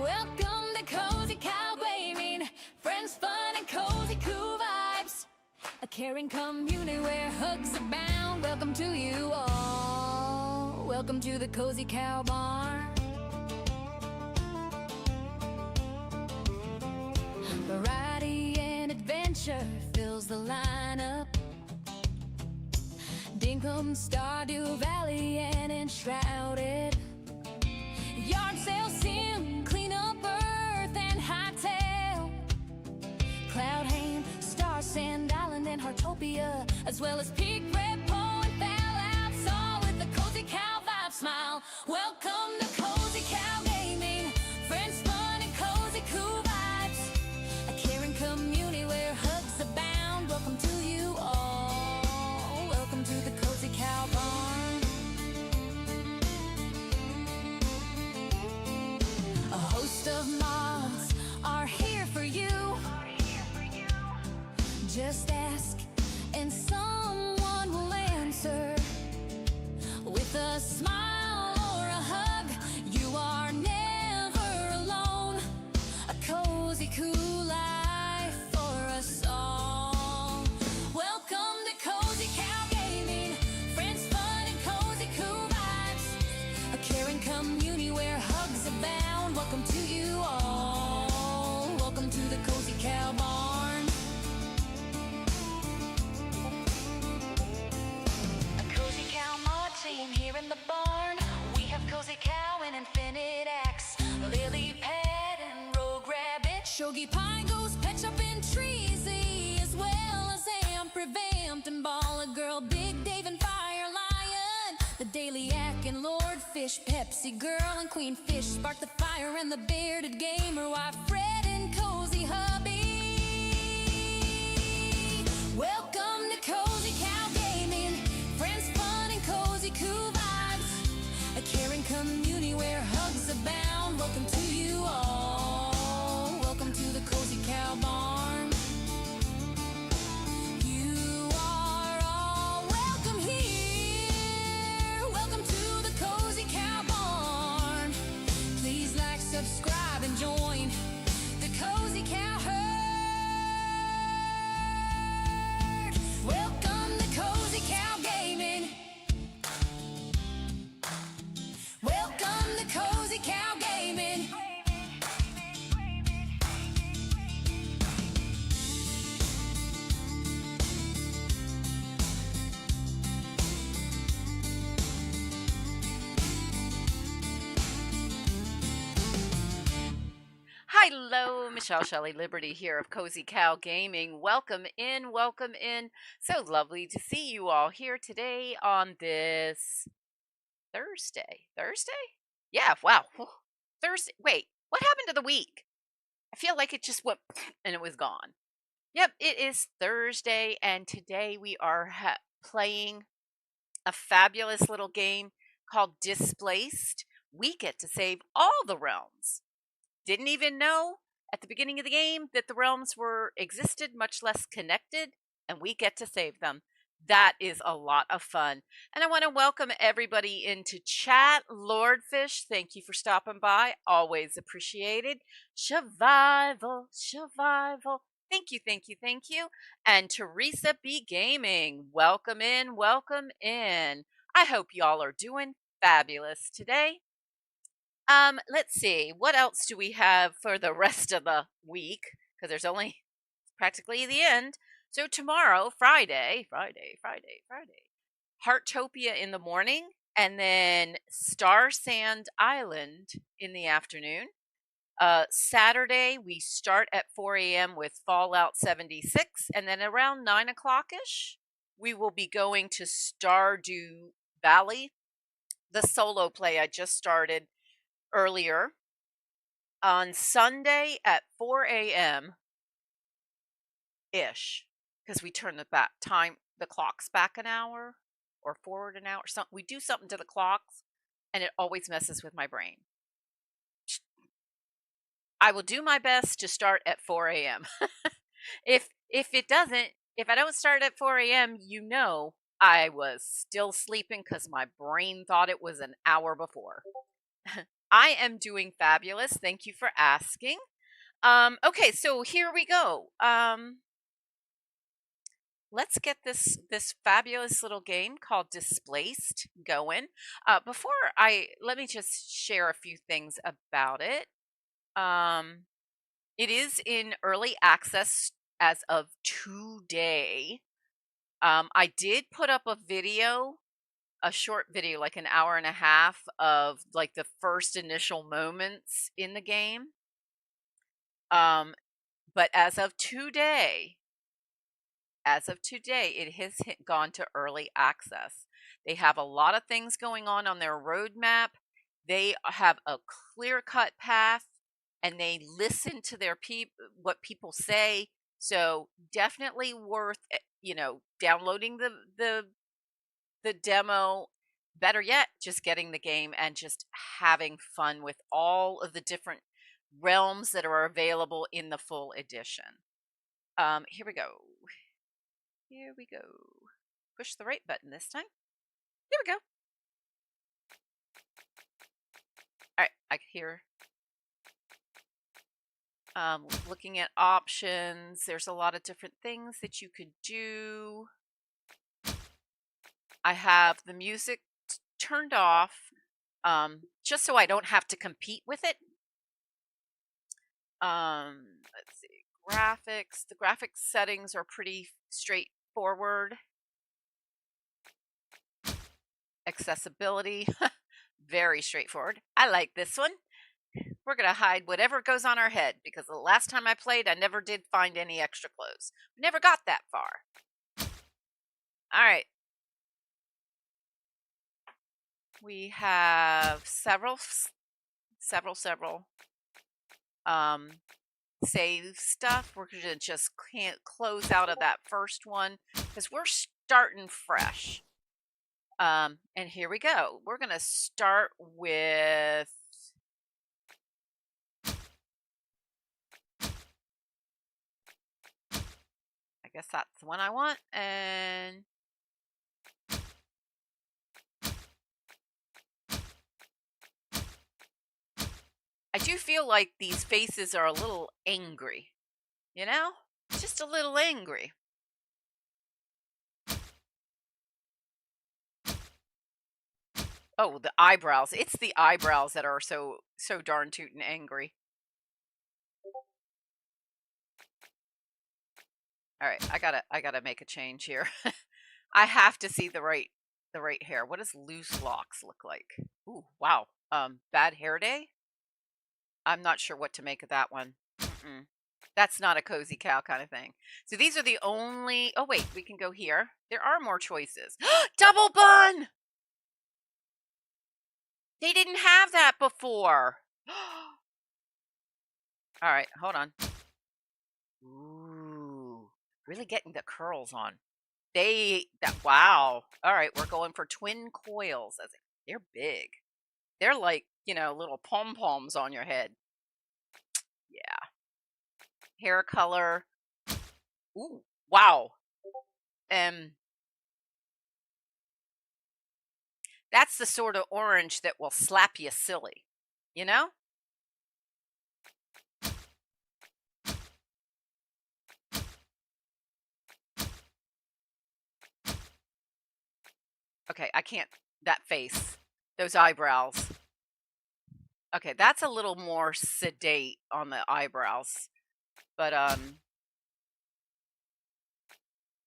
Welcome to CozyCowGaming. Friends, fun, and cozy cool vibes. A caring community where hugs abound. Welcome to you all. Welcome to the Cozy Cow Barn. Variety and adventure fills the lineup. Dinkum, Stardew Valley, and Enshrouded. Yard sale, sim, clean up Earth, and hightail. Cloudhaven, Star Sand Island, and Heartopia, as well as Peak, Red Pole, and Fallouts, all with the Cozy Cow vibe smile. Welcome to CozyCowGaming. Friends, fun, and cozy cool vibes. A caring community where hugs abound. Welcome to you all. Welcome to the Cozy Cow Barn. A host of mods are here for you. Just ask and someone will answer. With a smile or a hug, you are never alone. A cozy, cool life for us all. Welcome to CozyCowGaming. Friends, fun, and cozy cool vibes. A caring community where hugs abound. Welcome to you all. Welcome to the Cozy Cow Barn. A Cozy Cow mod team here in the barn. We have Cozy Cow and Infinite Axe, Lily Pad and Rogue Rabbit, Shogi Pie Ghost, Pet Shop and Treasy, as well as Amp, Revamped, and Baller Girl, Big Dave and Fire Lion, the Daily Yak and Lord Fish, Pepsi Girl and Queen Fish, Spark the Fire and the Bearded Gamer, Wife Fred and Cozy Hubby. Welcome to CozyCowGaming. Friends, fun, and cozy cool vibes. A caring community where hugs abound. Welcome to you all. Welcome to the Cozy Cow Barn. You are all welcome here. Welcome to the Cozy Cow Barn. Please like, subscribe, and join the Cozy Cow herd. Welcome to CozyCowGaming. Welcome to CozyCowGaming. Hello, Michelle Shelley Liberty here of Cozy Cow Gaming. Welcome in, welcome in. So lovely to see you all here today on this Thursday. Thursday? Yeah, wow. Thursday. Wait, what happened to the week? I feel like it just went and it was gone. Yep, it is Thursday, and today we are playing a fabulous little game called Displaced. We get to save all the realms. Didn't even know at the beginning of the game that the realms existed, much less connected, and we get to save them. That is a lot of fun. And I want to welcome everybody into chat. Lordfish, thank you for stopping by. Always appreciated. Survival. Thank you, thank you, thank you. And Teresa B. Gaming, welcome in, welcome in. I hope y'all are doing fabulous today. Let's see, what else do we have for the rest of the week? Because there's only practically the end. So tomorrow, Friday, Heartopia in the morning, and then Star Sand Island in the afternoon. Saturday, we start at 4 a.m. with Fallout 76, and then around 9 o'clock-ish, we will be going to Stardew Valley, the solo play I just started earlier. On Sunday at 4 a.m. ish, because we turn the clocks back an hour or forward an hour. We do something to the clocks, and it always messes with my brain. I will do my best to start at 4 a.m. If it doesn't, if I don't start at 4 a.m., you know I was still sleeping because my brain thought it was an hour before. I am doing fabulous. Thank you for asking. Okay, so here we go. Let's get this fabulous little game called Displaced going. Before let me just share a few things about it. It is in early access as of today. I did put up a short video, like an hour and a half of like the first initial moments in the game. But as of today, it has gone to early access. They have a lot of things going on their roadmap. They have a clear-cut path, and they listen to what people say. So definitely worth downloading the demo. Better yet, just getting the game and just having fun with all of the different realms that are available in the full edition. Here we go. Here we go. Push the right button this time. Here we go. All right, I hear. Looking at options, there's a lot of different things that you could do. I have the music turned off, just so I don't have to compete with it. Let's see, graphics. The graphics settings are pretty straightforward. Accessibility, very straightforward. I like this one. We're going to hide whatever goes on our head, because the last time I played, I never did find any extra clothes. We never got that far. All right. We have several save stuff. We're going to just can't close out of that first one because we're starting fresh. And here we go. We're going to start with I guess that's the one I want. And I do feel like these faces are a little angry, you know? Just a little angry. Oh, the eyebrows. It's the eyebrows that are so darn tootin' angry. All right, I gotta make a change here. I have to see the right hair. What does loose locks look like? Ooh, wow. Bad hair day? I'm not sure what to make of that one. That's not a cozy cow kind of thing. So these are the only. Oh wait, we can go here. There are more choices. Double bun. They didn't have that before. All right, hold on. Ooh, really getting the curls on. Wow. All right, we're going for twin coils. They're big. They're like, little pom-poms on your head. Yeah. Hair color. Ooh, wow. That's the sort of orange that will slap you silly, you know? Okay, I can't. That face, those eyebrows. Okay, that's a little more sedate on the eyebrows. But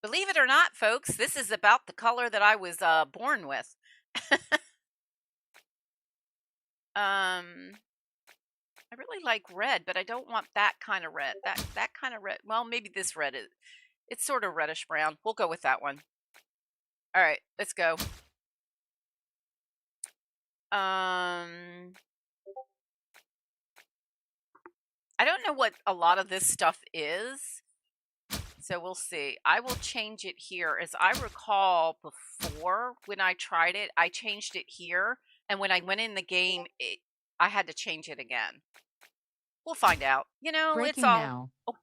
believe it or not, folks, this is about the color that I was born with. I really like red, but I don't want that kind of red. That kind of red. Well, maybe this red is. It's sort of reddish brown. We'll go with that one. All right, let's go. I don't know what a lot of this stuff is, so we'll see. I will change it here. As I recall, before when I tried it, I changed it here, and when I went in the game, I had to change it again. We'll find out. Breaking it's all. now. Oh,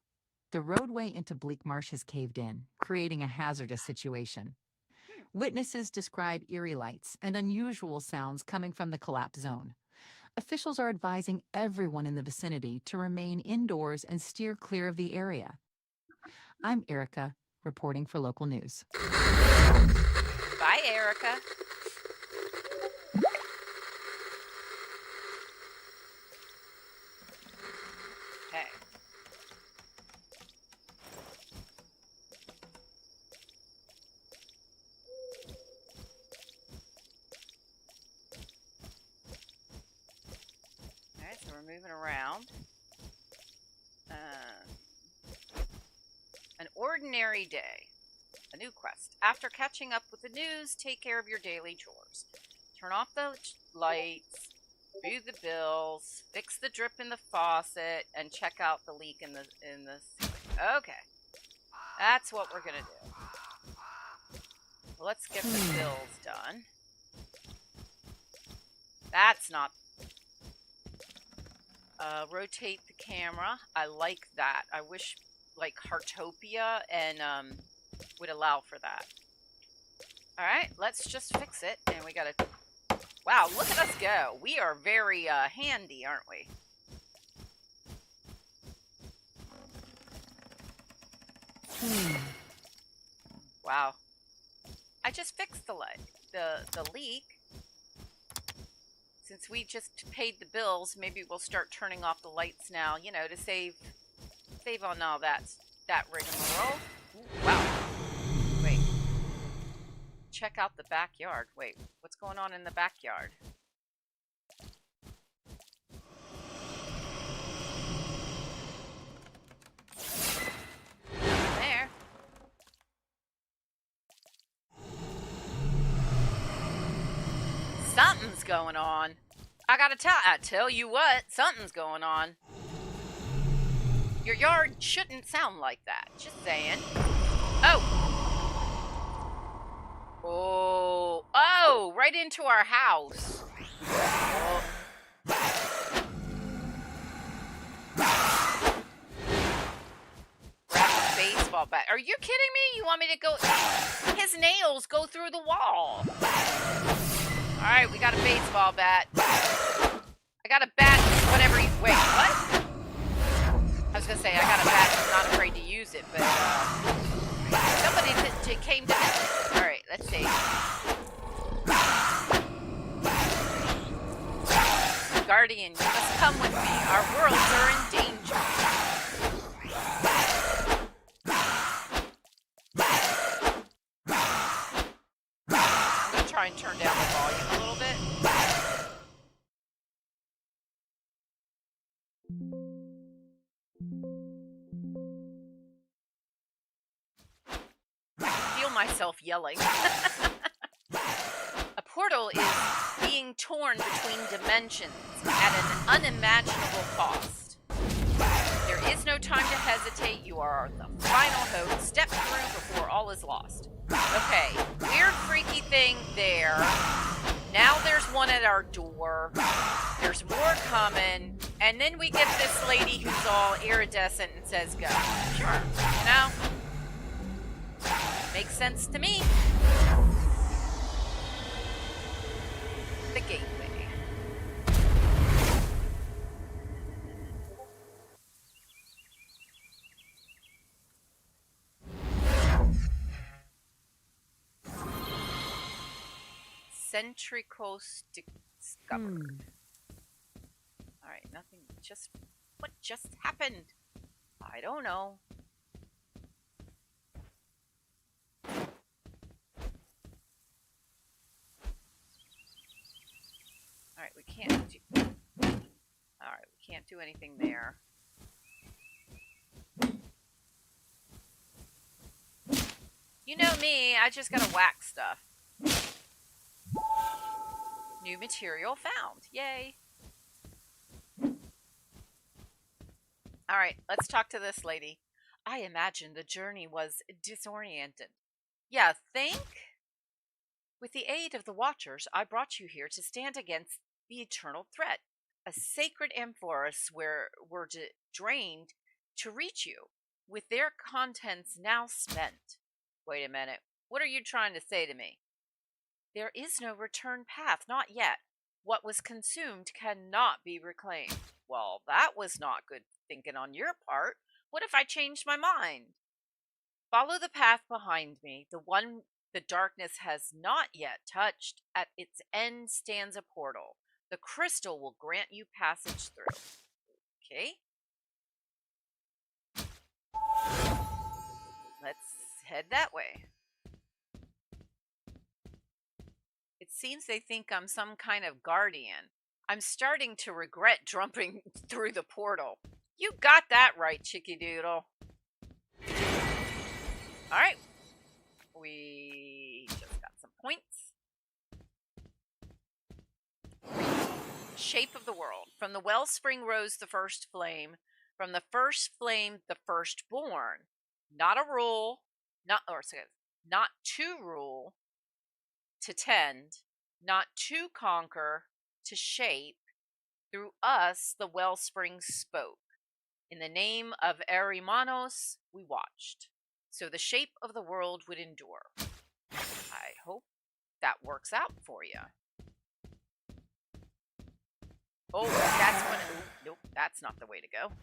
The roadway into Bleak Marsh has caved in, creating a hazardous situation. Witnesses describe eerie lights and unusual sounds coming from the collapse zone. Officials are advising everyone in the vicinity to remain indoors and steer clear of the area. I'm Erica, reporting for local news. Bye, Erica. Okay. Alright, so we're moving around. An ordinary day. A new quest. After catching up with the news, take care of your daily chores. Turn off the lights, view the bills, fix the drip in the faucet, and check out the leak in the sink. Okay. That's what we're gonna do. Let's get the bills done. That's not... rotate the camera. I like that. I wish, like, Heartopia and, would allow for that. Alright, let's just fix it. And we gotta... Wow, look at us go. We are very, handy, aren't we? Wow. I just fixed the leak. Since we just paid the bills, maybe we'll start turning off the lights now, you know, to save on all that rigmarole. Ooh, wow. Wait. Check out the backyard. Wait, what's going on in the backyard? There. Something's going on. I tell you what, something's going on. Your yard shouldn't sound like that. Just saying. Oh. Oh, right into our house. Oh. Grab a baseball bat. Are you kidding me? You want me to go? His nails go through the wall. Alright, we got a baseball bat. I got a bat, whatever you... Wait, what? I was gonna say, I got a bat, I'm not afraid to use it, but, somebody came to me. Alright, let's see. Guardian, you must come with me. Our worlds are in danger. I'm gonna try and turn down the volume a little bit. I can feel myself yelling. A portal is being torn between dimensions at an unimaginable cost. There is no time to hesitate. You are the final hope. Step through before all is lost. Okay, weird freaky thing there. Now there's one at our door. There's more coming. And then we get this lady who's all iridescent and says go. Sure, you know? Makes sense to me. The gateway. Centricos discovered. Alright, nothing. What just happened? I don't know. Alright, we can't do... Alright, we can't do anything there. You know me, I just gotta whack stuff. New material found. Yay. Alright, let's talk to this lady. I imagine the journey was disoriented. Yeah, think? With the aid of the Watchers, I brought you here to stand against the eternal threat. A sacred amphoras were drained to reach you, with their contents now spent. Wait a minute. What are you trying to say to me? There is no return path, not yet. What was consumed cannot be reclaimed. Well, that was not good thinking on your part. What if I changed my mind? Follow the path behind me, the one the darkness has not yet touched. At its end stands a portal. The crystal will grant you passage through. Okay. Let's head that way. It seems they think I'm some kind of guardian. I'm starting to regret jumping through the portal. You got that right, Chicky Doodle. Alright. We just got some points. Shape of the world. From the wellspring rose the first flame. From the first flame, the firstborn. Not a rule. Not to rule. To tend. Not to conquer. To shape. Through us, the wellspring spoke. In the name of Arimanos, we watched. So the shape of the world would endure. I hope that works out for you. Oh, that's one. Oh, nope, that's not the way to go.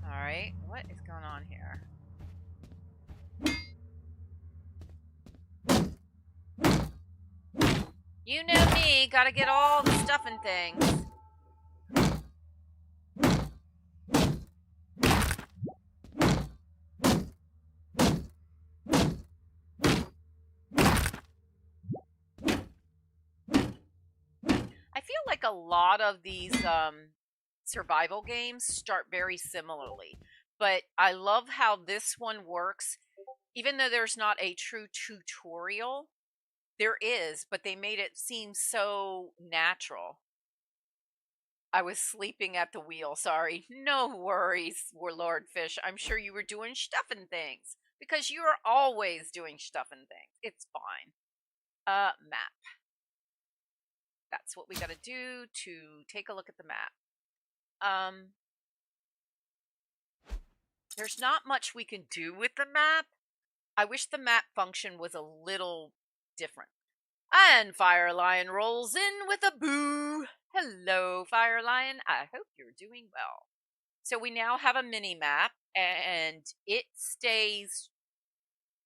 All right, what is going on here? You know me, gotta get all the stuff and things. I feel like a lot of these survival games start very similarly, but I love how this one works. Even though there's not a true tutorial, there is, but they made it seem so natural. I was sleeping at the wheel, sorry. No worries, Warlord Fish. I'm sure you were doing stuff and things, because you are always doing stuff and things. It's fine. Map. That's what we gotta do to take a look at the map. There's not much we can do with the map. I wish the map function was a little different. And Fire Lion rolls in with a boo. Hello, Fire Lion. I hope you're doing well. So we now have a mini map, and it stays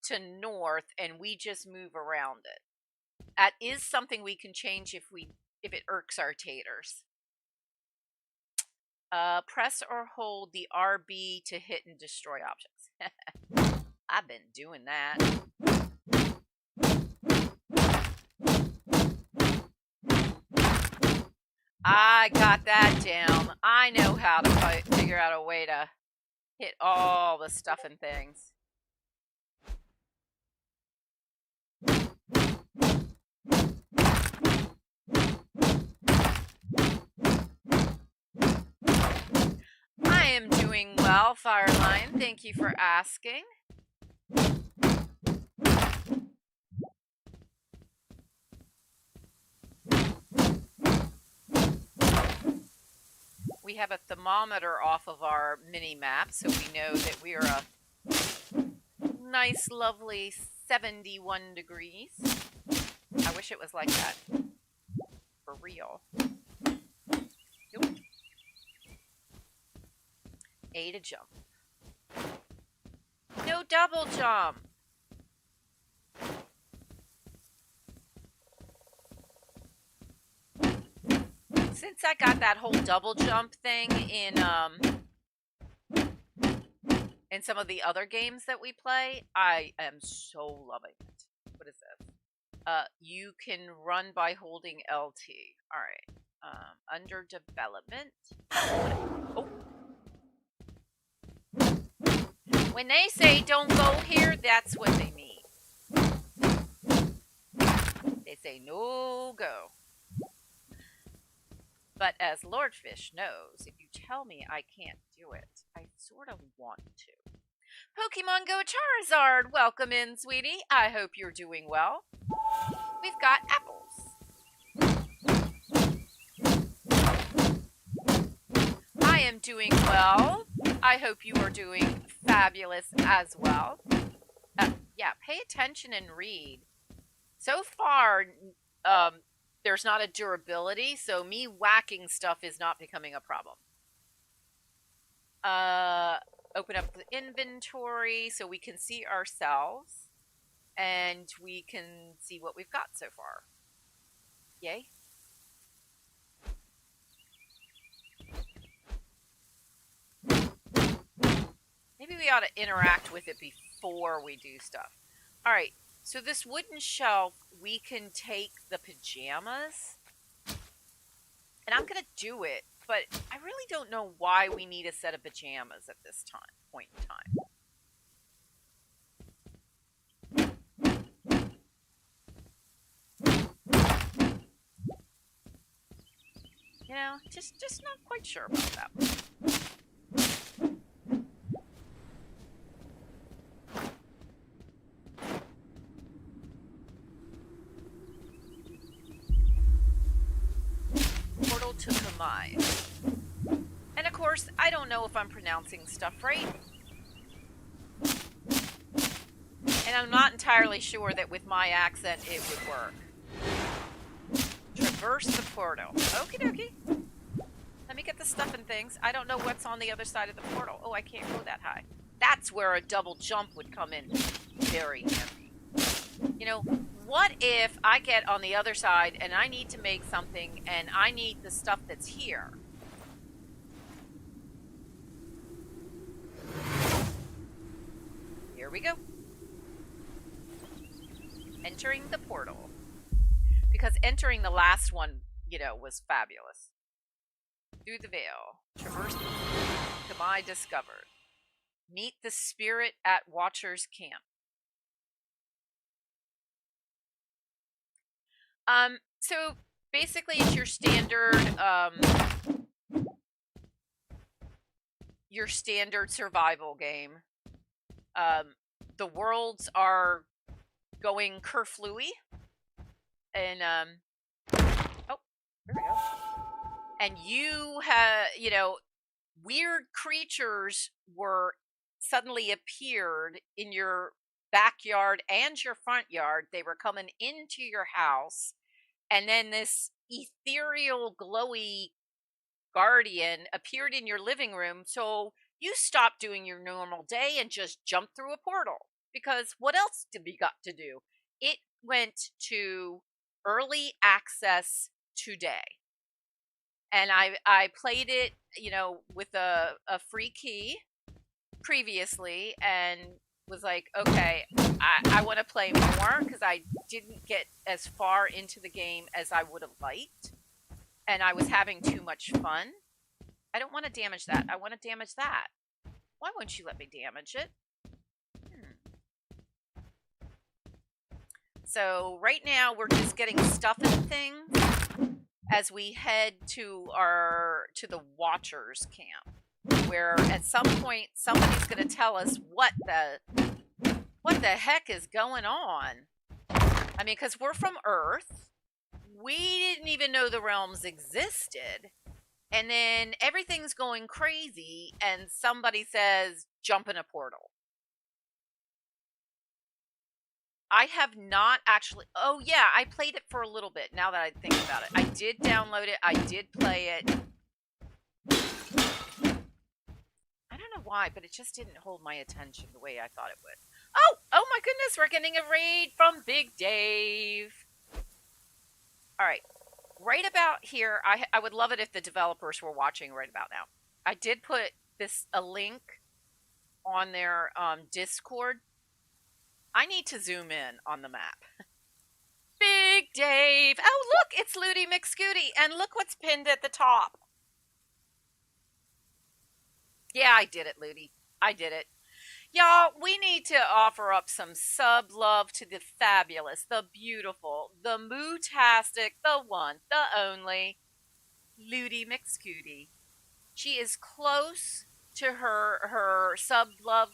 to north, and we just move around it. That is something we can change if it irks our taters. Press or hold the RB to hit and destroy objects. I've been doing that. I got that down. I know how to figure out a way to hit all the stuff and things. I am doing well, Fire Lion. Thank you for asking. We have a thermometer off of our mini map, so we know that we are a nice, lovely 71 degrees. I wish it was like that. For real. Nope. A to jump. No double jump. Since I got that whole double jump thing in some of the other games that we play, I am so loving it. What is this? You can run by holding LT. All right. Under development. Oh. When they say don't go here, that's what they mean. They say no go. But as Lordfish knows, if you tell me I can't do it, I sort of want to. Pokemon Go Charizard, welcome in, sweetie. I hope you're doing well. We've got apples. I am doing well. I hope you are doing fabulous as well. Yeah, pay attention and read. So far, there's not a durability, so me whacking stuff is not becoming a problem. Open up the inventory so we can see ourselves and we can see what we've got so far. Yay. Maybe we ought to interact with it before we do stuff. All right, so this wooden shelf, we can take the pajamas, and I'm going to do it, but I really don't know why we need a set of pajamas at this point in time. You know, just not quite sure about that one. Portal to Kamai. And of course, I don't know if I'm pronouncing stuff right. And I'm not entirely sure that with my accent it would work. Traverse the portal. Okie dokie. Let me get the stuff and things. I don't know what's on the other side of the portal. Oh, I can't go that high. That's where a double jump would come in very handy. You know, what if I get on the other side and I need to make something and I need the stuff that's here? Here we go. Entering the portal. Because entering the last one, you know, was fabulous. Through the veil. Traverse Kamai discovered. Meet the spirit at Watcher's camp. So basically it's your standard survival game. The worlds are going kerflooey. And oh, there we go. And you have, you know, weird creatures were suddenly appeared in your backyard and your front yard. They were coming into your house, and then this ethereal glowy guardian appeared in your living room. So you stopped doing your normal day and just jumped through a portal, because what else did we got to do? It went to early access today, and I played it, you know, with a free key previously, and was like, okay, I want to play more because I didn't get as far into the game as I would have liked, and I was having too much fun. I don't want to damage that. I want to damage that. Why won't you let me damage it? So right now we're just getting stuff and things as we head to the Watcher's camp, where at some point somebody's going to tell us what the heck is going on. I mean, because we're from Earth, we didn't even know the realms existed, and then everything's going crazy, and somebody says jump in a portal. I have not actually. Oh yeah, I played it for a little bit. Now that I think about it, I did download it. I did play it. I don't know why, but it just didn't hold my attention the way I thought it would. Oh my goodness, we're getting a raid from Big Dave. All right, right about here. I would love it if the developers were watching right about now. I did put a link on their Discord. I need to zoom in on the map. Big Dave. Oh, look, it's Ludi McScooty. And look what's pinned at the top. Yeah, I did it, Ludi. I did it. Y'all, we need to offer up some sub love to the fabulous, the beautiful, the mootastic, the one, the only, Ludi McScooty. She is close to her sub love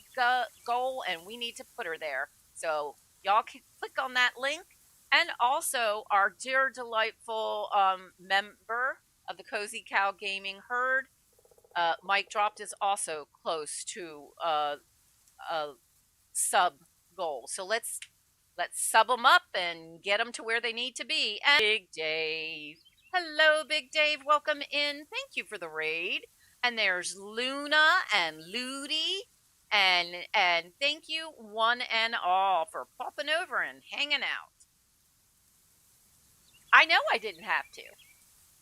goal, and we need to put her there. So y'all can click on that link. And also our dear, delightful member of the CozyCowGaming herd, Mike Dropped is also close to a sub goal. So let's sub them up and get them to where they need to be. And Big Dave. Hello, Big Dave. Welcome in. Thank you for the raid. And there's Luna and Ludi. And thank you one and all for popping over and hanging out. I know I didn't have to.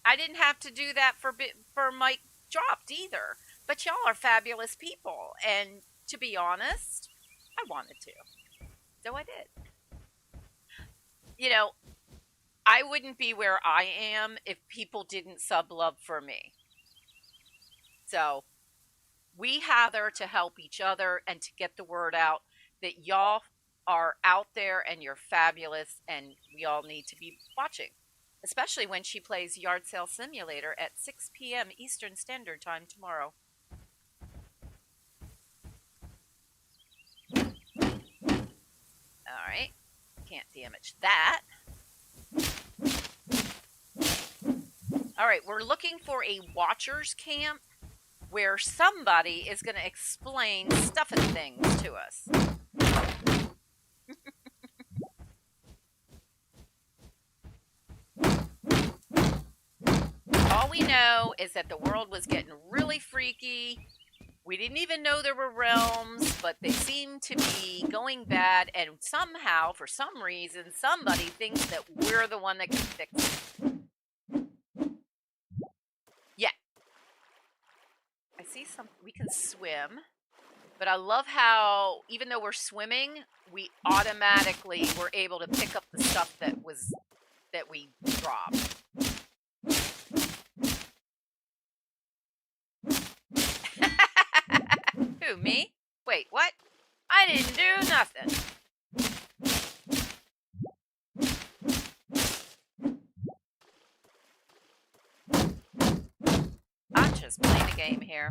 I didn't have to do that for Mike Dropped either. But y'all are fabulous people. And to be honest, I wanted to. So I did. You know, I wouldn't be where I am if people didn't sub love for me. So we have there to help each other and to get the word out that y'all are out there and you're fabulous and we all need to be watching. Especially when she plays Yard Sale Simulator at 6 p.m. Eastern Standard Time tomorrow. All right. Can't damage that. All right, we're looking for a watcher's camp where somebody is going to explain stuff and things to us. All we know is that the world was getting really freaky. We didn't even know there were realms, but they seem to be going bad, and somehow, for some reason, somebody thinks that we're the one that can fix it. Yeah. I see some, we can swim, but I love how, even though we're swimming, we automatically were able to pick up the stuff that we dropped. Who, me? Wait, what? I didn't do nothing. I'm just playing a game here.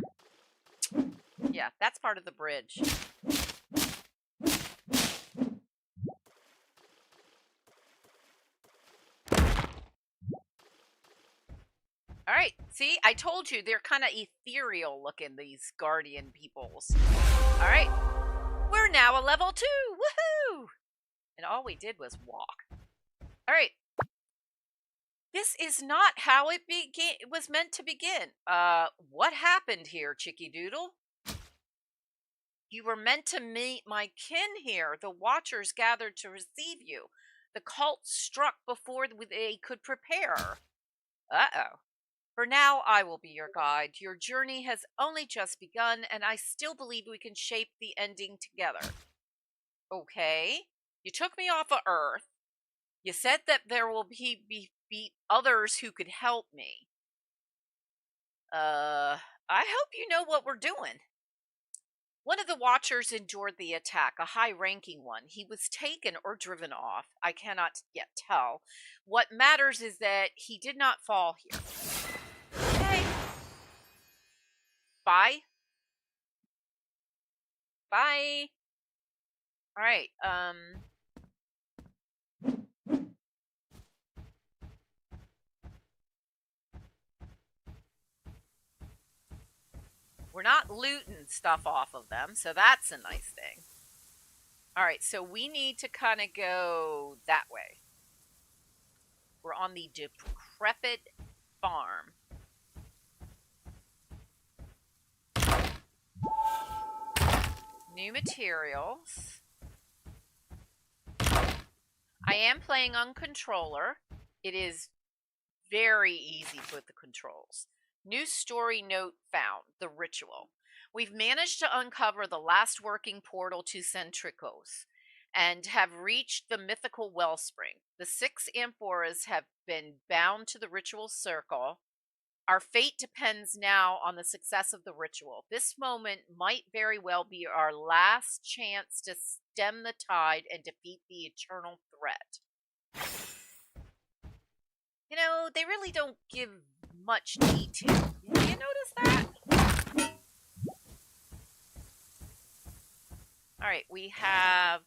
Yeah, that's part of the bridge. All right, see, I told you they're kind of ethereal looking, these guardian peoples. All right, we're now a level 2, woohoo! And all we did was walk. All right, this is not how it was meant to begin. What happened here, Chicky Doodle? You were meant to meet my kin here. The Watchers gathered to receive you. The cult struck before they could prepare. Uh-oh. For now, I will be your guide. Your journey has only just begun, and I still believe we can shape the ending together. Okay. You took me off of Earth. You said that there will be others who could help me. I hope you know what we're doing. One of the Watchers endured the attack, a high-ranking one. He was taken or driven off. I cannot yet tell. What matters is that he did not fall here. Okay. Bye. Bye. All right. We're not looting stuff off of them, so that's a nice thing. All right, so we need to kind of go that way. We're on the decrepit farm. New materials. I am playing on controller. It is very easy with the controls. New story note found, the ritual. We've managed to uncover the last working portal to Centricos and have reached the mythical wellspring. The 6 amphoras have been bound to the ritual circle. Our fate depends now on the success of the ritual. This moment might very well be our last chance to stem the tide and defeat the eternal threat. You know, they really don't give much detail. Do you notice that? All right, we have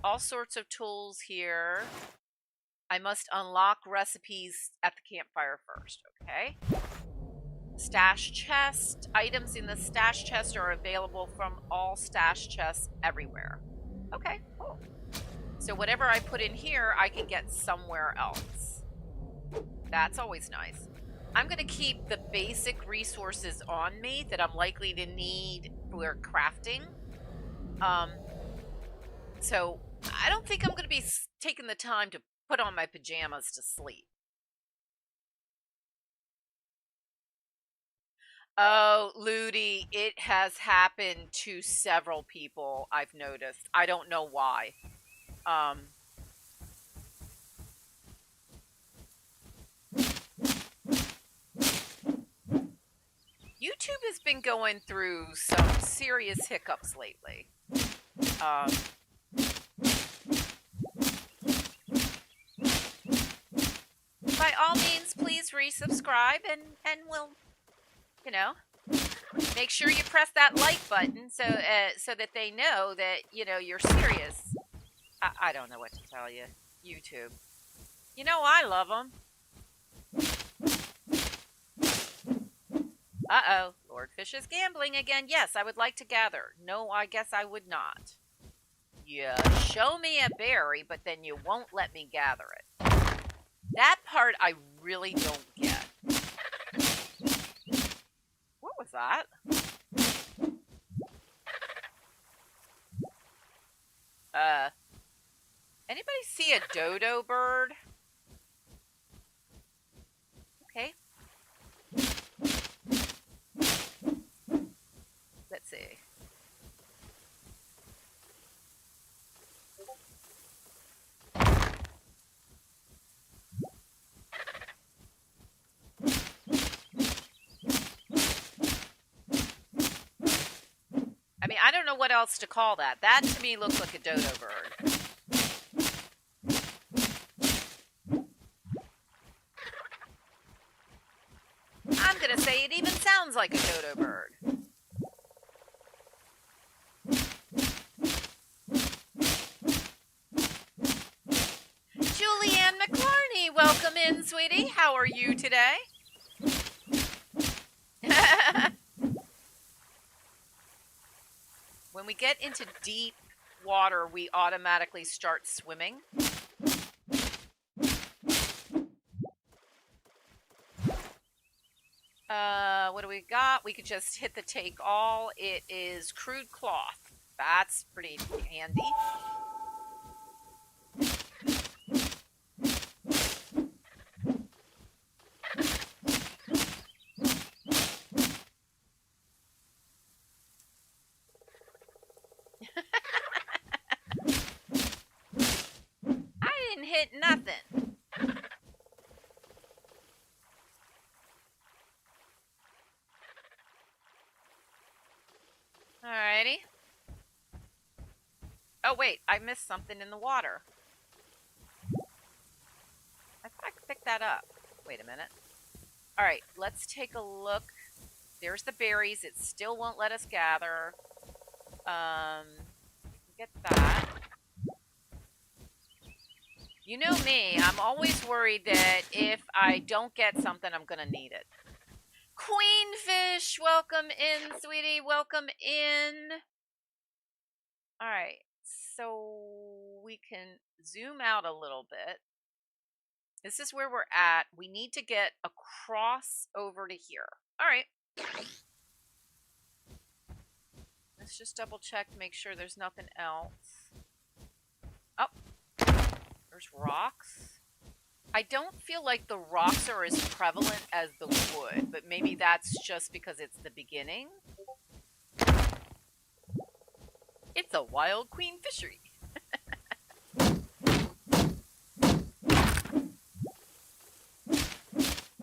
all sorts of tools here. I must unlock recipes at the campfire first, okay? stash chest. Items in the stash chest are available from all stash chests everywhere. Okay, cool. So whatever I put in here, I can get somewhere else. That's always nice. I'm going to keep the basic resources on me that I'm likely to need for crafting. So I don't think I'm going to be taking the time to put on my pajamas to sleep. Oh, Ludi, it has happened to several people, I've noticed. I don't know why. YouTube has been going through some serious hiccups lately. By all means, please resubscribe and we'll, you know, make sure you press that like button so that they know that, you know, you're serious. I don't know what to tell you. YouTube. You know I love them. Uh-oh. Lordfish is gambling again. Yes, I would like to gather. No, I guess I would not. You show me a berry, but then you won't let me gather it. That part I really don't get. What was that? Anybody see a dodo bird? Okay. Let's see. I mean, I don't know what else to call that. That to me looks like a dodo bird. I'm going to say it even sounds like a dodo bird. Julianne McClarney, welcome in, sweetie. How are you today? When we get into deep water, we automatically start swimming. What do we got? We could just hit the take all. It is crude cloth. That's pretty handy. I didn't hit nothing. Alrighty. Oh, wait. I missed something in the water. I thought I could pick that up. Wait a minute. Alright, let's take a look. There's the berries. It still won't let us gather. Get that. You know me. I'm always worried that if I don't get something, I'm going to need it. Queenfish, welcome in, sweetie. Welcome in. All right, so we can zoom out a little bit. This is where we're at. We need to get across over to here. All right. Let's just double check to make sure there's nothing else. Oh, there's rocks. I don't feel like the rocks are as prevalent as the wood, but maybe that's just because it's the beginning. It's a wild queen fishery.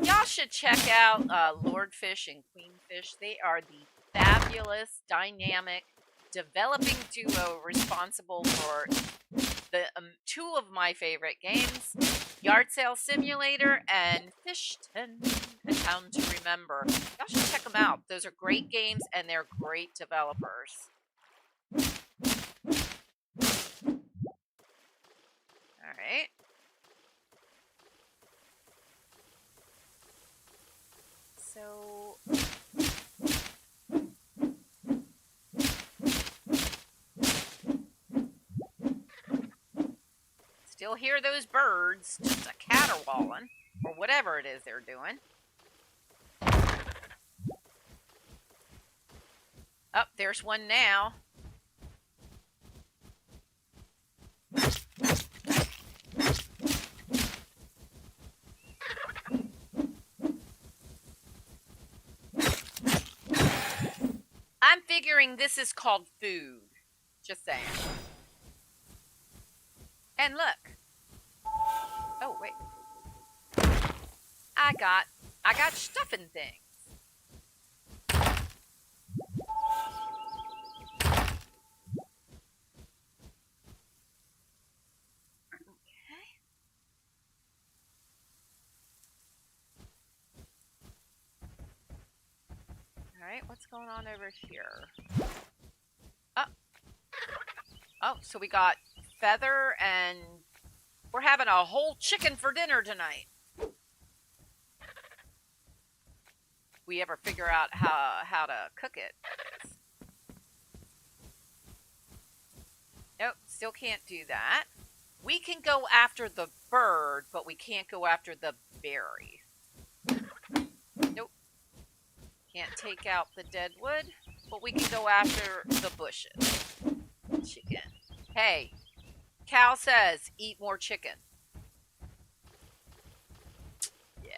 Y'all should check out Lordfish and Queenfish. They are the fabulous, dynamic, developing duo responsible for the two of my favorite games, Yard Sale Simulator and Fishton, A Town to Remember. Y'all should check them out. Those are great games and they're great developers. All right. So Still hear those birds just a caterwauling, or whatever it is they're doing. Oh, there's one now. I'm figuring this is called food. Just saying. And look. Oh, wait. I got stuffing things. Alright, what's going on over here? Oh, so we got feather and we're having a whole chicken for dinner tonight. We ever figure out how to cook it. Nope, still can't do that. We can go after the bird, but we can't go after the berry. Nope. Can't take out the dead wood, but we can go after the bushes. Chicken. Hey, cow says eat more chicken. Yeah.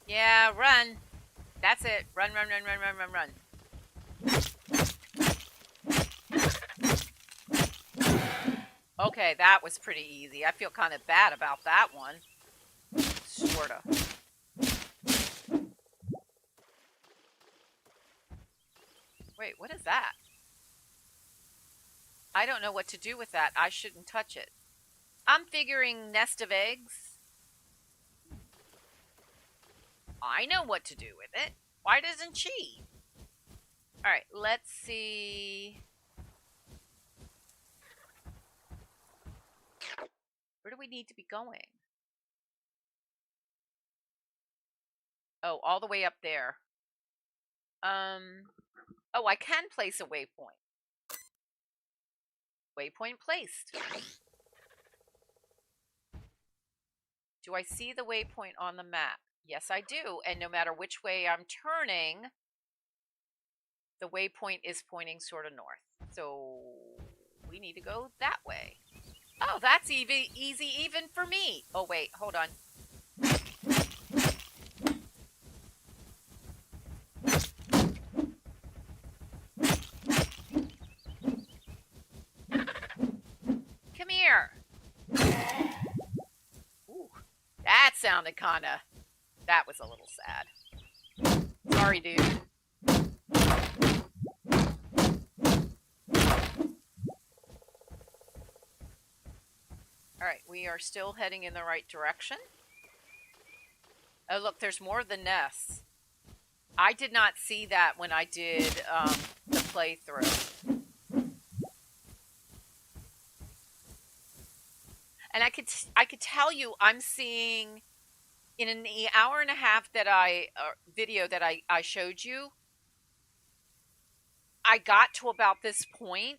Yeah, run. That's it. Run, run, run, run, run, run, run. Okay, that was pretty easy. I feel kind of bad about that one. Sorta. Wait, what is that? I don't know what to do with that. I shouldn't touch it. I'm figuring nest of eggs. I know what to do with it. Why doesn't she? Alright, let's see. Where do we need to be going? Oh, all the way up there. Oh, I can place a waypoint. Waypoint placed. Do I see the waypoint on the map? Yes, I do. And no matter which way I'm turning, the waypoint is pointing sort of north. So we need to go that way. Oh, that's easy even for me. Oh, wait, hold on. Come here. Ooh, that sounded that was a little sad. Sorry, dude. Alright, we are still heading in the right direction. Oh, look, there's more of the nests. I did not see that when I did the playthrough. And I could tell you I'm seeing in an hour and a half that video that I showed you, I got to about this point,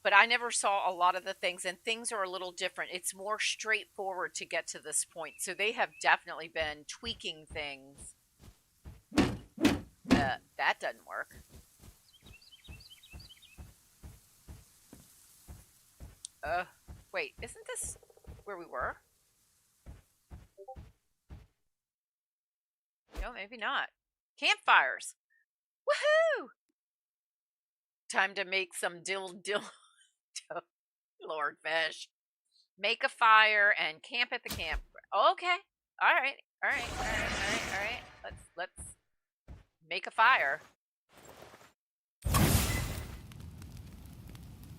but I never saw a lot of the things, and things are a little different. It's more straightforward to get to this point. So they have definitely been tweaking things. That doesn't work. Wait, isn't this where we were? No, maybe not. Campfires. Woohoo! Time to make some Lord fish. Make a fire and camp at the camp. Okay. All right. Let's make a fire.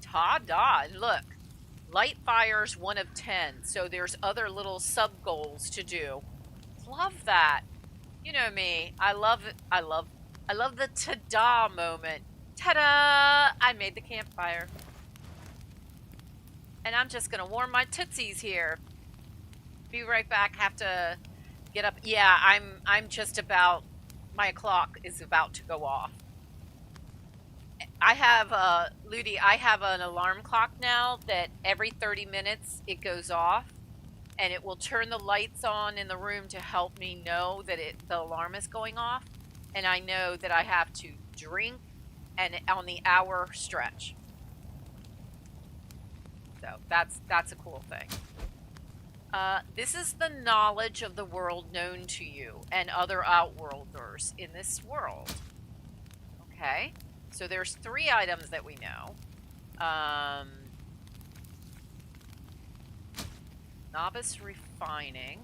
Ta-da! Look, light fires 1 of 10. So there's other little sub goals to do. Love that. You know me. I love it. I love the ta-da moment. Ta-da! I made the campfire. And I'm just gonna warm my tootsies here. Be right back. Have to get up. Yeah, I'm just about. my clock is about to go off. I have, Ludi, I have an alarm clock now that every 30 minutes it goes off, and it will turn the lights on in the room to help me know that the alarm is going off, and I know that I have to drink and on the hour stretch. So that's a cool thing. This is the knowledge of the world known to you and other outworlders in this world. Okay, so there's 3 items that we know. Novice refining.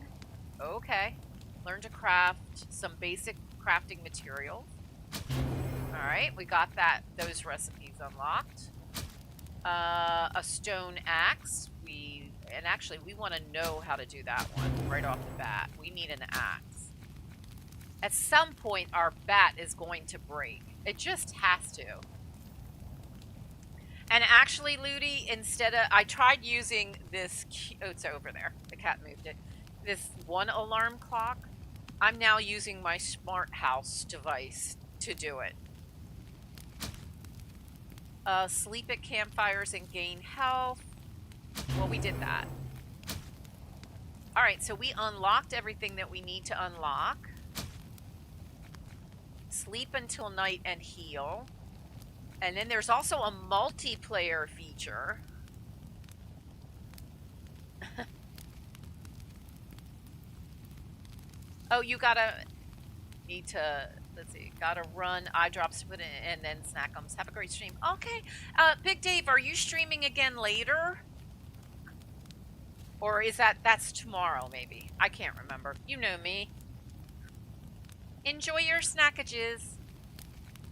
Okay. Learn to craft some basic crafting materials. Alright, we got those recipes unlocked. A stone axe. And actually we want to know how to do that one right off the bat. We need an axe. At some point our bat is going to break. It just has to. And actually, Ludi, I tried using this, oh, it's over there. The cat moved it. This one alarm clock. I'm now using my smart house device to do it. Sleep at campfires and gain health. Well, we did that. All right, so we unlocked everything that we need to unlock. Sleep until night and heal. And then there's also a multiplayer feature. Oh, you need to, let's see, gotta run eye drops to put in, and then snackums. Have a great stream. Okay. Big Dave, are you streaming again later? Or is that's tomorrow maybe? I can't remember. You know me. Enjoy your snackages.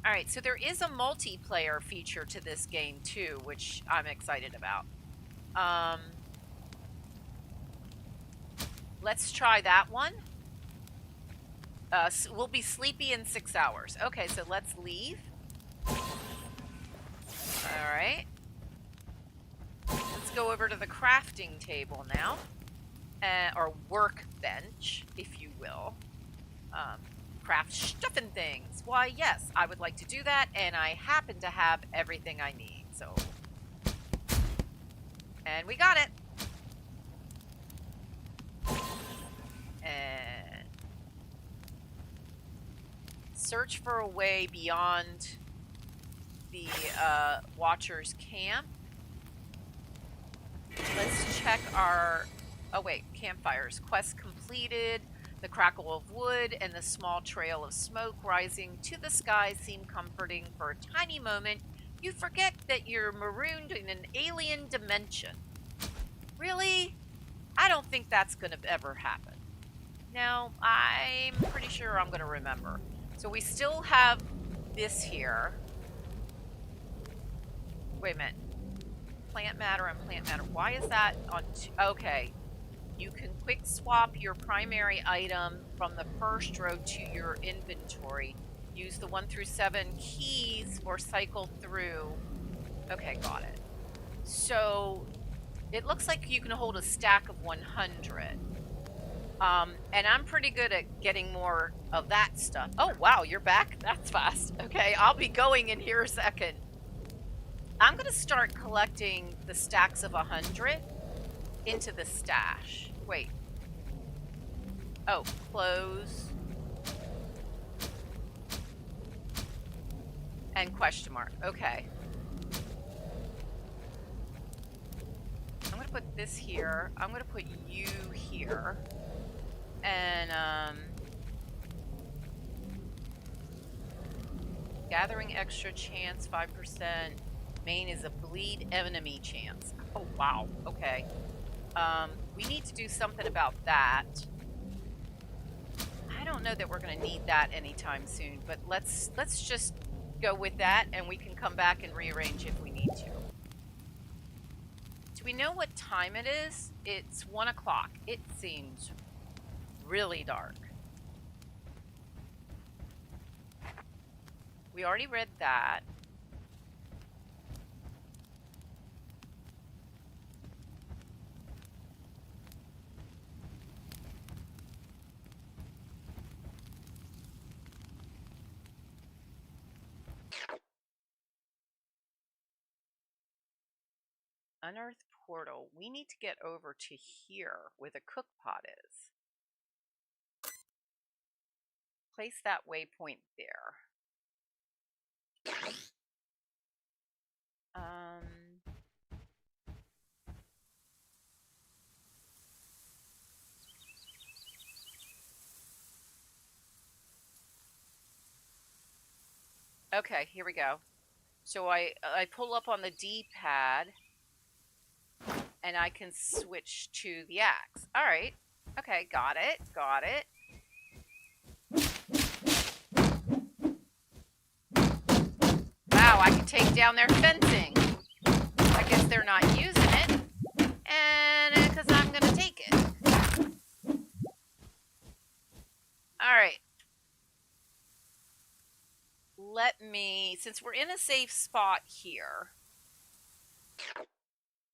Alright, so there is a multiplayer feature to this game too, which I'm excited about. Let's try that one. We'll be sleepy in 6 hours. Okay, so let's leave. Alright. Let's go over to the crafting table now. Or workbench, if you will. Craft stuffing things. Why, yes, I would like to do that, and I happen to have everything I need, so. And we got it. And search for a way beyond the Watcher's camp. Let's check our, oh wait, campfires. Quest completed. The crackle of wood and the small trail of smoke rising to the sky seem comforting. For a tiny moment, you forget that you're marooned in an alien dimension. Really? I don't think that's going to ever happen. No, I'm pretty sure I'm going to remember. So we still have this here. Wait a minute. Plant matter and plant matter. Why is that on okay. You can quick swap your primary item from the first row to your inventory. Use the 1 through 7 keys or cycle through. Okay, got it. So it looks like you can hold a stack of 100. And I'm pretty good at getting more of that stuff. Oh, wow, you're back? That's fast. Okay, I'll be going in here a second. I'm going to start collecting the stacks of 100 into the stash. Wait. Oh, close. And question mark. Okay. I'm going to put this here. I'm going to put you here. And, gathering extra chance, 5%. Main is a bleed enemy chance. Oh, wow. Okay. We need to do something about that. I don't know that we're going to need that anytime soon, but let's just go with that, and we can come back and rearrange if we need to. Do we know what time it is? It's 1 o'clock. It seems really dark. We already read that. Unearthed portal. We need to get over to here where the cook pot is. Place that waypoint there. Okay, here we go. So I pull up on the D-pad, and I can switch to the axe. All right. Okay, got it. Got it. Wow, I can take down their fencing. I guess they're not using it, and because I'm going to take it. All right. Let me, since we're in a safe spot here,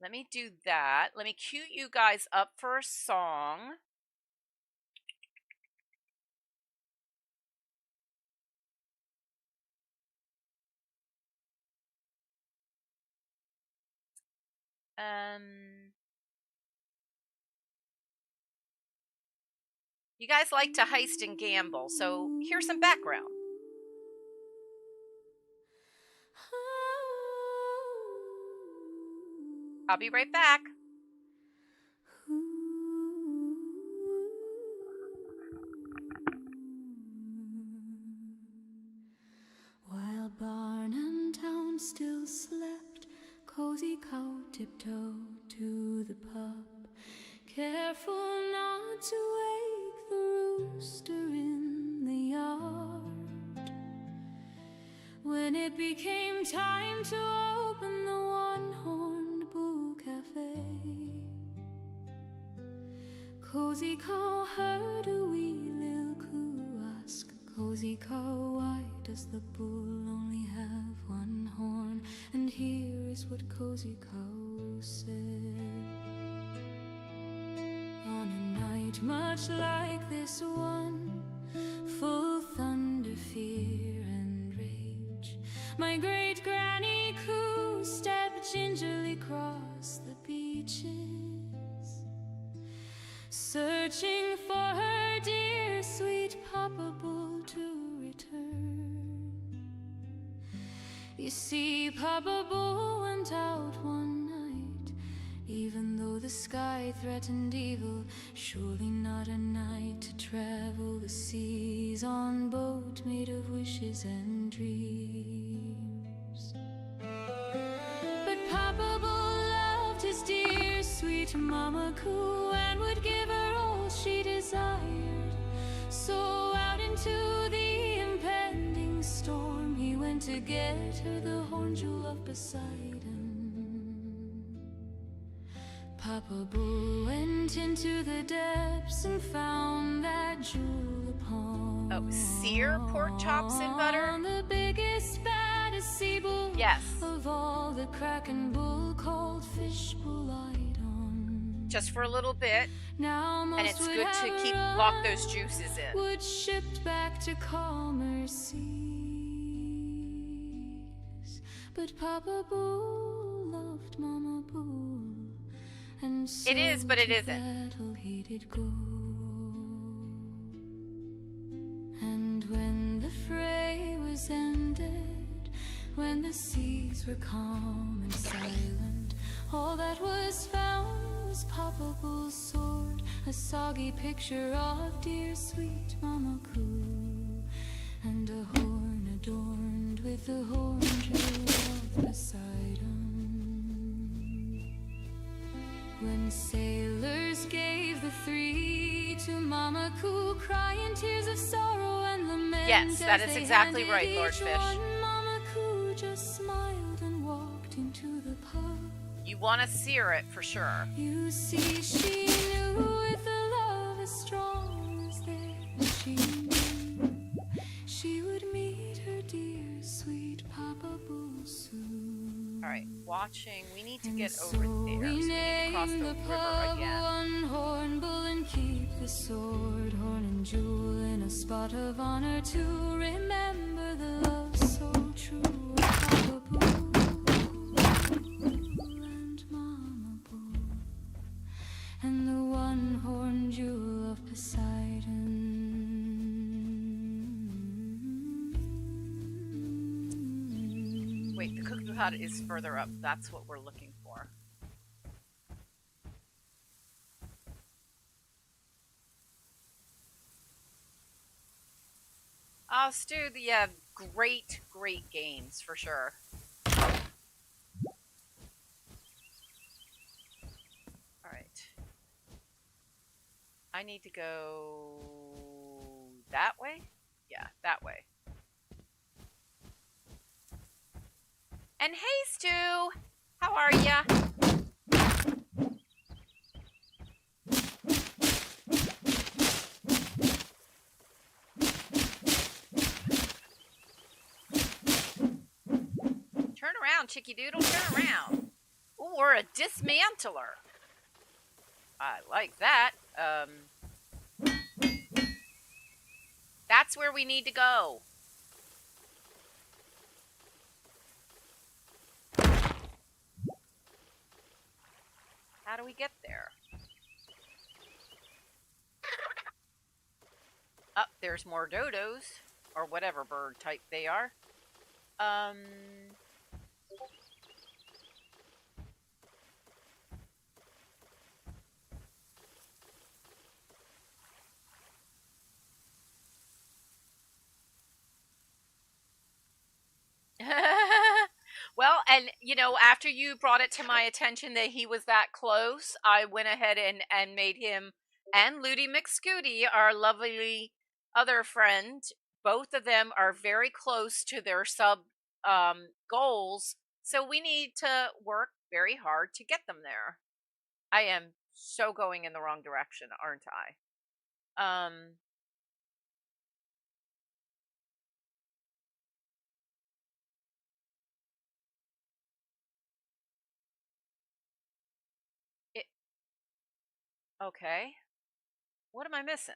let me do that. Let me cue you guys up for a song. You guys like to heist and gamble, so here's some background. I'll be right back. While barn and town still slept, Cozy Cow tiptoed to the pub, careful not to wake the rooster in the yard. When it became time to open the one-horned bull cafe, Cozy Cow heard a wee little coo ask, Cozy Cow, why does the bull only have one horn? And here is what Cozy Cow said. On a night much like this one, full of thunder, fear and rage, my great granny Coo stepped gingerly across the beaches, searching for her dear sweet Papa Bull to return. You see, Papa Bull went out one night, even though the sky threatened evil, surely not a night to travel the seas on boat made of wishes and dreams. But Papa Bull loved his dear sweet Mama Coo and would give her all she desired. So out into the impending storm he went to get her the horn jewel of Poseidon. Papa Bull went into the depths and found that jewel upon sear pork chops in butter? the biggest, baddest sea bull, Yes. of all the Kraken bull called Fish Bullidon. Just for a little bit. Now And it's most good would to have keep run, lock those juices in. would shipped back to calmer seas. But Papa Bull loved Mama Bull, and so It is, but it to isn't. battle he did go. And when the fray was ended, when the seas were calm and silent, all that was found was Papa Bull's sword, a soggy picture of dear sweet Mama Coo, and a horn adorned with the horn jewel of Poseidon. When sailors gave the three to Mama Coo, crying tears of sorrow and lament, Yes, that as is they exactly handed right, Lord each Fish. one, Mama Coo just smiled and walked into the pub. You want to sear it for sure. You see, she knew with a love as strong as theirs, she would meet her dear sweet Papa Bull soon. All right, watching. We need to And get so over there. So we we need to cross name the the river pub again. One Horn Bull and keep the sword, horn and jewel in a spot of honor to remember the love so true of Papa Bull and Mama. Wait, the cooking pot is further up. That's what we're looking for. Oh, Stu, yeah, great games for sure. All right. I need to go that way? Yeah, that way. And hey, Stu! How are ya? Turn around, Chicky Doodle, turn around. Ooh, we're a dismantler. I like that. That's where we need to go. How do we get there? Up, there's more dodos, or whatever bird type they are. Well, and you know, after you brought it to my attention that he was that close, I went ahead and made him and Ludi McScooty, our lovely other friend, both of them are very close to their sub goals, so we need to work very hard to get them there. I am so going in the wrong direction, aren't I? It, okay. What am I missing?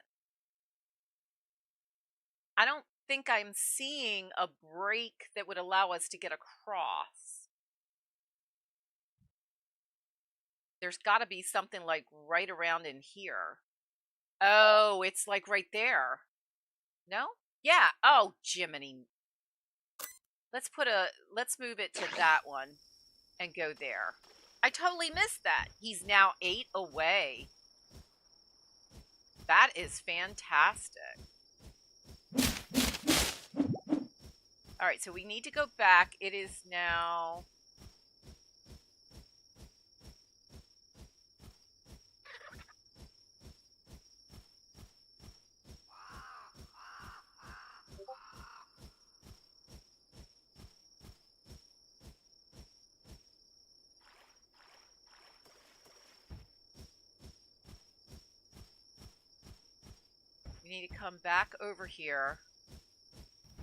I don't think I'm seeing a break that would allow us to get across. There's got to be something like right around in here. Oh, it's like right there. No? Yeah. Oh, Jiminy. Let's move it to that one and go there. I totally missed that. He's now 8 away. That is fantastic. All right, so we need to go back. It is now... We need to come back over here.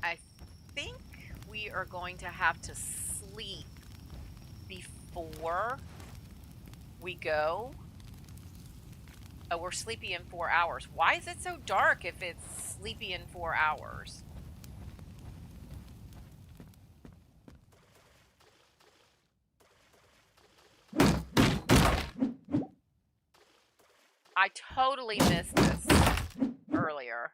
I think we are going to have to sleep before we go. Oh, we're sleepy in 4 hours. Why is it so dark if it's sleepy in 4 hours? I totally missed this earlier.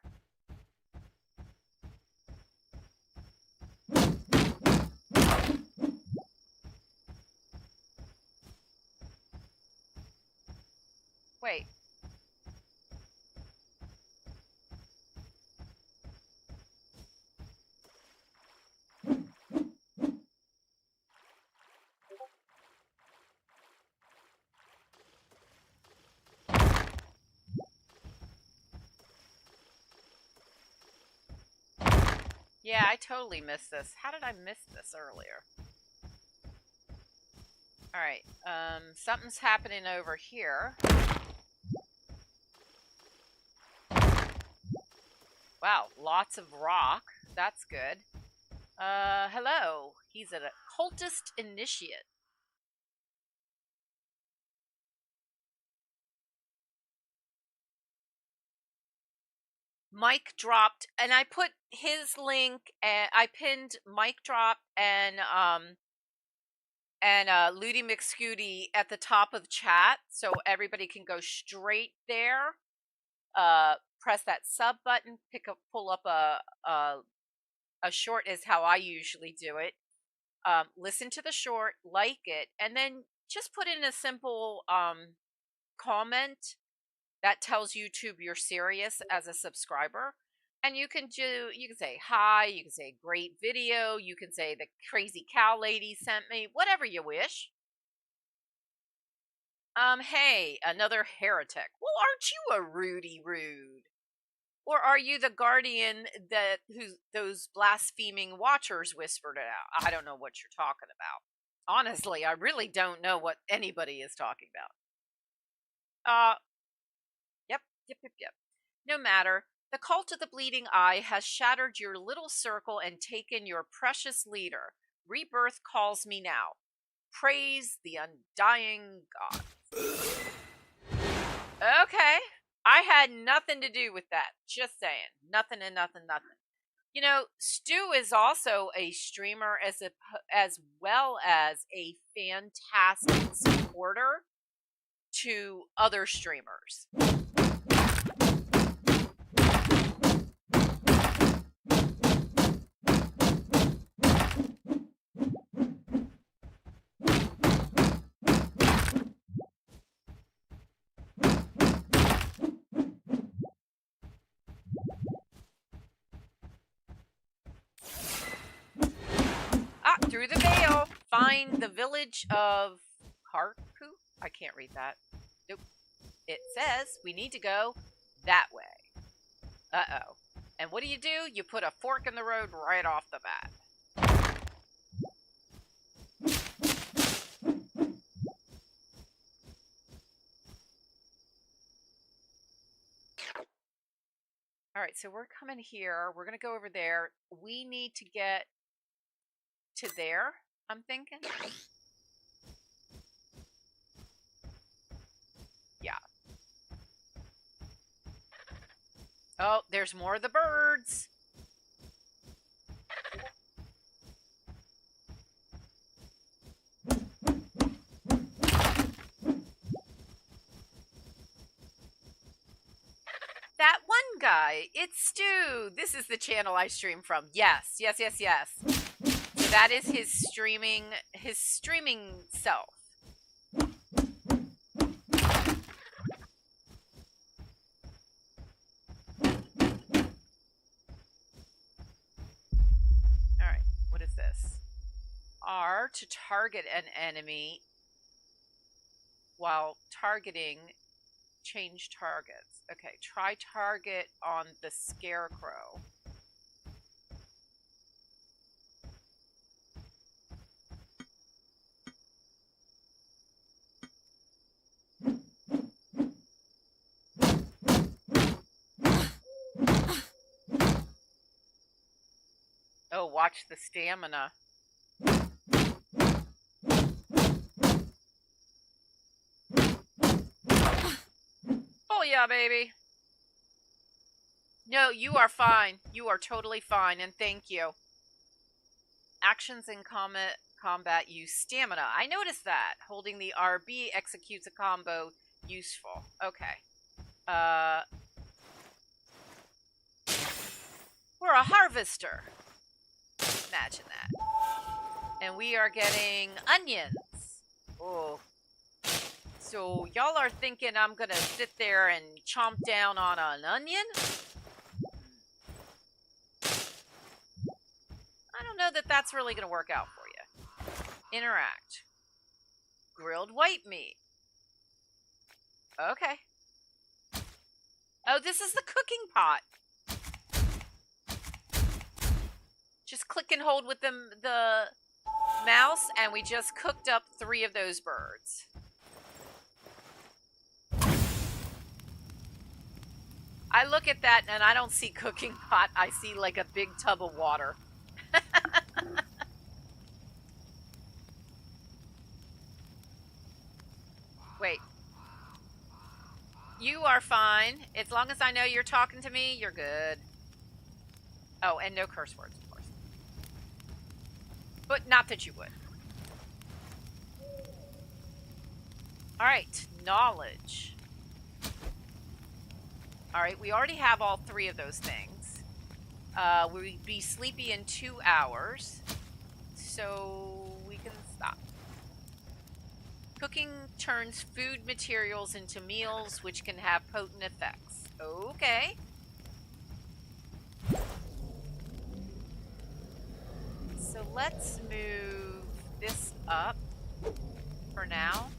Wait. Yeah, I totally missed this. How did I miss this earlier? Alright, something's happening over here. Wow, lots of rock. That's good. Hello. He's a cultist initiate. Mike dropped, and I put his link, and I pinned Mike drop and Ludi McScooty at the top of the chat, so everybody can go straight there. Press that sub button, pull up a short is how I usually do it. listen to the short, like it, and then just put in a simple comment that tells YouTube you're serious as a subscriber. And you can say hi, you can say great video, you can say the crazy cow lady sent me, whatever you wish. Hey, another heretic. Well, aren't you a Rudy Rude? Or are you the guardian that those blaspheming watchers whispered it out? I don't know what you're talking about. Honestly, I really don't know what anybody is talking about. Yep. No matter. The cult of the bleeding eye has shattered your little circle and taken your precious leader. Rebirth calls me now. Praise the undying God. Okay. I had nothing to do with that. Just saying. Nothing and nothing. You know, Stu is also a streamer as well as a fantastic supporter to other streamers. Through the veil, find the village of Karku? I can't read that. Nope. It says we need to go that way. Uh-oh. And what do? You put a fork in the road right off the bat. Alright, so we're coming here. We're going to go over there. We need to get to there, I'm thinking. Yeah. Oh, there's more of the birds. That one guy, it's Stu. This is the channel I stream from. Yes. So that is his streaming self. Alright, what is this? R to target an enemy while targeting, change targets. Okay, try target on the scarecrow. Oh, watch the stamina. Oh yeah, baby. No, you are fine. You are totally fine, and thank you. Actions in combat use stamina. I noticed that. Holding the RB executes a combo. Useful. Okay. We're a harvester. Imagine that. And we are getting onions. Oh. So y'all are thinking I'm gonna sit there and chomp down on an onion? I don't know that that's really gonna work out for you. Interact. Grilled white meat. Okay. Oh, this is the cooking pot. Just click and hold with the mouse, and we just cooked up 3 of those birds. I look at that, and I don't see cooking pot. I see like a big tub of water. Wait. You are fine. As long as I know you're talking to me, you're good. Oh, and no curse words, of course. But not that you would. Alright, knowledge. Alright, we already have all 3 of those things. We'll be sleepy in 2 hours. so we can stop. Cooking turns food materials into meals, which can have potent effects. Okay. So let's move this up for now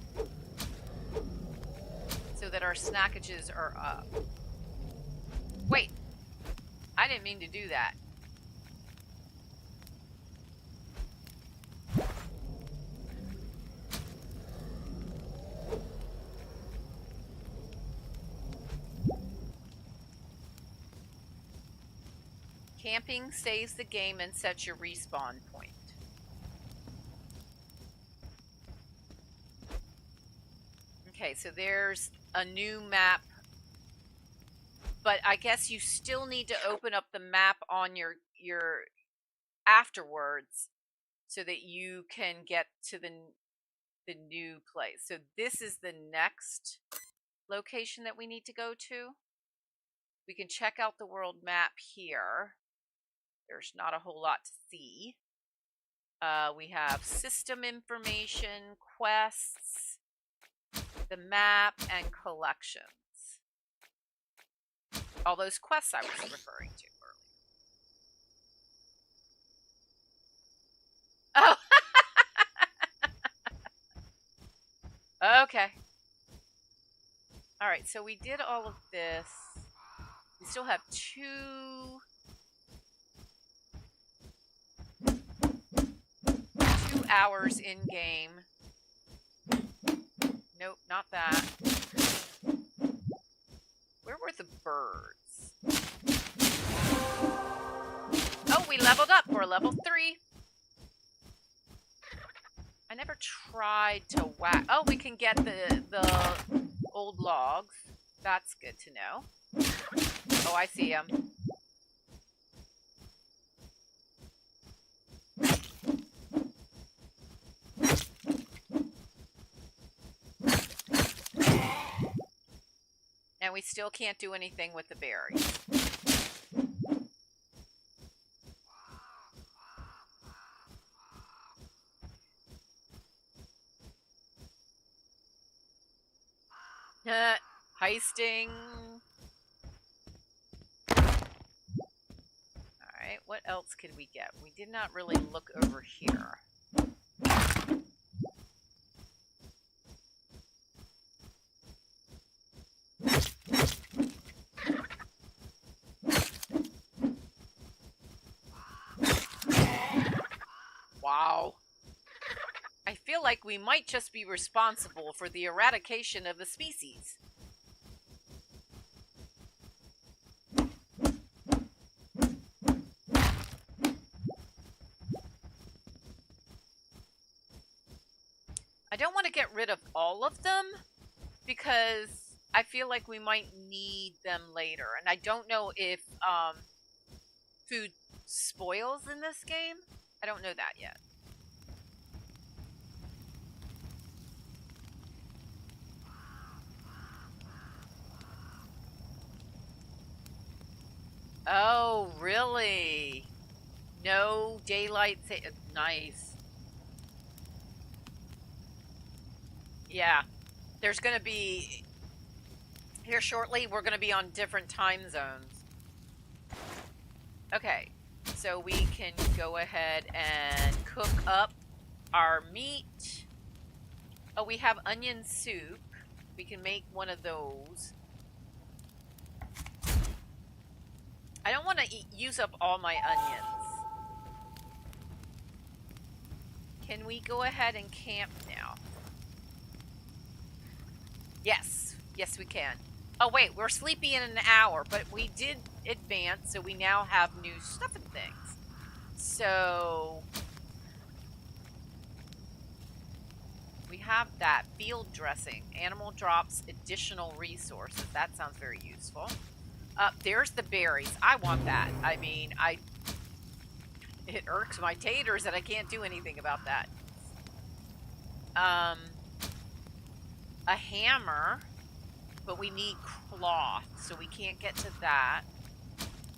so that our snackages are up. Wait, I didn't mean to do that. Camping saves the game and sets your respawn point. Okay, so there's a new map, but I guess you still need to open up the map on your afterwards so that you can get to the new place. So this is the next location that we need to go to. We can check out the world map here. There's not a whole lot to see. We have system information, quests, the map, and collections. All those quests I was referring to earlier. Oh! Okay. Alright, so we did all of this. We still have 2 hours in game. Nope, not that. Where were the birds? Oh, we leveled up. We're level 3. I never tried to whack. Oh, we can get the old logs. That's good to know. Oh, I see them. And we still can't do anything with the berries. Heisting. Alright, what else could we get? We did not really look over here. Wow. I feel like we might just be responsible for the eradication of the species. I don't want to get rid of all of them because I feel like we might need them later. And I don't know if food spoils in this game. I don't know that yet. Oh, really? No daylight. Nice. Yeah. There's going to be... Here shortly, we're going to be on different time zones. Okay. So we can go ahead and cook up our meat. Oh, we have onion soup. We can make one of those. I don't want to use up all my onions. Can we go ahead and camp now? Yes. Yes, we can. Oh, wait. We're sleepy in an hour, but we did advance, so we now have new stuff and things. So... we have that. Field dressing. Animal drops additional resources. That sounds very useful. There's the berries. I want that. I mean, it irks my taters that I can't do anything about that. A hammer, but we need cloth, so we can't get to that.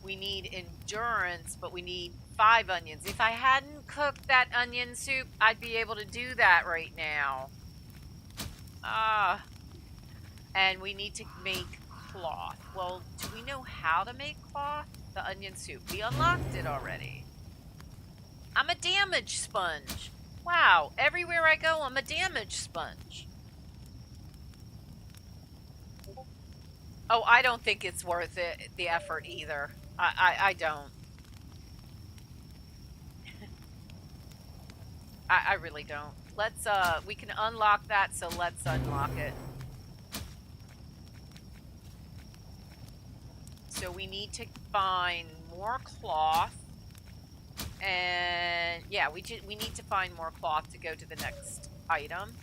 We need endurance, but we need 5 onions. If I hadn't cooked that onion soup, I'd be able to do that right now. And we need to make cloth. Well, do we know how to make cloth? The onion soup. We unlocked it already. I'm a damage sponge. Wow, everywhere I go, I'm a damage sponge. Oh, I don't think it's worth it, the effort either. I don't. I really don't. Let's, we can unlock that, so let's unlock it. So we need to find more cloth. And yeah, we need to find more cloth to go to the next item.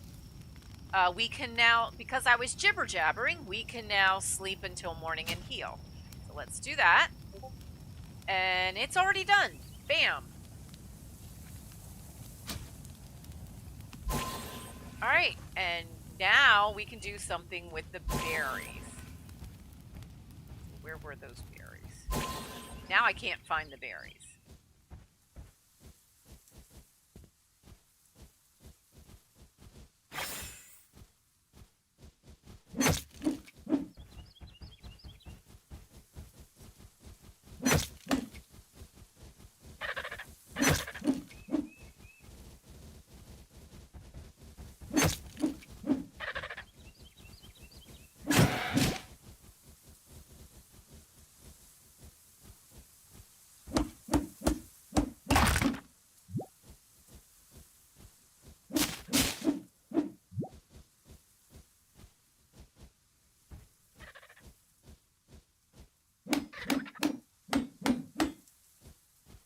We can now, because I was jibber jabbering, we can now sleep until morning and heal. So let's do that. And it's already done. Bam. All right, and now we can do something with the berries. Where were those berries? Now I can't find the berries.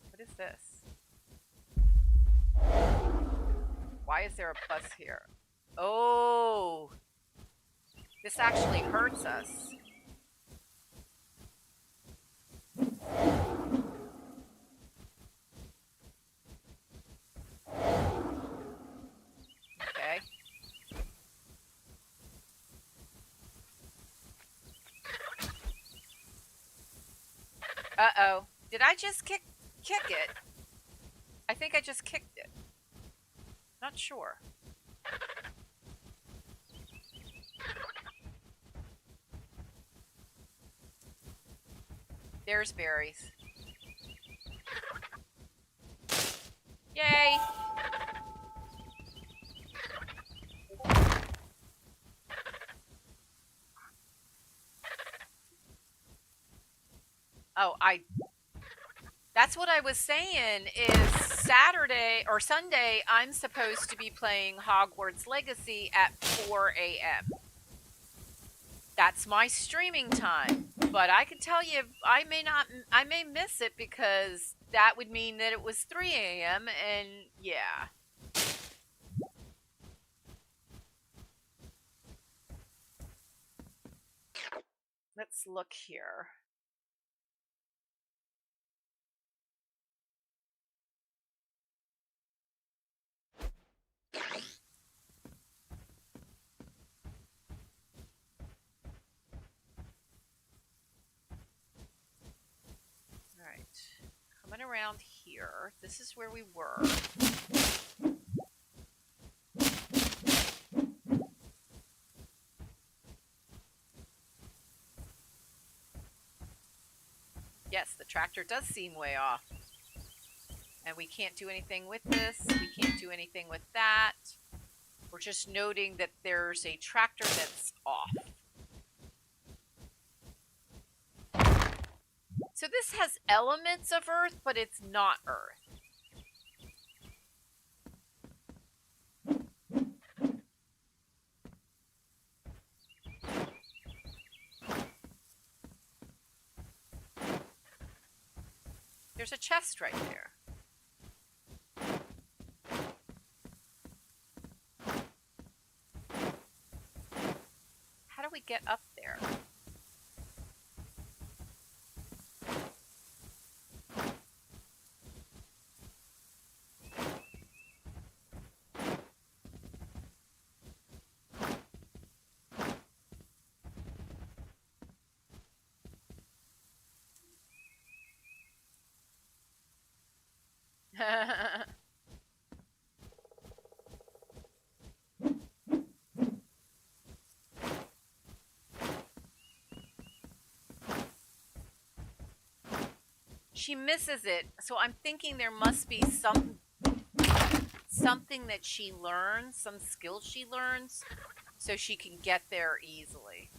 What is this? Why is there a plus here? Oh, this actually hurts us. Okay. Uh-oh. Did I just kick it? I think I just kicked it. Not sure. There's berries. Yay! Oh, that's what I was saying is Saturday or Sunday, I'm supposed to be playing Hogwarts Legacy at 4 a.m. That's my streaming time. But I can tell you, I may miss it because that would mean that it was 3 a.m. and yeah. Let's look here. All right. Coming around here. This is where we were. Yes, the tractor does seem way off. And we can't do anything with this. We can't do anything with that. We're just noting that there's a tractor that's off. So this has elements of Earth, but it's not Earth. There's a chest right there. How do we get up there? She misses it, so I'm thinking there must be something that she learns, some skill she learns, so she can get there easily.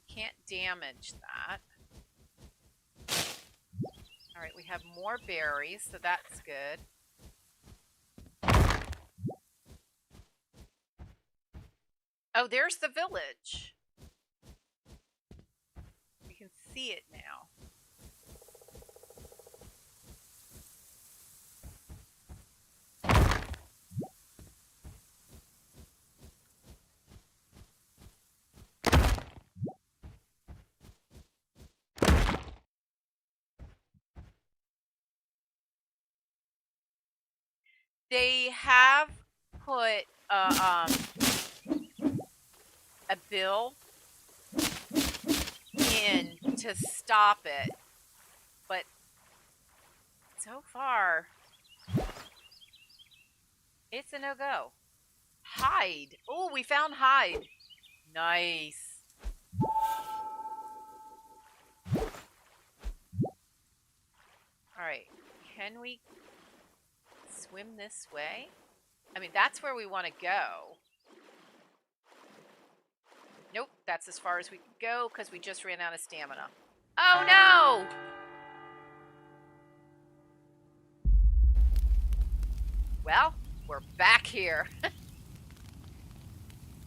Can't damage that. All right, we have more berries, so that's good. Oh, there's the village. We can see it now. They have put a bill in to stop it, but so far it's a no-go. Hide. Oh, we found hide. Nice. All right, can we swim this way? I mean, that's where we want to go. Nope, that's as far as we can go because we just ran out of stamina. Oh no! Well, we're back here.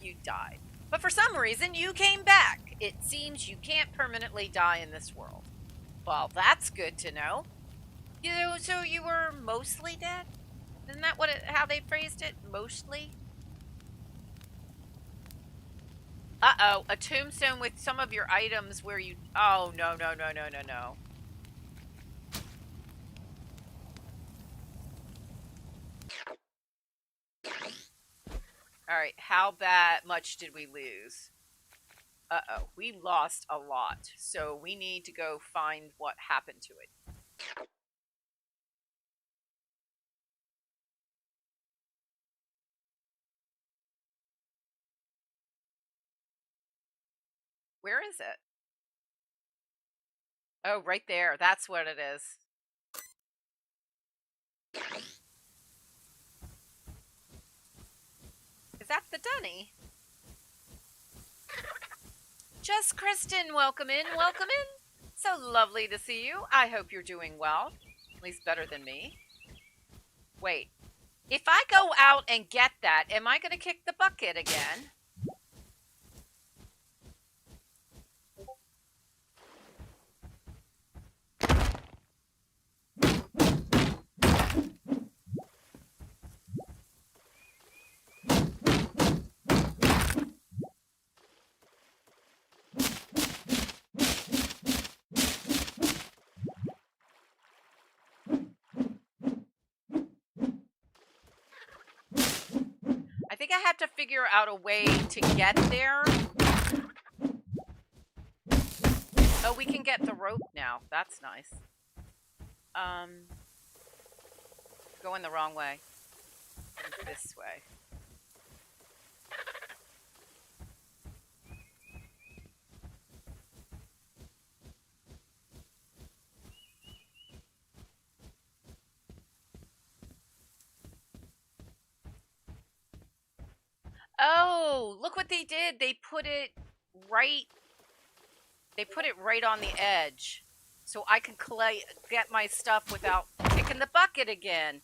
You died. But for some reason, you came back. It seems you can't permanently die in this world. Well, that's good to know. You know, so you were mostly dead? Isn't that how they phrased it? Mostly? Uh-oh, a tombstone with some of your items where you... Oh, no, no, no, no, no, no. Alright, how much did we lose? Uh-oh, we lost a lot. So we need to go find what happened to it. Where is it? Oh, right there. That's what it is. Is that the dunny? Just Kristen, welcome in, welcome in. So lovely to see you. I hope you're doing well. At least better than me. Wait. If I go out and get that, am I going to kick the bucket again? I think I have to figure out a way to get there. Oh, we can get the rope now. That's nice. Going the wrong way. This way. Oh, look what they did. They put it right on the edge. So I can get my stuff without kicking the bucket again.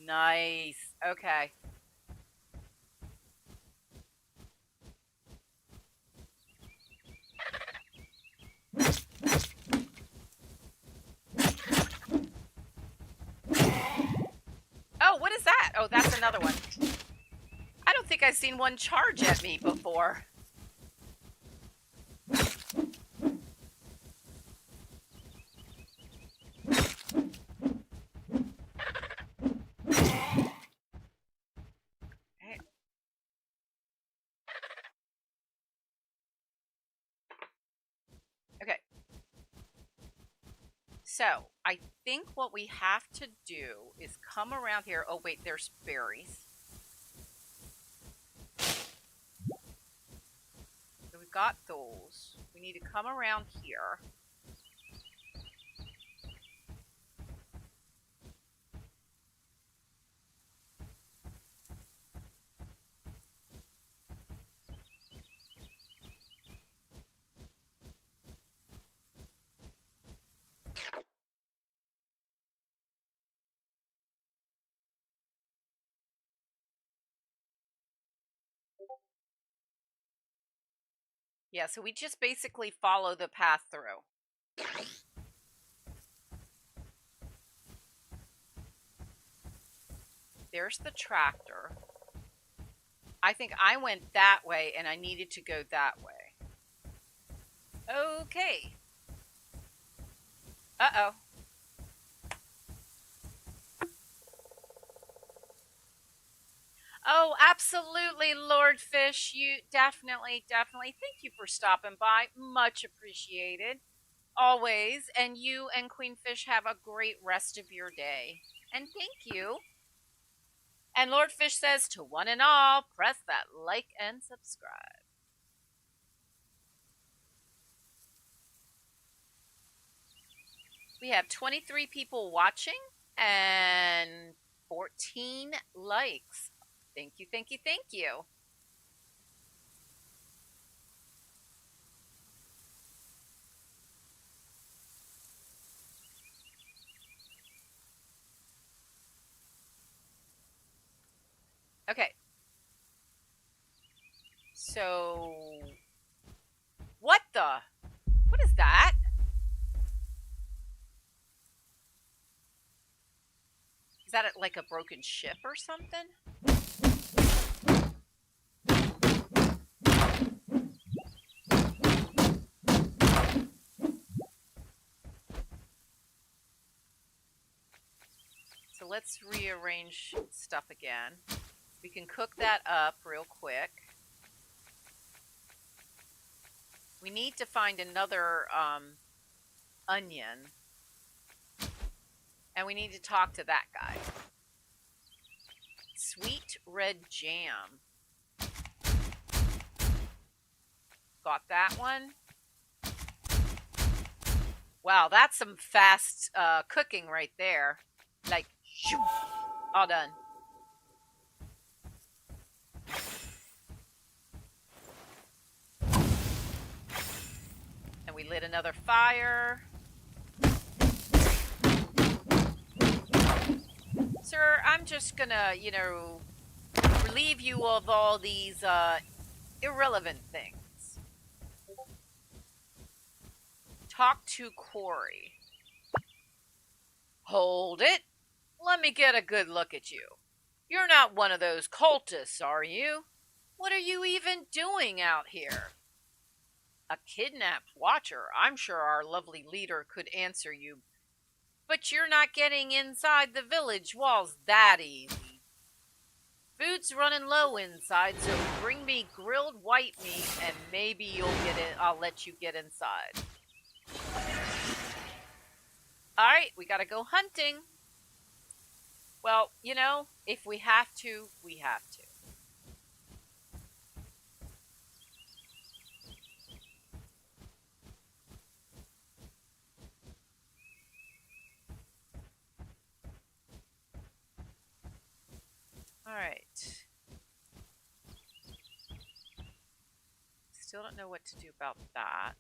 Nice. Okay. Oh, what is that? Oh, that's another one. I don't think I've seen one charge at me before. So, I think what we have to do is come around here. Oh, wait, there's berries. So we've got those. We need to come around here. Yeah, so we just basically follow the path through. There's the tractor. I think I went that way and I needed to go that way. Okay. Uh-oh. Oh, absolutely, Lord Fish. You definitely. Thank you for stopping by. Much appreciated. Always. And you and Queen Fish have a great rest of your day. And thank you. And Lord Fish says to one and all, press that like and subscribe. We have 23 people watching and 14 likes. Thank you. Okay. So, what is that? Is that like a broken ship or something? So let's rearrange stuff again. We can cook that up real quick. We need to find another onion. And we need to talk to that guy. Sweet red jam. Got that one. Wow, that's some fast cooking right there. Like, shoo, all done. And we lit another fire. Sir, I'm just gonna, relieve you of all these irrelevant things. Talk to Corey. Hold it. Let me get a good look at you. You're not one of those cultists, are you? What are you even doing out here? A kidnapped watcher. I'm sure our lovely leader could answer you. But you're not getting inside the village walls that easy. Food's running low inside, so bring me grilled white meat and maybe you'll get it. I'll let you get inside. Alright, we gotta go hunting. Well, if we have to, we have to. Alright. Still don't know what to do about that.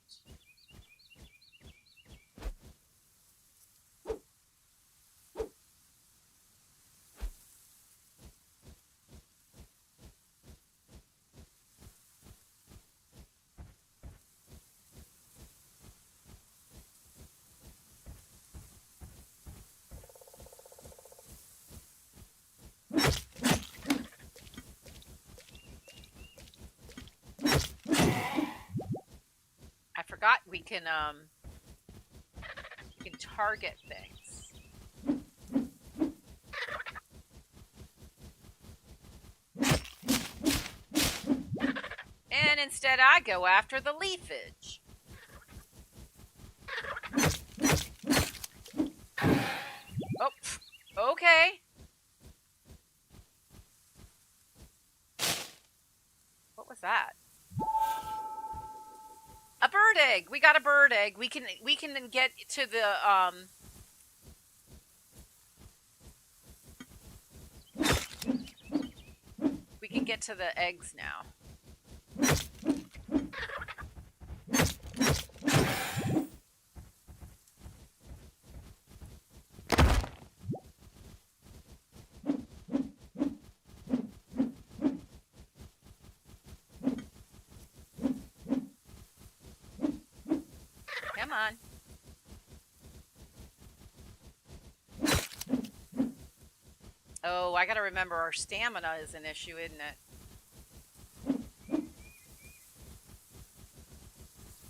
I forgot we can target things. And instead I go after the leafage. egg. We got a bird egg. We can then get to the we can get to the eggs now. Come on. Oh, I gotta remember our stamina is an issue, isn't it?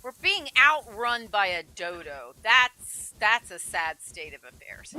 We're being outrun by a dodo. That's a sad state of affairs.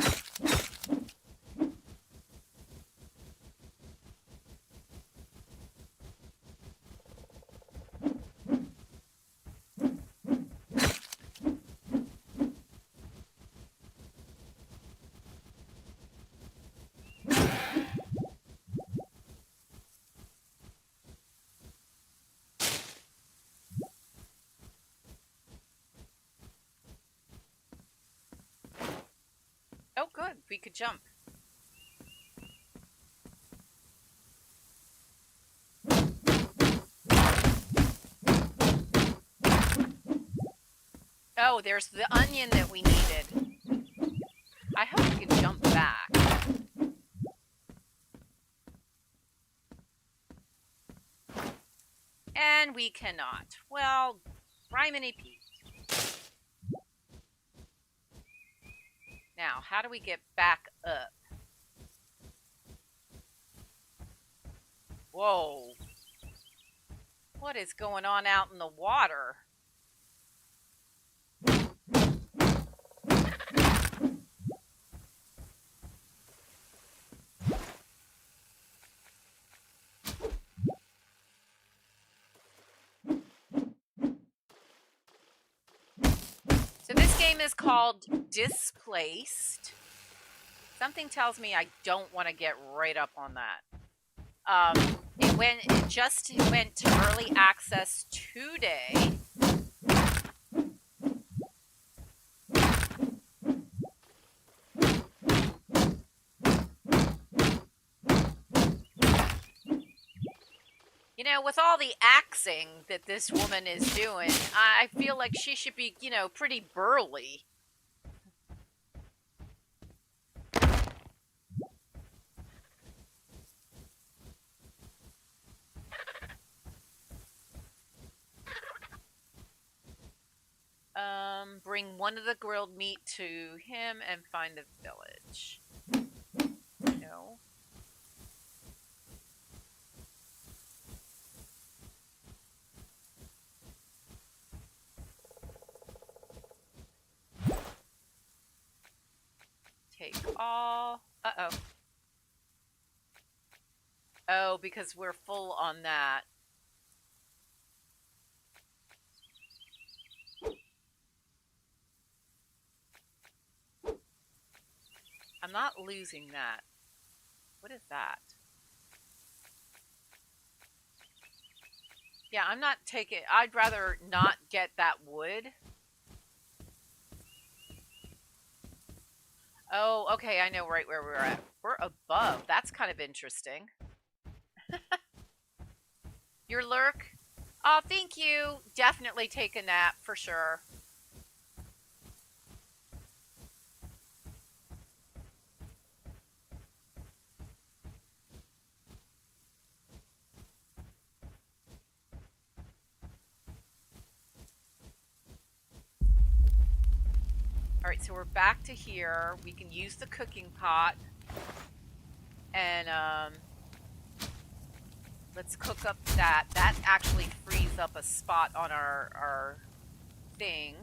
Oh, good. We could jump. Oh, there's the onion that we needed. I hope we can jump back. And we cannot. Well, Criminy Pete. Now, how do we get back up? Whoa. What is going on out in the water? So this game is called Displaced. Something tells me I don't want to get right up on that. It just went to early access today. You know, with all the axing that this woman is doing, I feel like she should be, you know, pretty burly. Bring one of the grilled meat to him and find the village. No. Take all. Uh-oh. Oh, because we're full on that. I'm not losing that. What is that? Yeah, I'm not taking... I'd rather not get that wood. Oh, okay, I know right where we're at. We're above. That's kind of interesting. Your lurk? Oh, thank you. Definitely take a nap, for sure. All right, so we're back to here. We can use the cooking pot. And, let's cook up that. That actually frees up a spot on our thing.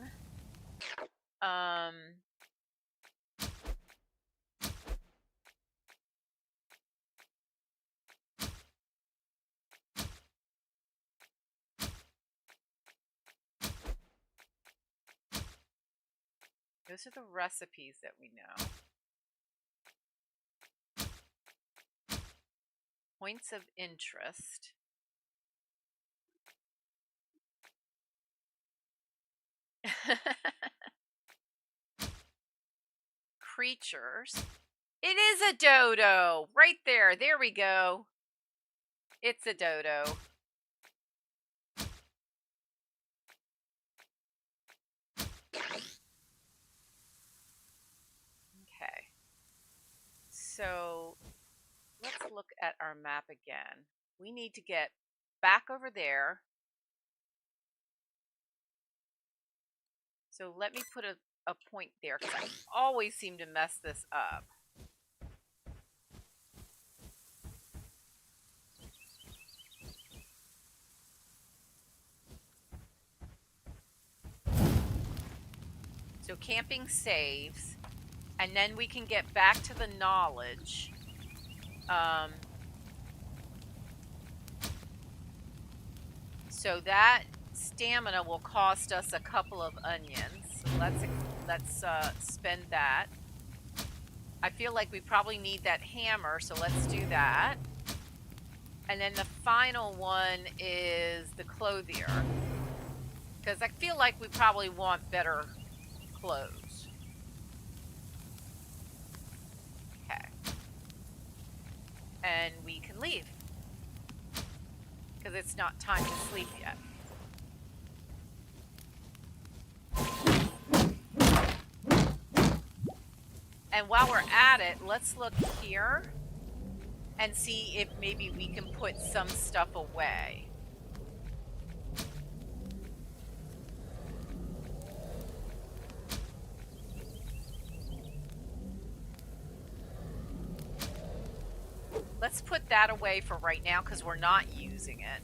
Those are the recipes that we know. Points of interest. Creatures. It is a dodo! Right there. There we go. It's a dodo. Okay. So let's look at our map again. We need to get back over there. So let me put a point there because I always seem to mess this up. So camping saves, and then we can get back to the knowledge. So that stamina will cost us a couple of onions. So let's spend that. I feel like we probably need that hammer, so let's do that. And then the final one is the clothier, because I feel like we probably want better clothes. Okay. And we can leave, because it's not time to sleep yet. And while we're at it, let's look here and see if maybe we can put some stuff away. Let's put that away for right now because we're not using it.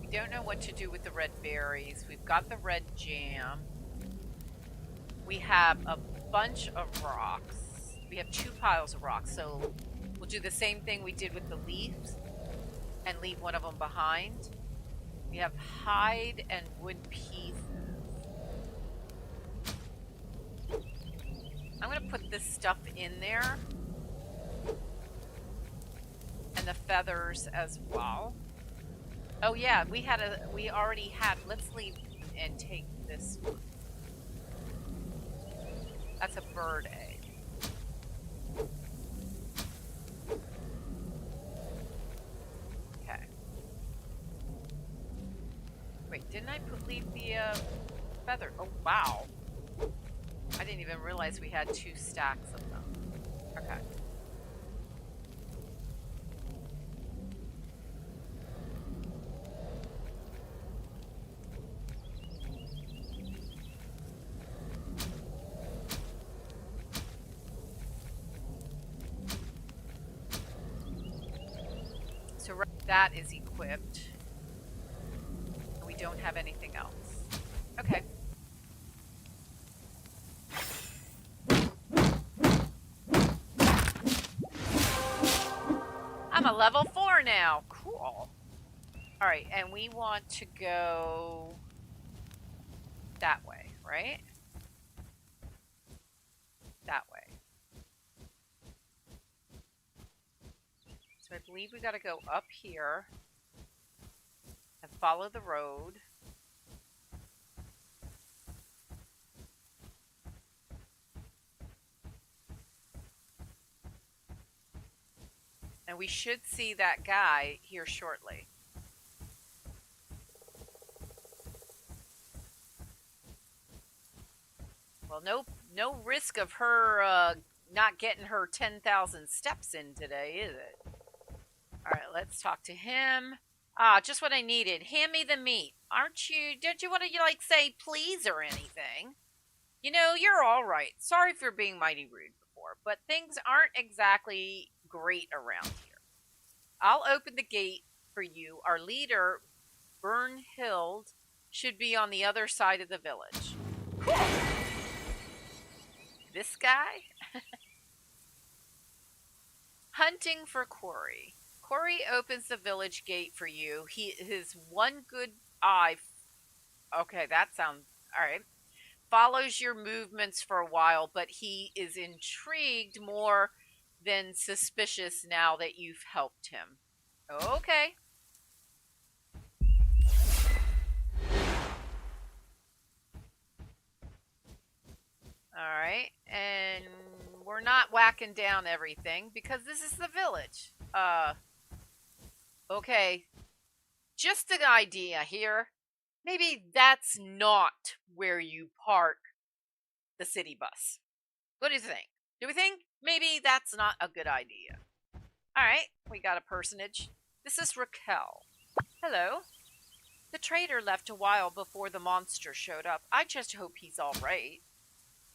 We don't know what to do with the red berries. We've got the red jam. We have a bunch of rocks. We have 2 piles of rocks, so we'll do the same thing we did with the leaves and leave one of them behind. We have hide and wood pieces. I'm gonna put this stuff in there. And the feathers as well. Oh yeah, we already had, let's leave and take this one. That's a bird egg. Okay. Wait, didn't I leave the feather? Oh wow. I didn't even realize we had 2 stacks of them. Okay. So that is equipped. We don't have anything else. Okay. I'm a level 4 now. Cool. Alright, and we want to go that way, right? That way. So I believe we gotta go up here and follow the road. And we should see that guy here shortly. Well, no risk of her not getting her 10,000 steps in today, is it? All right, let's talk to him. Ah, just what I needed. Hand me the meat. Don't you want to like say please or anything? You know, you're all right. Sorry for being mighty rude before, but things aren't exactly great around here. I'll open the gate for you. Our leader, Bernhild, should be on the other side of the village. Cool. This guy? Hunting for Quarry. Quarry opens the village gate for you. His one good eye. Okay, that sounds all right. Follows your movements for a while, but he is intrigued more than suspicious now that you've helped him. Okay. Alright, and we're not whacking down everything because this is the village. Okay. Just an idea here. Maybe that's not where you park the city bus. What do you think? Do we think maybe that's not a good idea? Alright, we got a personage. This is Raquel. Hello. The trader left a while before the monster showed up. I just hope he's alright.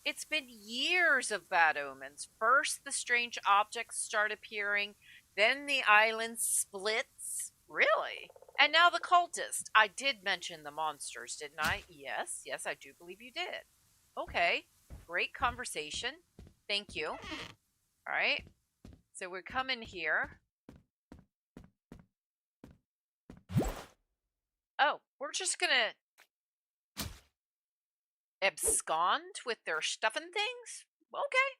It's been years of bad omens. First, the strange objects start appearing, then the island splits. Really? And now the cultist. I did mention the monsters, didn't I? Yes, I do believe you did. Okay, great conversation. Thank you. All right, so we come in here. Oh, we're just gonna abscond with their stuff and things? Okay.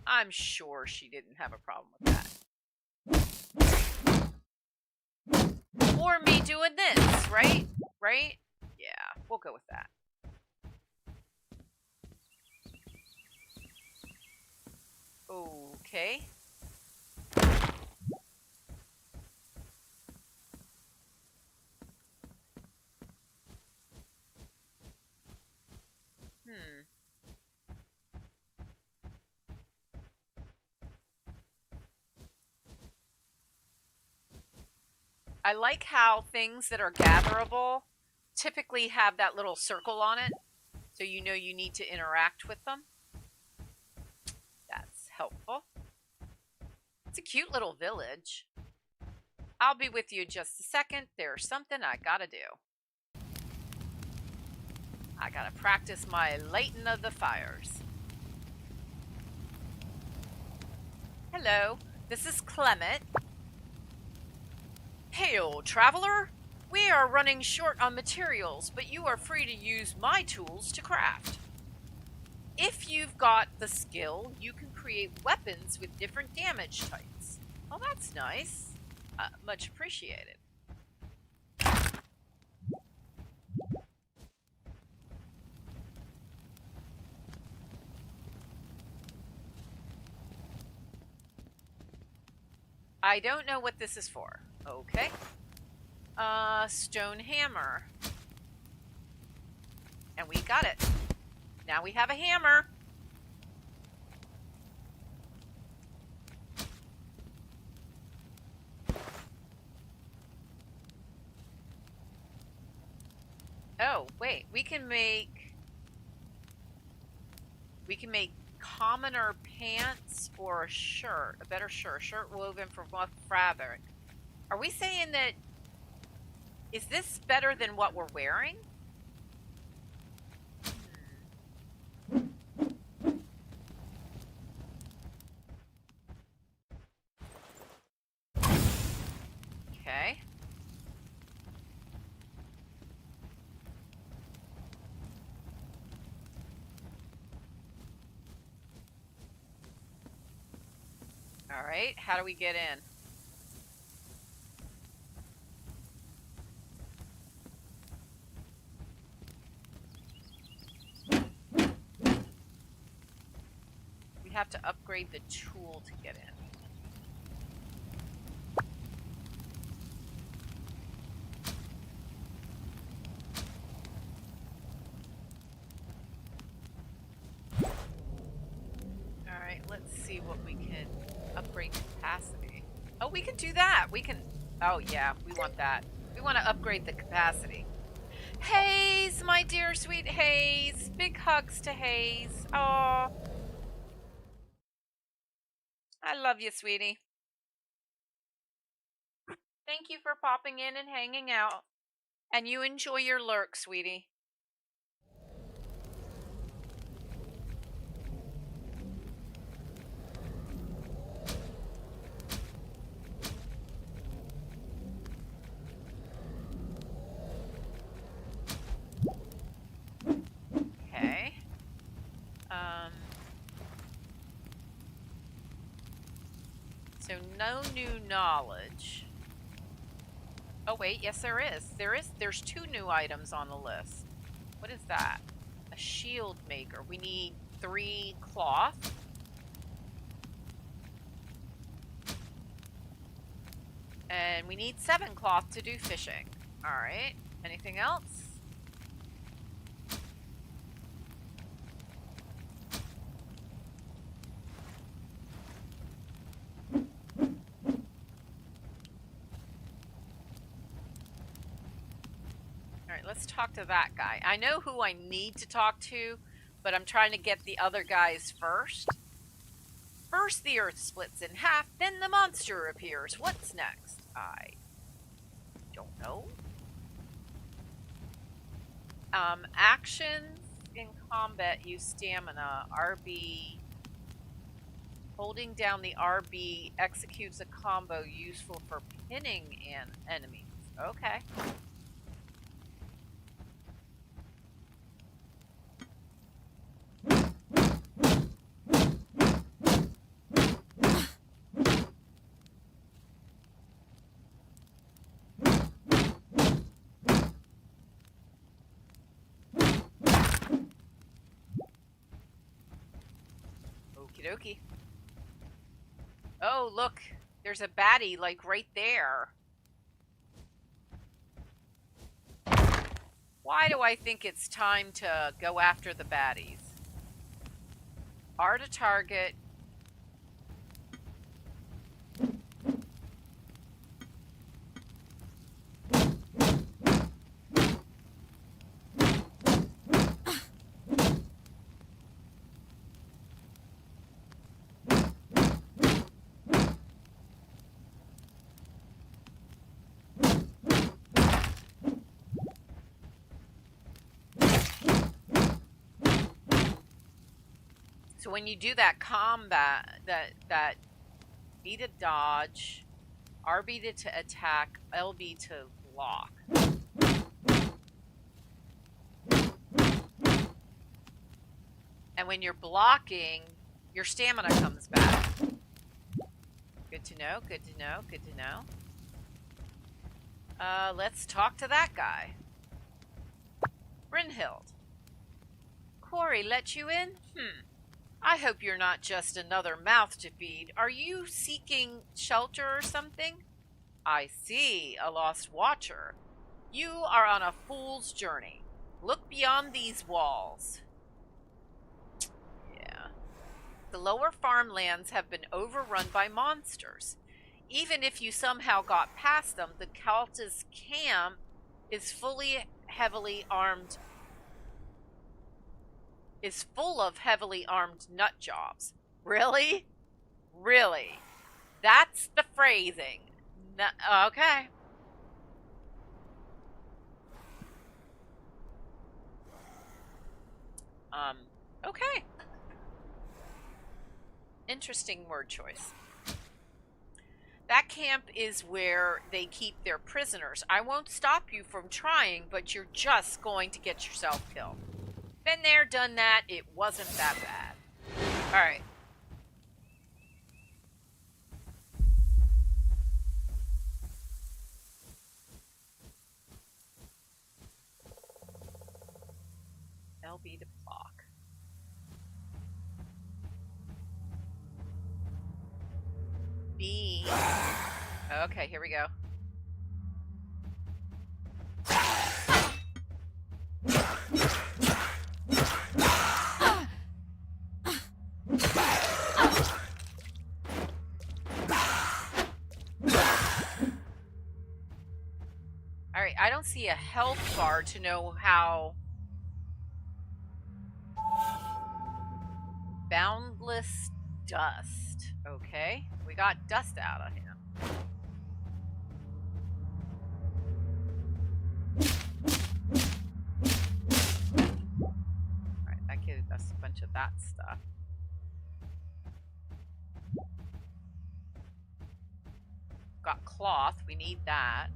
I'm sure she didn't have a problem with that. Or me doing this, right? Right? Yeah, we'll go with that. Okay. I like how things that are gatherable typically have that little circle on it, so you know you need to interact with them. That's helpful. It's a cute little village. I'll be with you in just a second. There's something I gotta do. I gotta practice my lighting of the fires. Hello, this is Clement. Hail, traveler! We are running short on materials, but you are free to use my tools to craft. If you've got the skill, you can create weapons with different damage types. Oh, that's nice. Much appreciated. I don't know what this is for. Okay. Stone hammer. And we got it. Now we have a hammer. Oh, wait. We can make commoner pants or a shirt. A better shirt. A shirt woven from rough fabric. Are we saying that... Is this better than what we're wearing? Okay. All right. How do we get in? We have to upgrade the tool to get in. Alright, let's see what we can upgrade capacity. Oh, we can do that. We can... Oh, yeah, we want that. We want to upgrade the capacity. Hayes, my dear sweet Hayes. Big hugs to Hayes. Aw. I love you, sweetie. Thank you for popping in and hanging out. And you enjoy your lurk, sweetie. Okay. So no new knowledge. Oh wait, yes there is. There's 2 new items on the list. What is that? A shield maker. We need 3 cloth. And we need 7 cloth to do fishing. Alright. Anything else? Alright, let's talk to that guy. I know who I need to talk to, but I'm trying to get the other guys first. First the earth splits in half, then the monster appears. What's next? I don't know. Actions in combat use stamina. RB. Holding down the RB executes a combo useful for pinning enemies. Okay. Okie dokie. Oh, look. There's a baddie, like, right there. Why do I think it's time to go after the baddies? R to target. So when you do that combat, that B to dodge, RB to attack, LB to block. And when you're blocking, your stamina comes back. Good to know, good to know, good to know. Let's talk to that guy. Brynhild. Corey let you in? I hope you're not just another mouth to feed. Are you seeking shelter or something? I see, a lost watcher. You are on a fool's journey. Look beyond these walls. Yeah. The lower farmlands have been overrun by monsters. Even if you somehow got past them, the Cultist camp is full of heavily armed nut jobs. Really? Really? That's the phrasing. Okay. Okay. Interesting word choice. That camp is where they keep their prisoners. I won't stop you from trying, but you're just going to get yourself killed. Been there, done that. It wasn't that bad. Alright. LB to block. B. Okay, here we go. Alright, I don't see a health bar to know how... Boundless dust. Okay, we got dust out of him. Alright, that gave us a bunch of that stuff. Got cloth, we need that.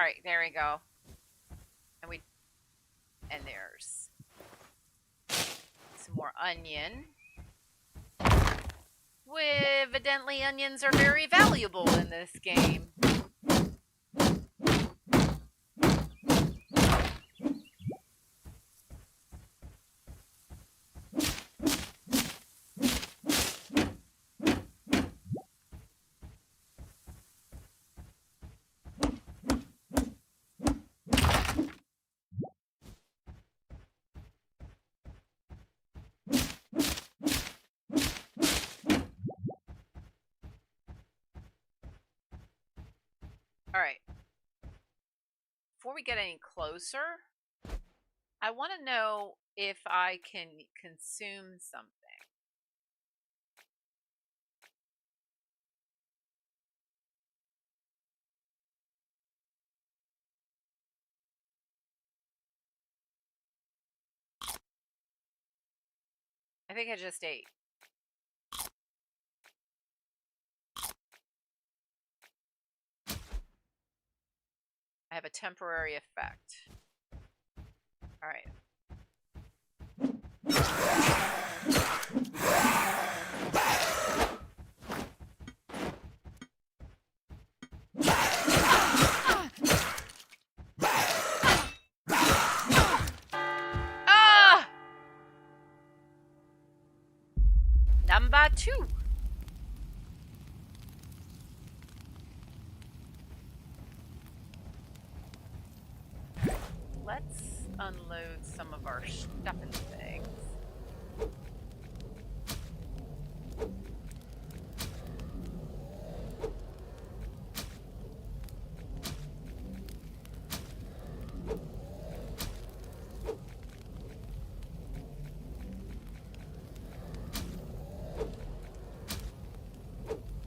Alright, there we go. And there's some more onion. Evidently, onions are very valuable in this game. Alright. Before we get any closer, I want to know if I can consume something. I think I just ate. I have a temporary effect. Alright. Ah! Number 2. Let's unload some of our stuff and things.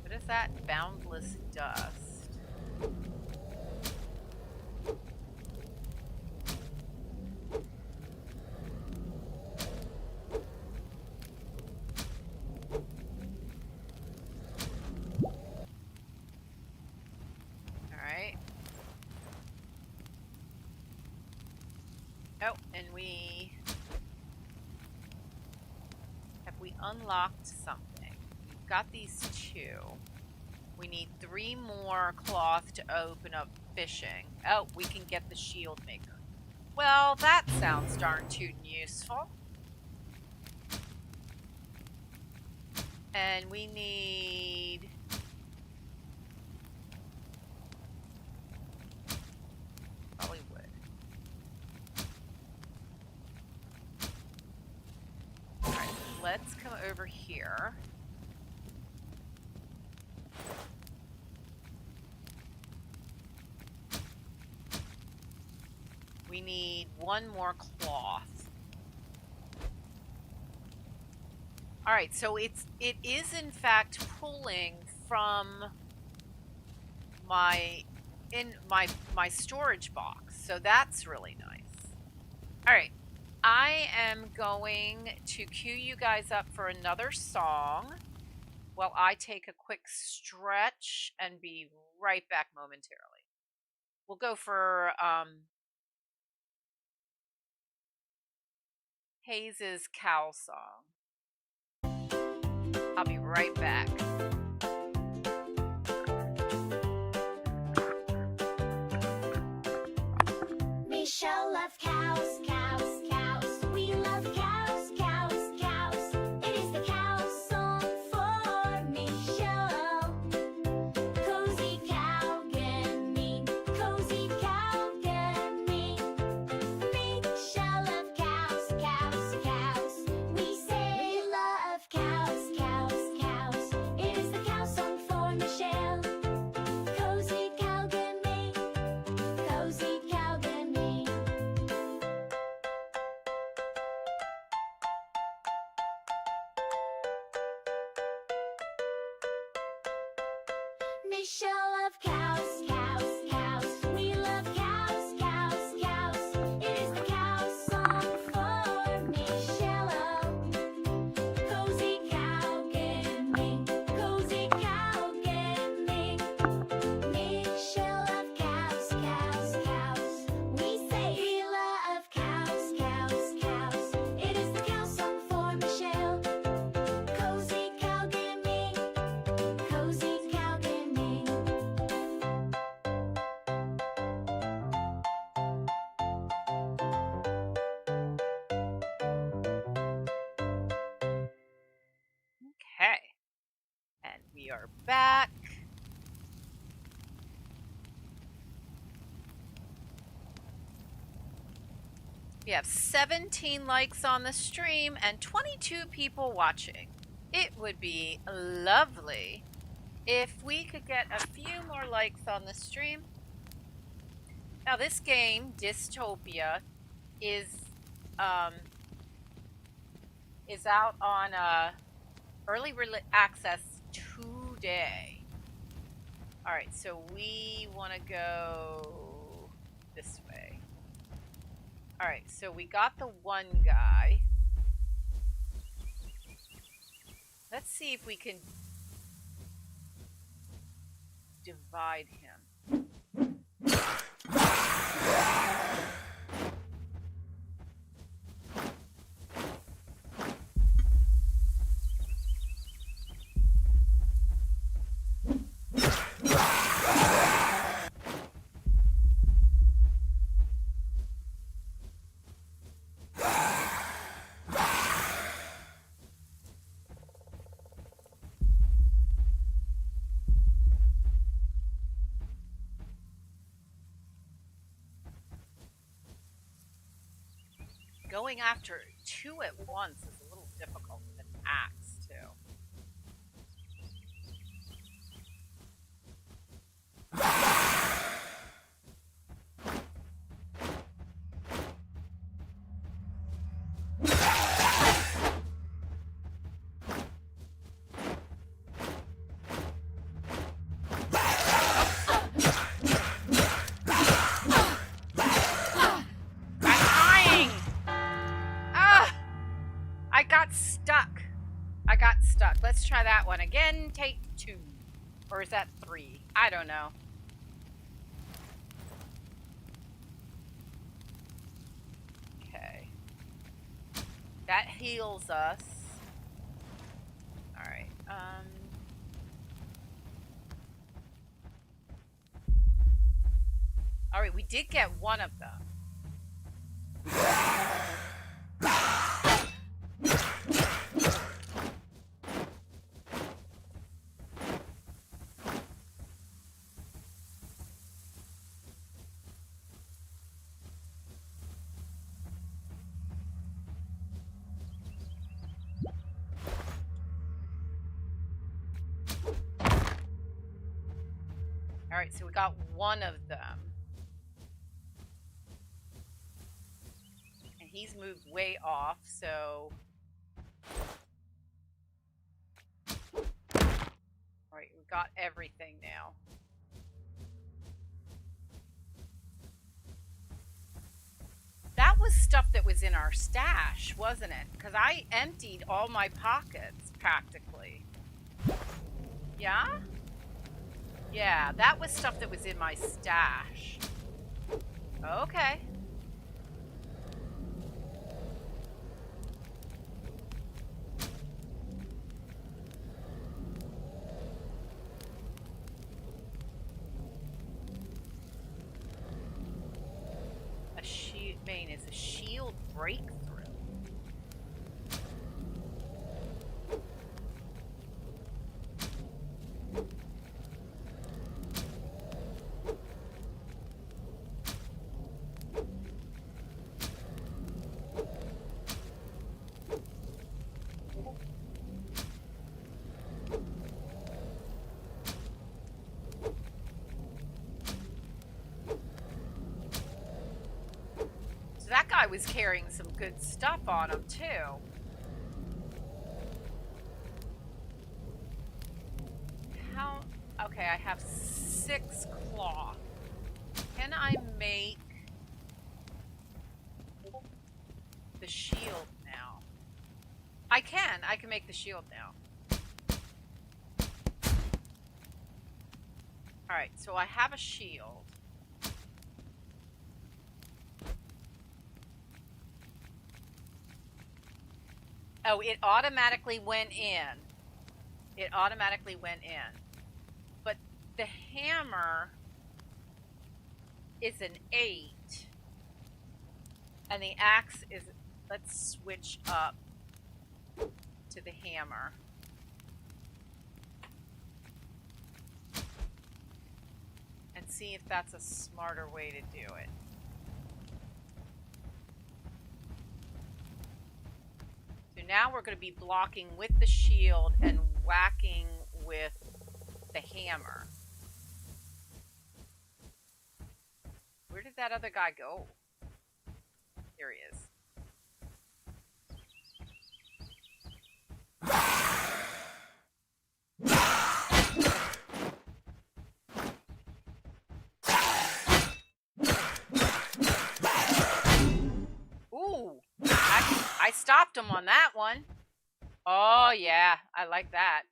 What is that? Boundless dust. Oh, and have we unlocked something? We've got these 2. We need 3 more cloth to open up fishing. Oh, we can get the shield maker. Well, that sounds darn tootin' useful. And we need... probably wood. Alright, let's come over here. We need 1 more cloth. Alright, so it is in fact pulling from my storage box. So that's really nice. Alright. I am going to cue you guys up for another song while I take a quick stretch and be right back momentarily. We'll go for Hayes's Cow Song. I'll be right back. MooChelle love cows, cows, cows. We love cows, cows, cows. It is the cow song for MooChelle. CozyCowGaming, CozyCowGaming. MooChelle love cows, cows, cows. We say we love cows, cows, cows. It is the cow song for MooChelle. CozyCowGaming, CozyCowGaming. We are back. We have 17 likes on the stream and 22 people watching. It would be lovely if we could get a few more likes on the stream. Now this game, Dystopia, is out on early access today. Alright, so we want to go this way. Alright, so we got the one guy. Let's see if we can divide him. Going after two at once is a little difficult with an axe, too. Let's try that one again. Take 2. Or is that 3? I don't know. Okay. That heals us. Alright. Alright, we did get one of them. Alright, so we got one of them. And he's moved way off, so... Alright, we got everything now. That was stuff that was in our stash, wasn't it? Because I emptied all my pockets, practically. Yeah? Yeah, that was stuff that was in my stash. Okay. A shield main is a shield breakthrough. I was carrying some good stuff on him too. How? Okay, I have 6 cloth. Can I make the shield now? I can make the shield now. Alright, so I have a shield. Oh, it automatically went in. It automatically went in. But the hammer is an 8. And the axe is... Let's switch up to the hammer. and see if that's a smarter way to do it. So now we're going to be blocking with the shield and whacking with the hammer. Where did that other guy go? Here he is. Ooh, I stopped him on that one. Oh yeah, I like that.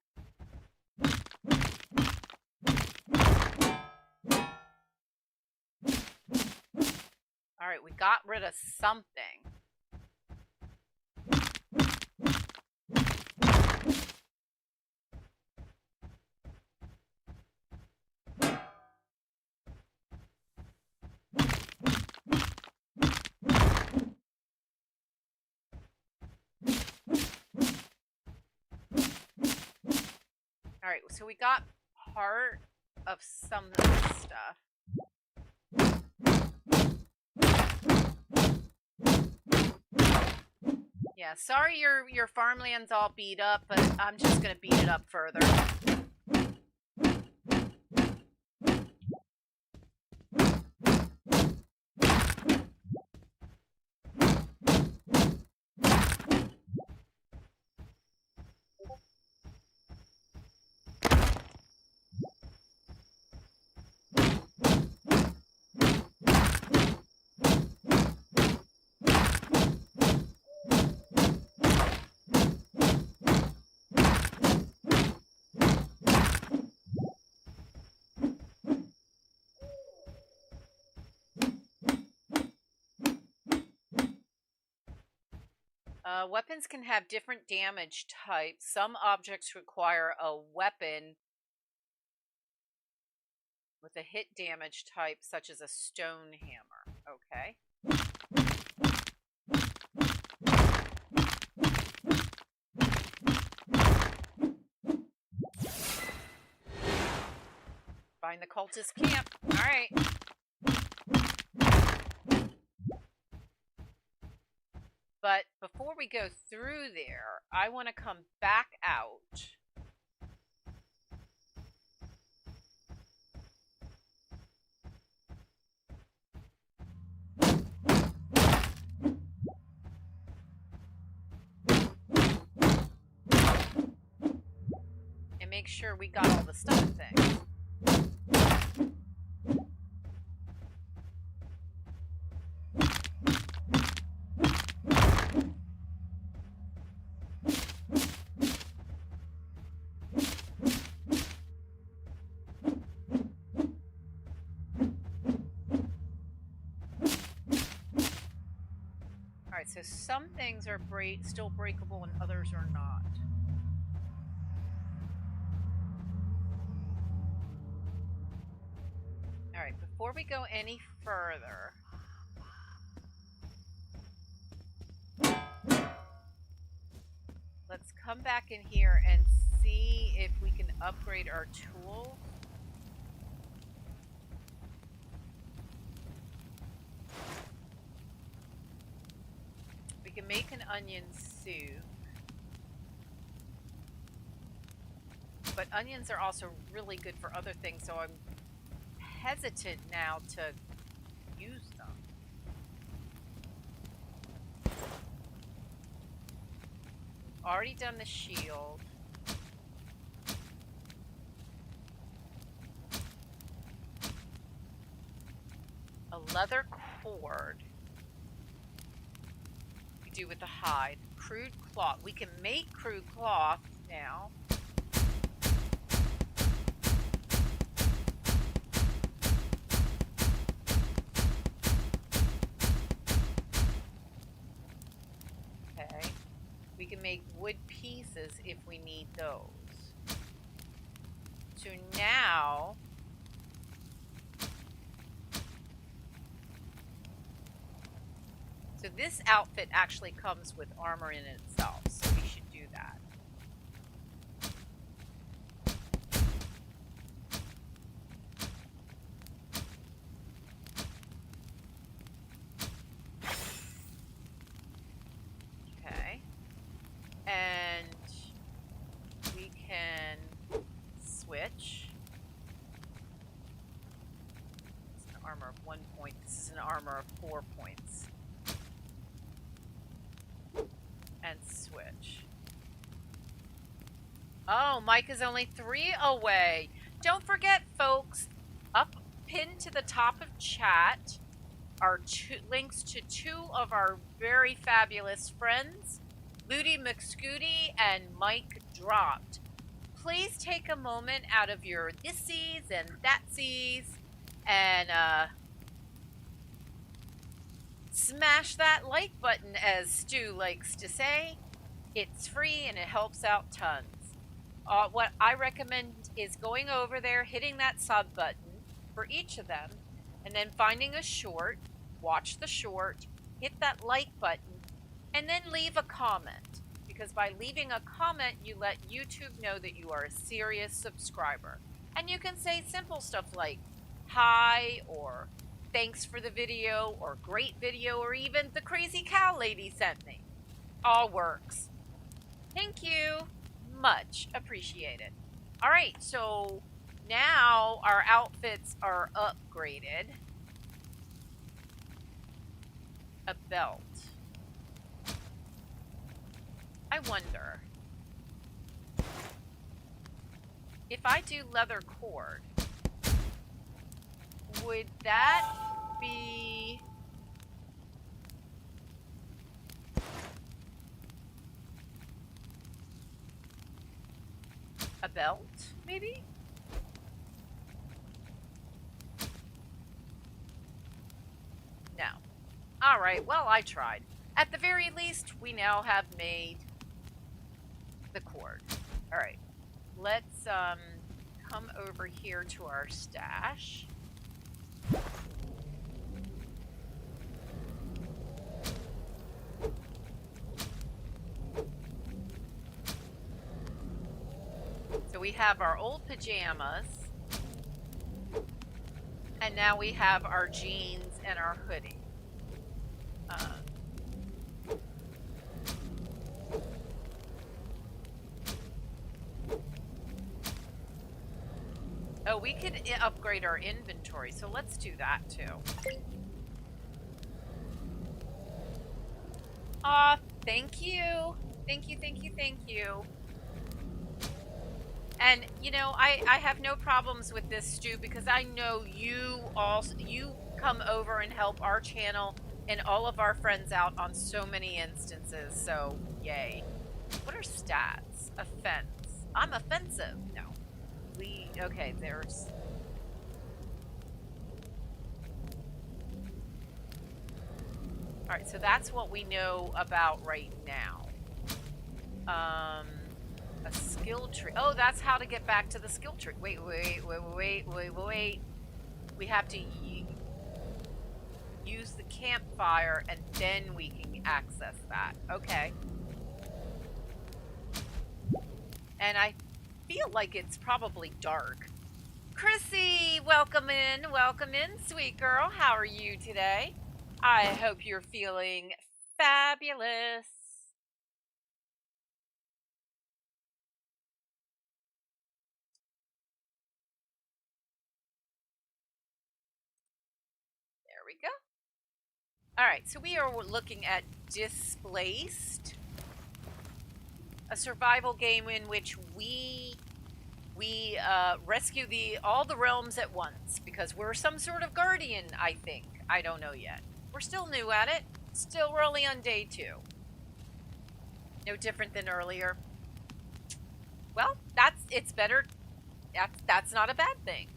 All right, we got rid of something. All right, so we got part of some of this stuff. Yeah, sorry your farmland's all beat up, but I'm just gonna beat it up further. Weapons can have different damage types. Some objects require a weapon with a hit damage type, such as a stone hammer. Okay. Find the cultist camp. All right. But before we go through there, I want to come back out. And make sure we got all the stuff things. Alright, so some things are still breakable and others are not. Alright, before we go any further, let's come back in here and see if we can upgrade our tools. We can make an onion soup. But onions are also really good for other things, so I'm hesitant now to use them. Already done the shield. A leather cord. We do with the hide. Crude cloth. We can make crude cloth now. Okay. We can make wood pieces if we need those. So now so this outfit actually comes with armor in itself, so we should do that. an armor of 4 points. And switch. Oh, Mike is only 3 away. Don't forget, folks, up pinned to the top of chat are links to 2 of our very fabulous friends, Ludi McScooty and Mike Dropped. Please take a moment out of your thissies and thatsies and smash that like button, as Stu likes to say. It's free and it helps out tons. What I recommend is going over there, hitting that sub button for each of them, and then finding a short, watch the short, hit that like button, and then leave a comment. Because by leaving a comment, you let YouTube know that you are a serious subscriber. And you can say simple stuff like, hi, or thanks for the video, or great video, or even the crazy cow lady sent me. All works. Thank you. Much appreciated. All right, so now our outfits are upgraded. A belt. I wonder if I do leather cord, would that be a belt, maybe? No. All right, well, I tried. At the very least, we now have made the cord. All right, let's come over here to our stash. So we have our old pajamas, and now we have our jeans and our hoodie. Oh, we could upgrade our inventory, so let's do that too. Aw, thank you. Thank you, thank you, thank you. And, you know, I have no problems with this, Stu, because I know you come over and help our channel and all of our friends out on so many instances, so yay. What are stats? Offense. I'm offensive. No. Okay, there's... Alright, so that's what we know about right now. A skill tree. Oh, that's how to get back to the skill tree. Wait. We have to use the campfire and then we can access that. Okay. And I feel like it's probably dark. Chrissy, welcome in, sweet girl. How are you today? I hope you're feeling fabulous. There we go. All right, so we are looking at Dysplaced, a survival game in which we rescue all the realms at once, because we're some sort of guardian, I think. I don't know yet. We're still new at it. We're only on day 2. No different than earlier. Well, it's better. That's not a bad thing.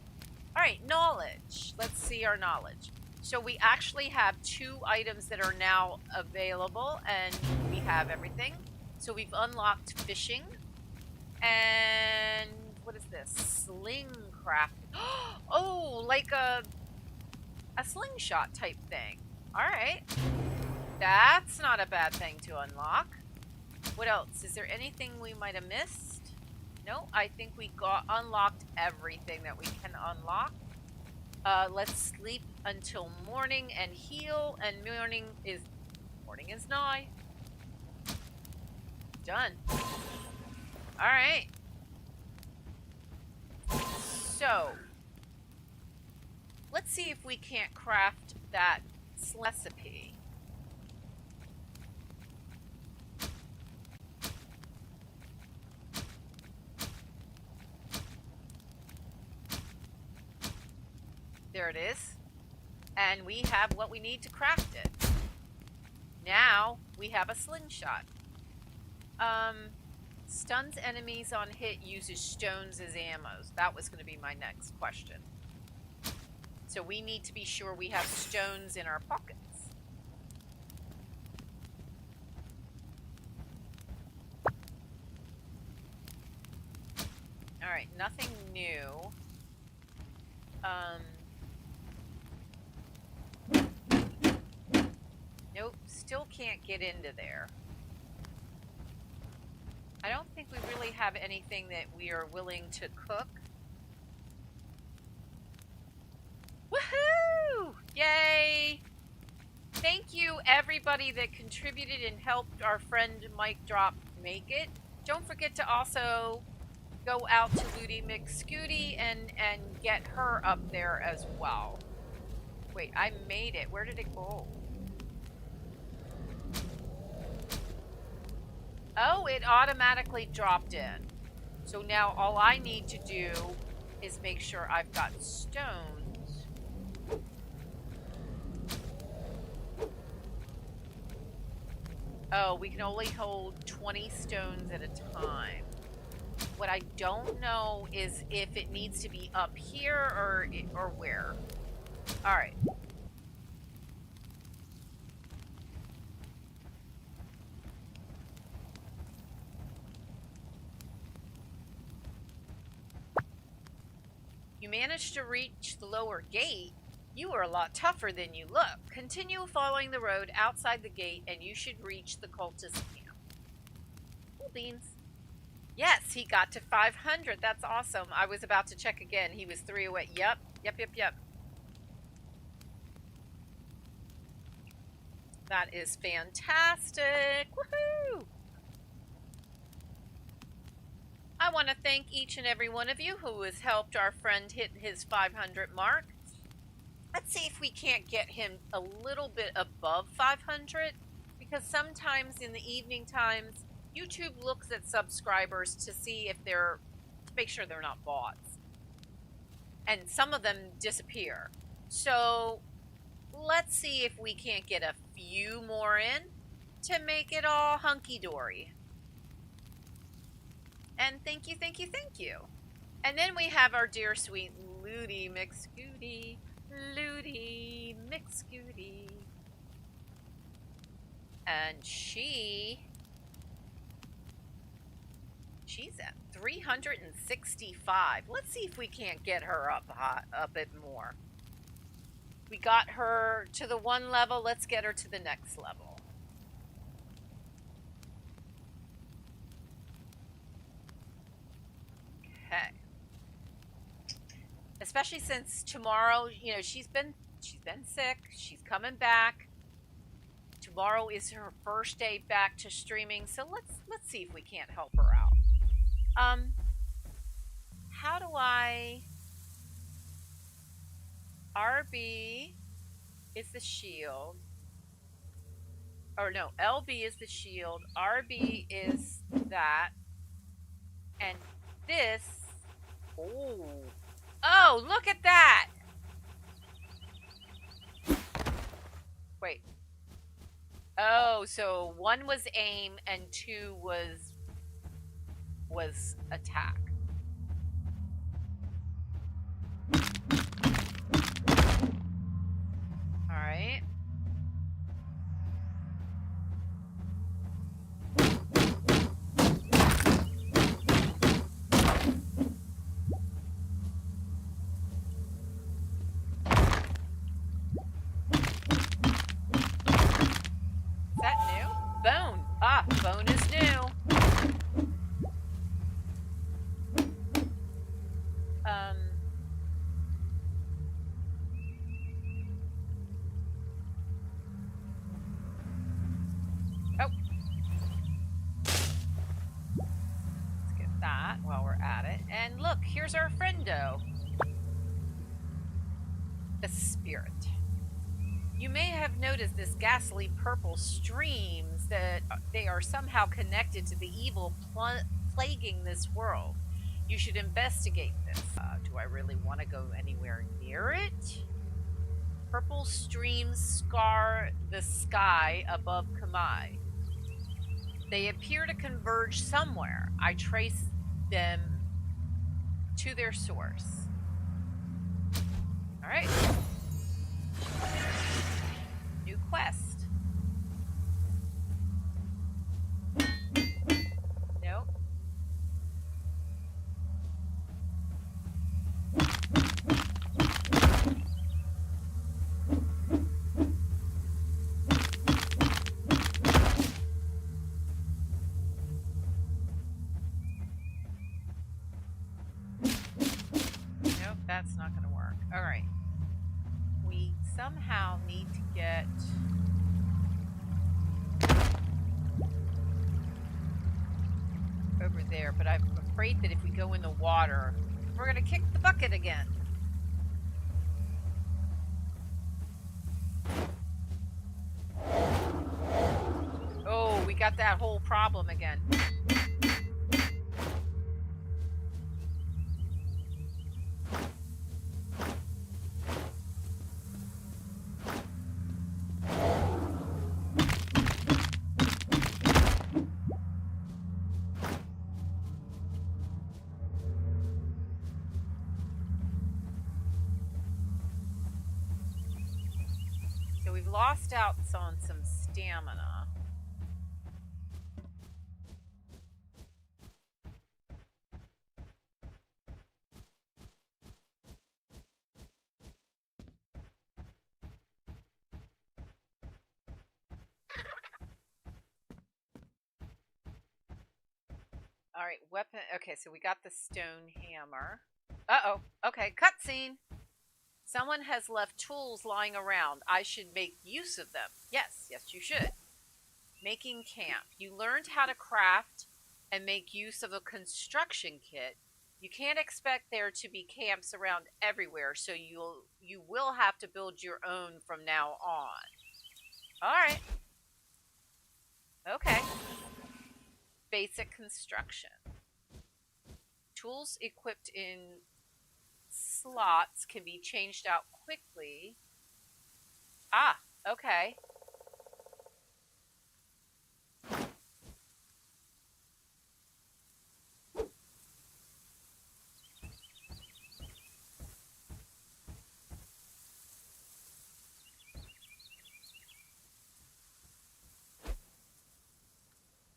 All right, knowledge. Let's see our knowledge. So we actually have 2 items that are now available, and we have everything. So we've unlocked fishing, and what is this? Sling craft. Oh, like a slingshot type thing. All right, that's not a bad thing to unlock. What else? Is there anything we might have missed? No, I think we unlocked everything that we can unlock. Let's sleep until morning and heal, and morning is nigh. Done. All right. So Let's see if we can't craft that recipe. There it is. And we have what we need to craft it. Now we have a slingshot. Stuns enemies on hit, uses stones as ammos. That was going to be my next question. So we need to be sure we have stones in our pockets. Alright, nothing new. Nope, still can't get into there. I don't think we really have anything that we are willing to cook. Woohoo! Yay! Thank you everybody that contributed and helped our friend Mike Drop make it. Don't forget to also go out to Ludi McScooty and get her up there as well. Wait, I made it. Where did it go? Oh, it automatically dropped in. So now all I need to do is make sure I've got stones. Oh, we can only hold 20 stones at a time. What I don't know is if it needs to be up here or where. All right. You managed to reach the lower gate. You are a lot tougher than you look. Continue following the road outside the gate and you should reach the cultist camp. Cool beans. Yes, he got to 500. That's awesome. I was about to check again. He was 3 away. Yep. That is fantastic. Woohoo! I want to thank each and every one of you who has helped our friend hit his 500 mark. Let's see if we can't get him a little bit above 500, because sometimes in the evening times, YouTube looks at subscribers to see if to make sure they're not bots. And some of them disappear. So let's see if we can't get a few more in to make it all hunky-dory. And thank you. And then we have our dear sweet Ludi McScooty. Ludi McScooty. And she's at 365. Let's see if we can't get her up a bit more. We got her to the 1 level. Let's get her to the next level. Okay. Especially since tomorrow, you know, she's been sick. She's coming back. Tomorrow is her first day back to streaming, so let's see if we can't help her out. How do I... RB is the shield. Or no, LB is the shield. RB is that. And this... Oh, look at that! Wait. Oh, so 1 was aim and 2 was attack. All right. Is that new? Bone. Ah, bone is new. Oh. Let's get that while we're at it. And look, here's our friendo. The spirit. You may have noticed this ghastly purple streams that they are somehow connected to the evil plaguing this world. You should investigate this. Do I really want to go anywhere near it? Purple streams scar the sky above Kamai. They appear to converge somewhere. I trace them to their source. All right. New quest. Nope. Nope, that's not going to work. All right. We somehow need to get over there, but I'm afraid that if we go in the water, we're going to kick the bucket again. Oh, we got that whole problem again. So we've lost out on some stamina. All right, weapon. Okay, so we got the stone hammer. Uh-oh. Okay, cutscene. Someone has left tools lying around. I should make use of them. Yes, you should. Making camp. You learned how to craft and make use of a construction kit. You can't expect there to be camps around everywhere, so you will have to build your own from now on. All right. Okay. Basic construction. Tools equipped in slots can be changed out quickly. Ah, okay.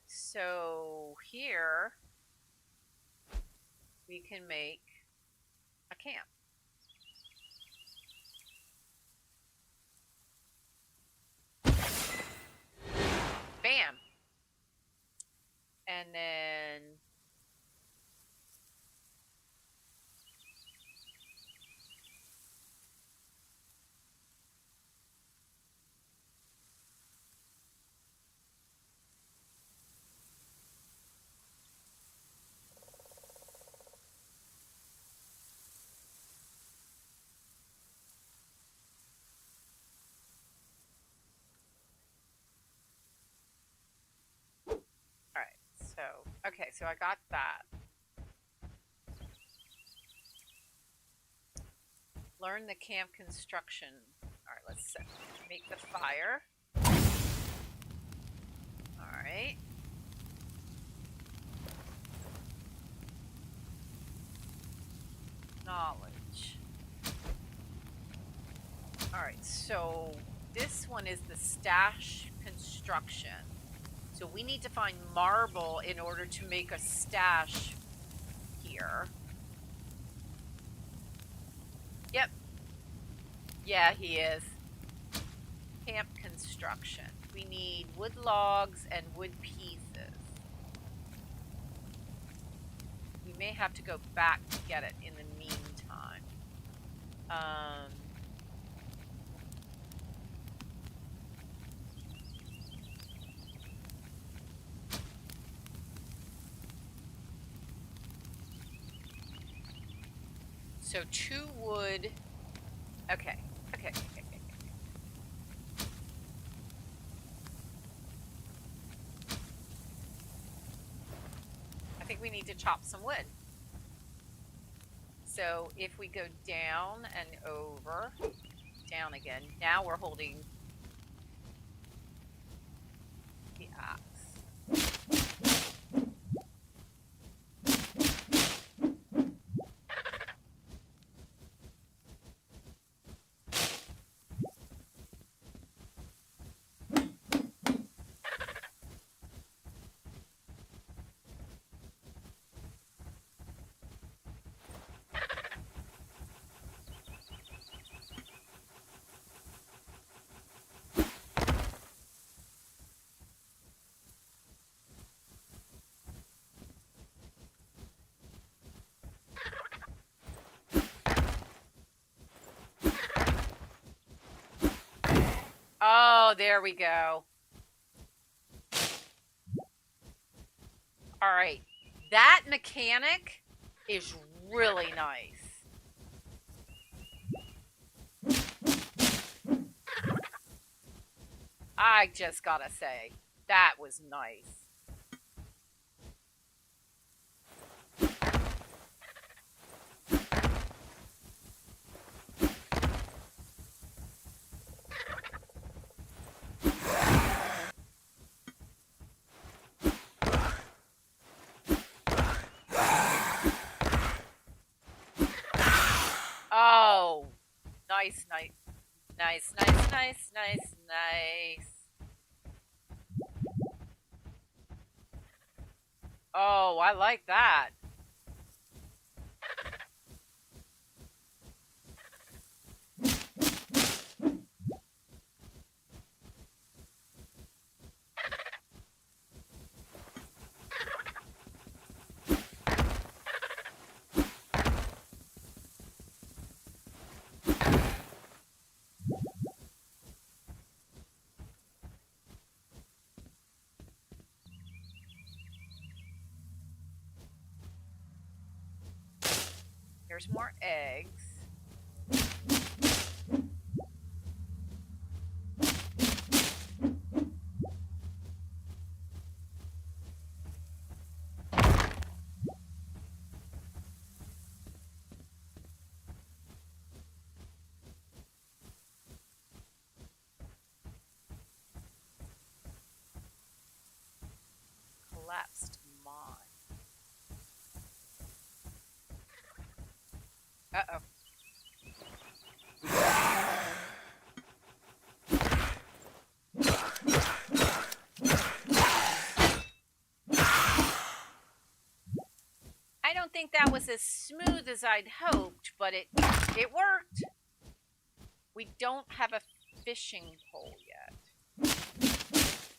So here we can make a camp. Bam. And then okay, so I got that. Learn the camp construction. All right, let's make the fire. All right. Knowledge. All right, so this one is the stash construction. So we need to find marble in order to make a stash here. Yep. Yeah, he is. Camp construction. We need wood logs and wood pieces. We may have to go back to get it in the meantime. So 2 wood. Okay, like we need to chop some wood. So if we go down and over, down again, now we're holding the axe. Oh, there we go. All right. That mechanic is really nice. I just gotta say, that was nice. Oh, nice, nice, nice, nice, nice, nice, nice. Oh, I like that. Here's more eggs. Collapsed mine. Uh-oh. I don't think that was as smooth as I'd hoped, but it worked. We don't have a fishing pole yet.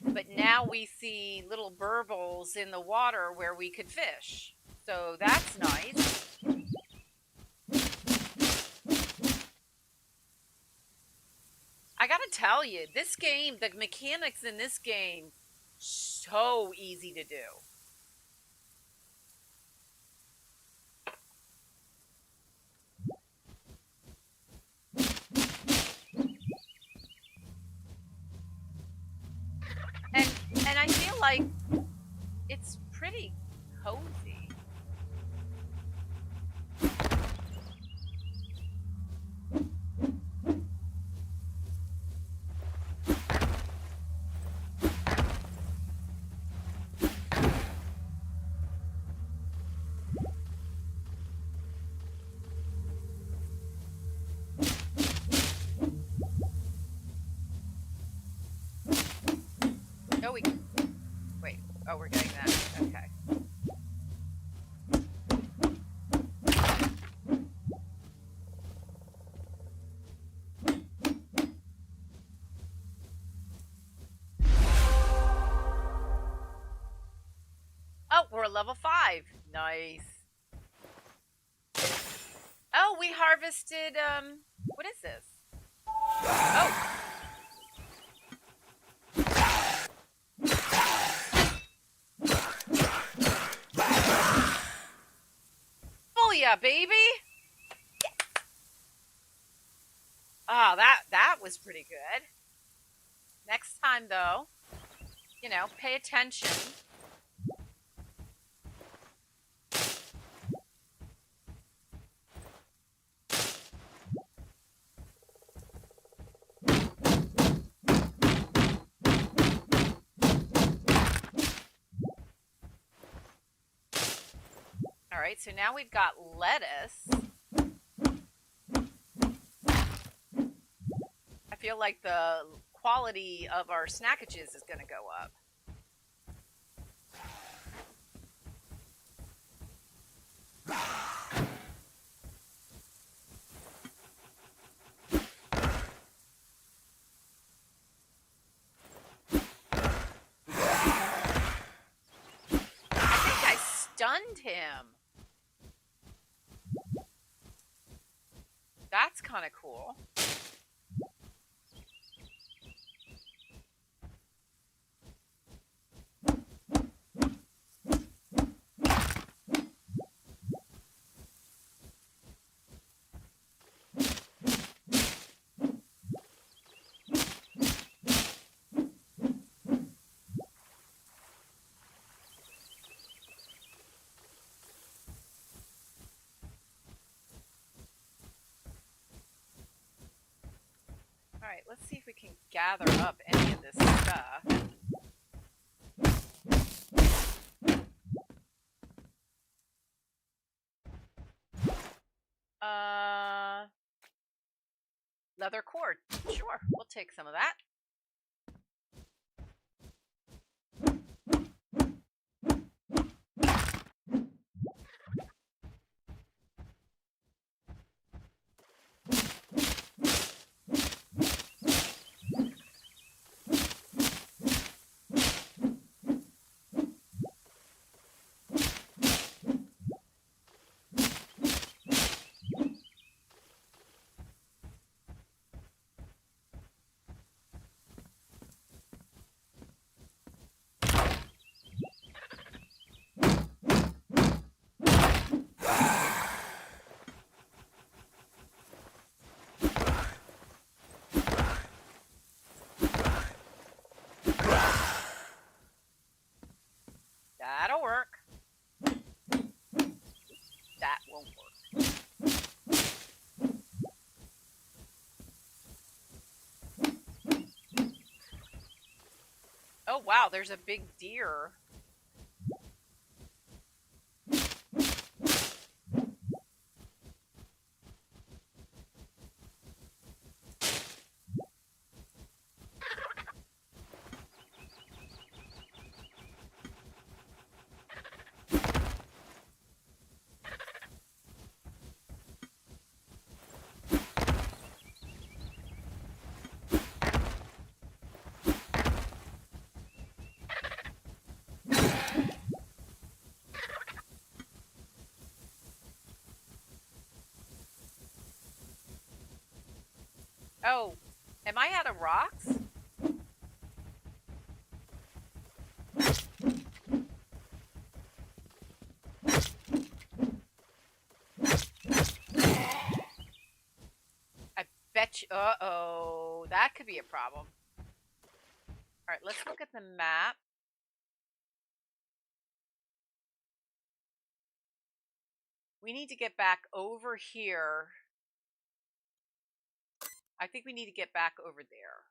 But now we see little burbles in the water where we could fish. So that's nice. I gotta tell you, this game, the mechanics in this game, so easy to do. And I feel like it's pretty cozy. Oh, wait. Oh, we're getting that. Okay. Oh, we're at level 5. Nice. Oh, we harvested, what is this? Oh. Oh yeah, baby. Oh, that was pretty good. Next time though, you know, pay attention. right, so now we've got lettuce. I feel like the quality of our snackages is going to go up. Stunned him. That's kind of cool. All right, let's see if we can gather up any of this stuff. Leather cord. Sure, we'll take some of that. That'll work. That won't work. Oh wow, there's a big deer. Oh, am I out of rocks? I bet you, uh-oh, that could be a problem. All right, let's look at the map. We need to get back over here. I think we need to get back over there.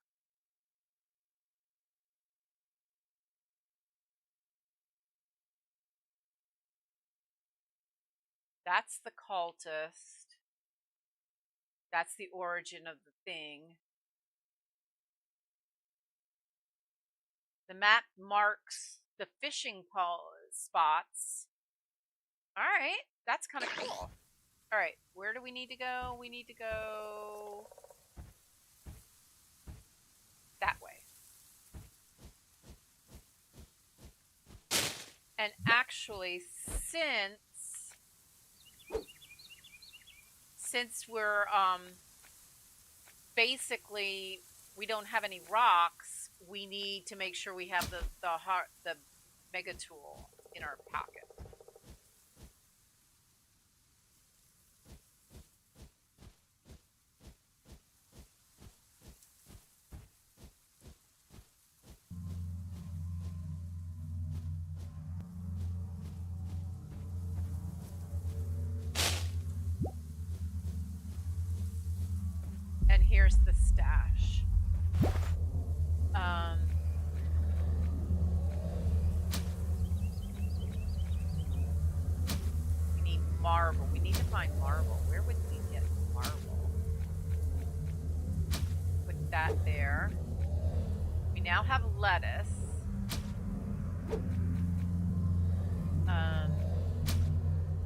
That's the cultist. That's the origin of the thing. The map marks the fishing spots. All right, that's kind of cool. All right, where do we need to go? We need to go that way. And actually, since we're basically we don't have any rocks, we need to make sure we have the mega tool in our pocket. And here's the stash. We need that there. We now have lettuce.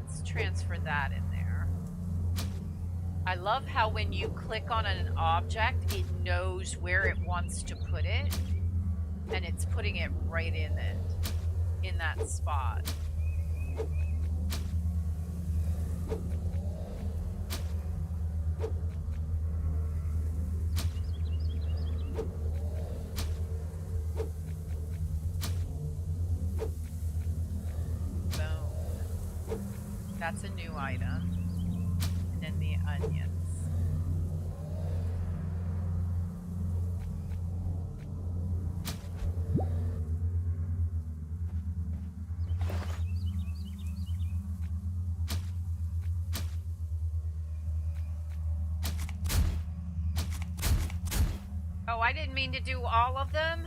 Let's transfer that in there. I love how when you click on an object, it knows where it wants to put it, and it's putting it right in that spot. That's a new item. And then the onions. Oh, I didn't mean to do all of them.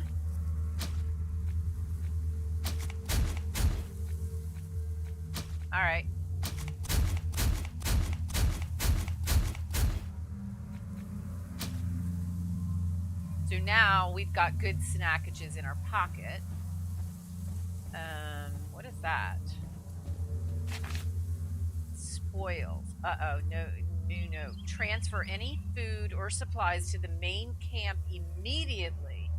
All right. So now we've got good snackages in our pocket. What is that? Spoils. Uh-oh, new note. Transfer any food or supplies to the main camp immediately.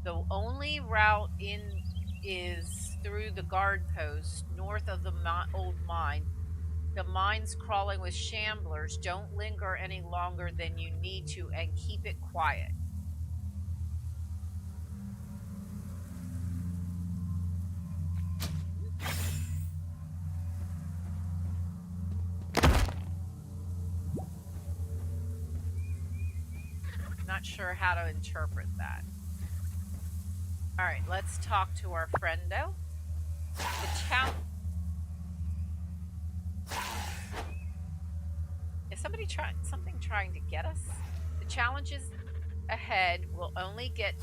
The only route in is through the guard post north of the old mine. The mine's crawling with shamblers. Don't linger any longer than you need to and keep it quiet. Not sure how to interpret that. All right, let's talk to our friendo. Is somebody trying to get us? The challenges ahead will only get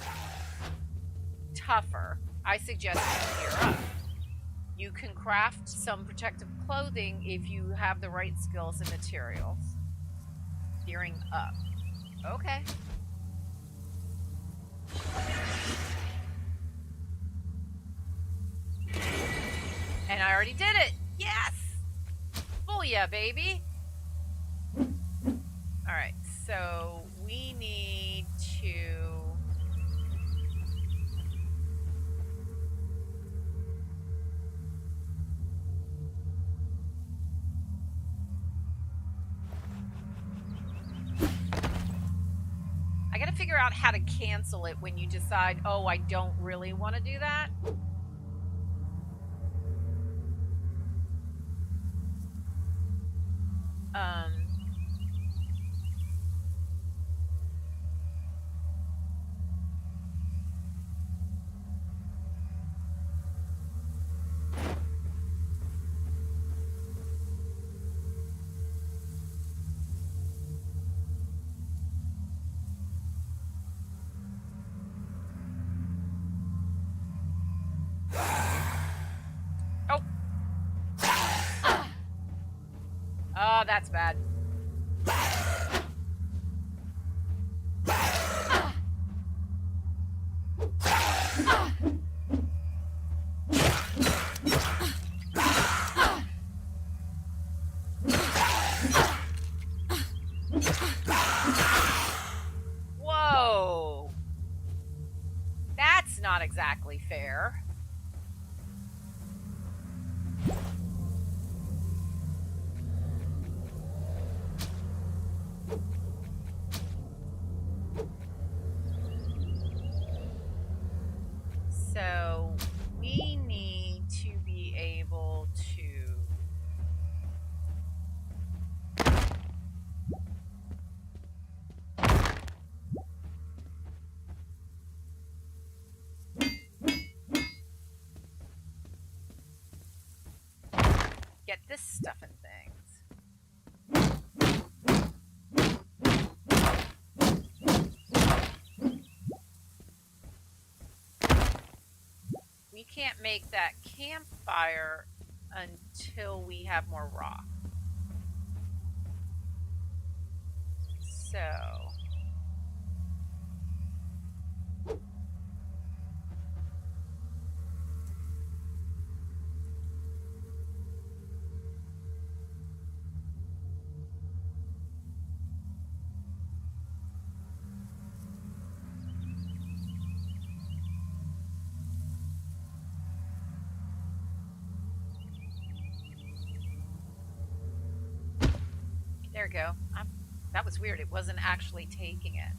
tougher. I suggest you gear up. You can craft some protective clothing if you have the right skills and materials. Gearing up. Okay. And I already did it. Yes. Booyah, baby. All right. So we need to figure out how to cancel it when you decide, oh, I don't really want to do that. Oh, that's bad. Whoa. That's not exactly fair. So we need to be able to get this stuff and things. We can't make that campfire until we have more rock. So There we go. That was weird. It wasn't actually taking it.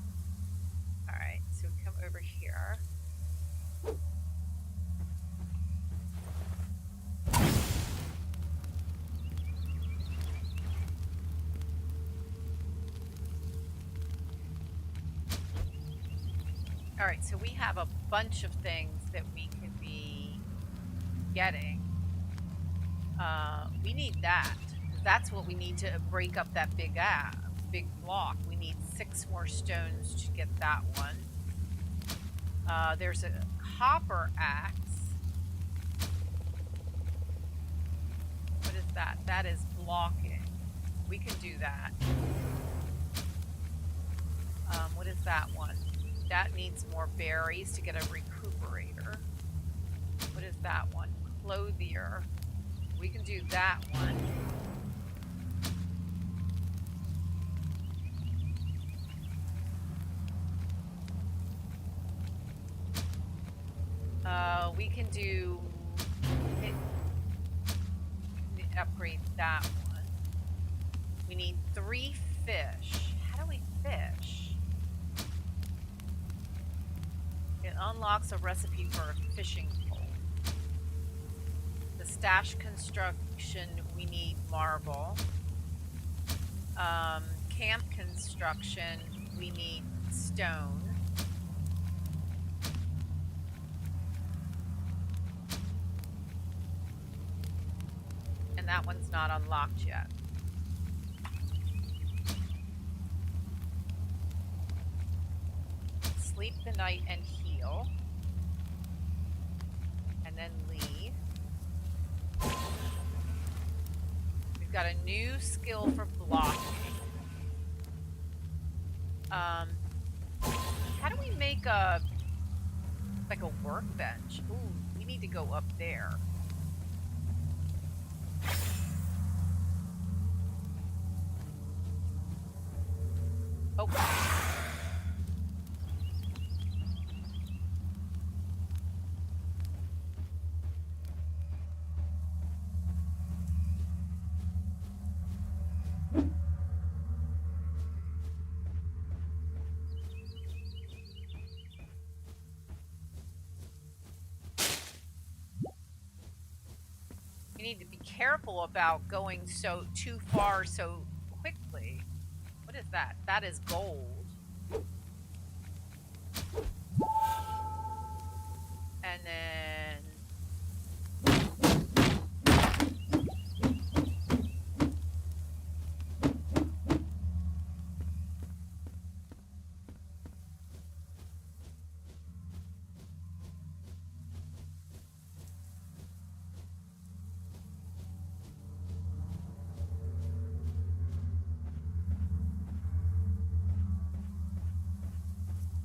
All right, so we come over here. All right, so we have a bunch of things that we could be getting. We need that. That's what we need to break up that big block. We need 6 more stones to get that one. There's a copper axe. What is that? That is blocking. We can do that. What is that one? That needs more berries to get a recuperator. What is that one? Clothier. We can do that one. We can do upgrade that one. We need 3 fish. How do we fish? It unlocks a recipe for a fishing pole. The stash construction, we need marble. Camp construction, we need stone. And that one's not unlocked yet. Sleep the night and heal. And then leave. We've got a new skill for blocking. How do we make like a workbench? Ooh, we need to go up there. Oh. You need to be careful about going too far so quickly. What is that? That is gold. And then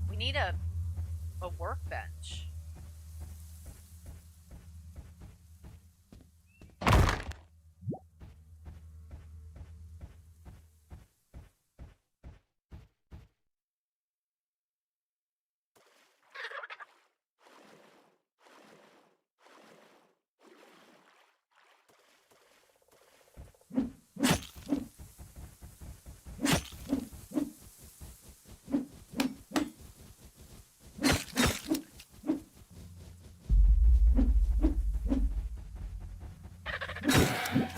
we need a workbench.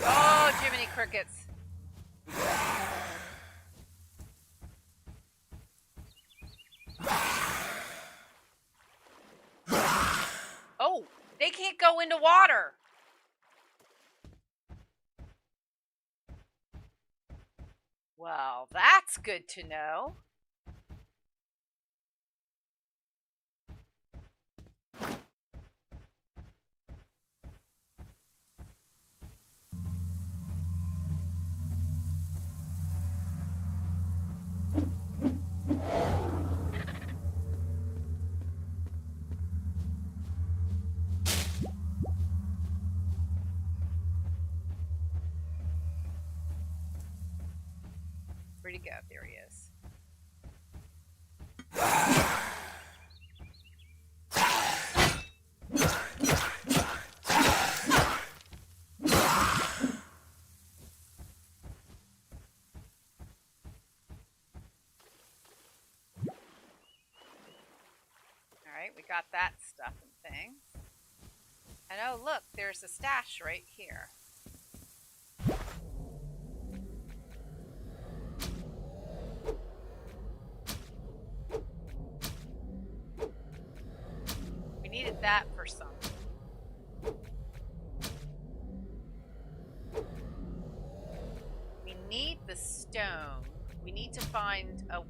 Oh, Jiminy Crickets. Oh, they can't go into water. Well, that's good to know. Where'd he go? There he is. got that stuff and things. And oh, look, there's a stash right here. We needed that for something. We need the stone. We need to find a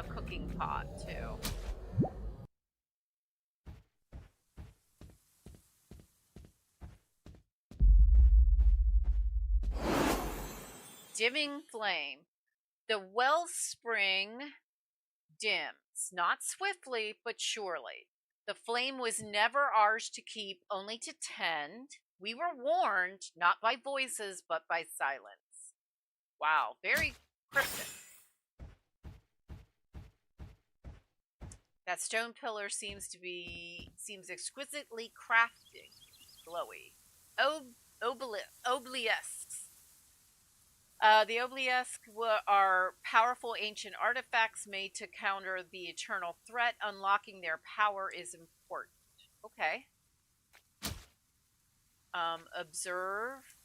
cooking pot too. Dimming flame. The wellspring dims, not swiftly, but surely. The flame was never ours to keep, only to tend. We were warned, not by voices, but by silence. Wow, very cryptic. That stone pillar seems exquisitely crafted, glowy. Obelisks. The obelisks are powerful ancient artifacts made to counter the eternal threat. Unlocking their power is important. Okay. Observe.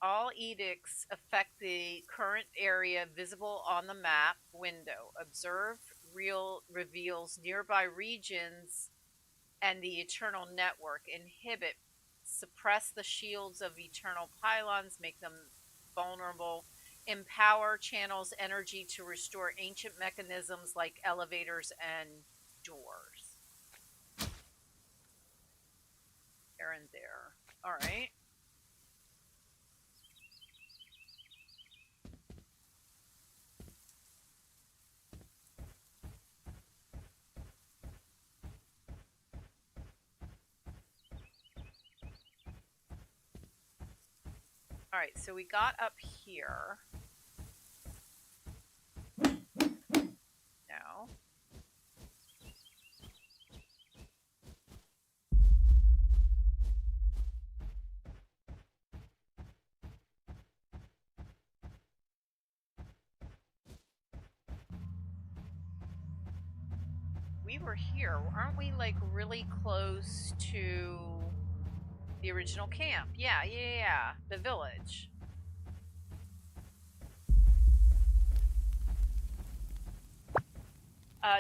All edicts affect the current area visible on the map window. Observe reveals nearby regions and the eternal network. Inhibit, suppress the shields of eternal pylons, make them vulnerable. Empower channels energy to restore ancient mechanisms like elevators and doors. There and there. All right. All right, so we got up here. No. We were here. Aren't we like really close to the original camp? Yeah. The village.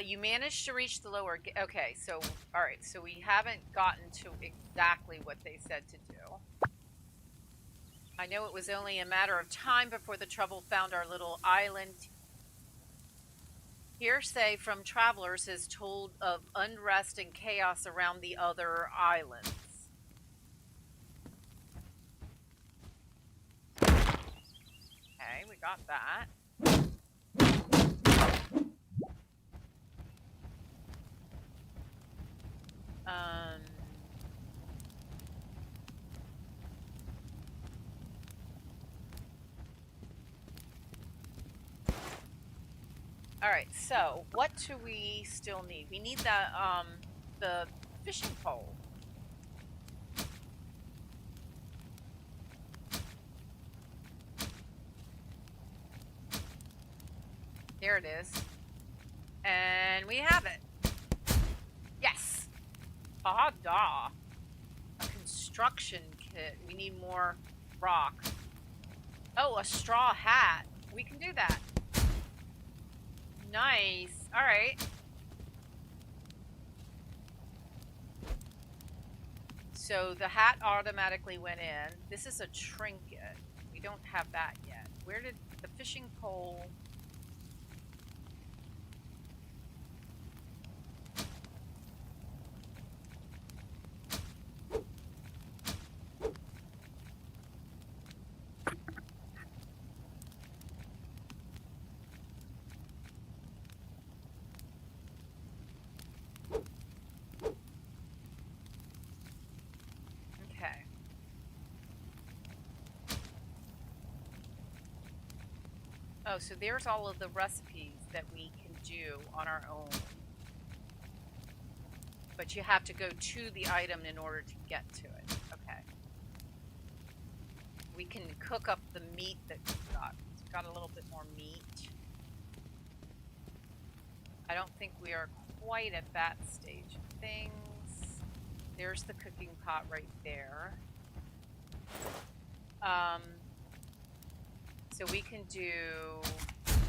You managed to reach the lower gate. Okay, so, alright, so we haven't gotten to exactly what they said to do. I know it was only a matter of time before the trouble found our little island. Hearsay from travelers is told of unrest and chaos around the other islands. Okay, we got that. Alright, so what do we still need? We need that, the fishing pole. There it is. And we have it. Yes! Ah, da. A construction kit. We need more rock. Oh, a straw hat. We can do that. Nice. Alright. So the hat automatically went in. This is a trinket. We don't have that yet. Where did the fishing pole... Oh, so there's all of the recipes that we can do on our own. But you have to go to the item in order to get to it. Okay. we can cook up the meat that we've got. We've got a little bit more meat. I don't think we are quite at that stage of things. There's the cooking pot right there. So we can do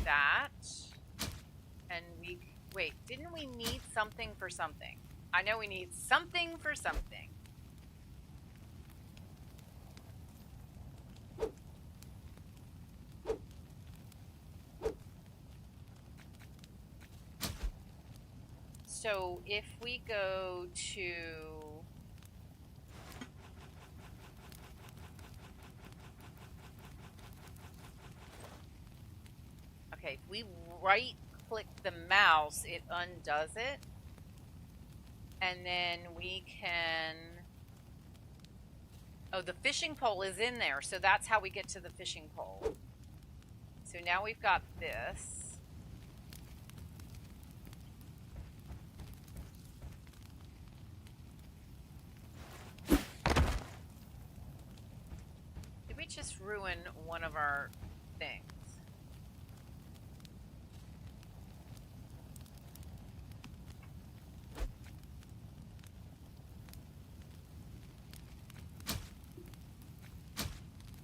that. And wait, didn't we need something for something? I know we need something for something. So if we go to okay, if we right click the mouse, it undoes it. And then we can oh, the fishing pole is in there, so that's how we get to the fishing pole. So now we've got this. Did we just ruin one of our things?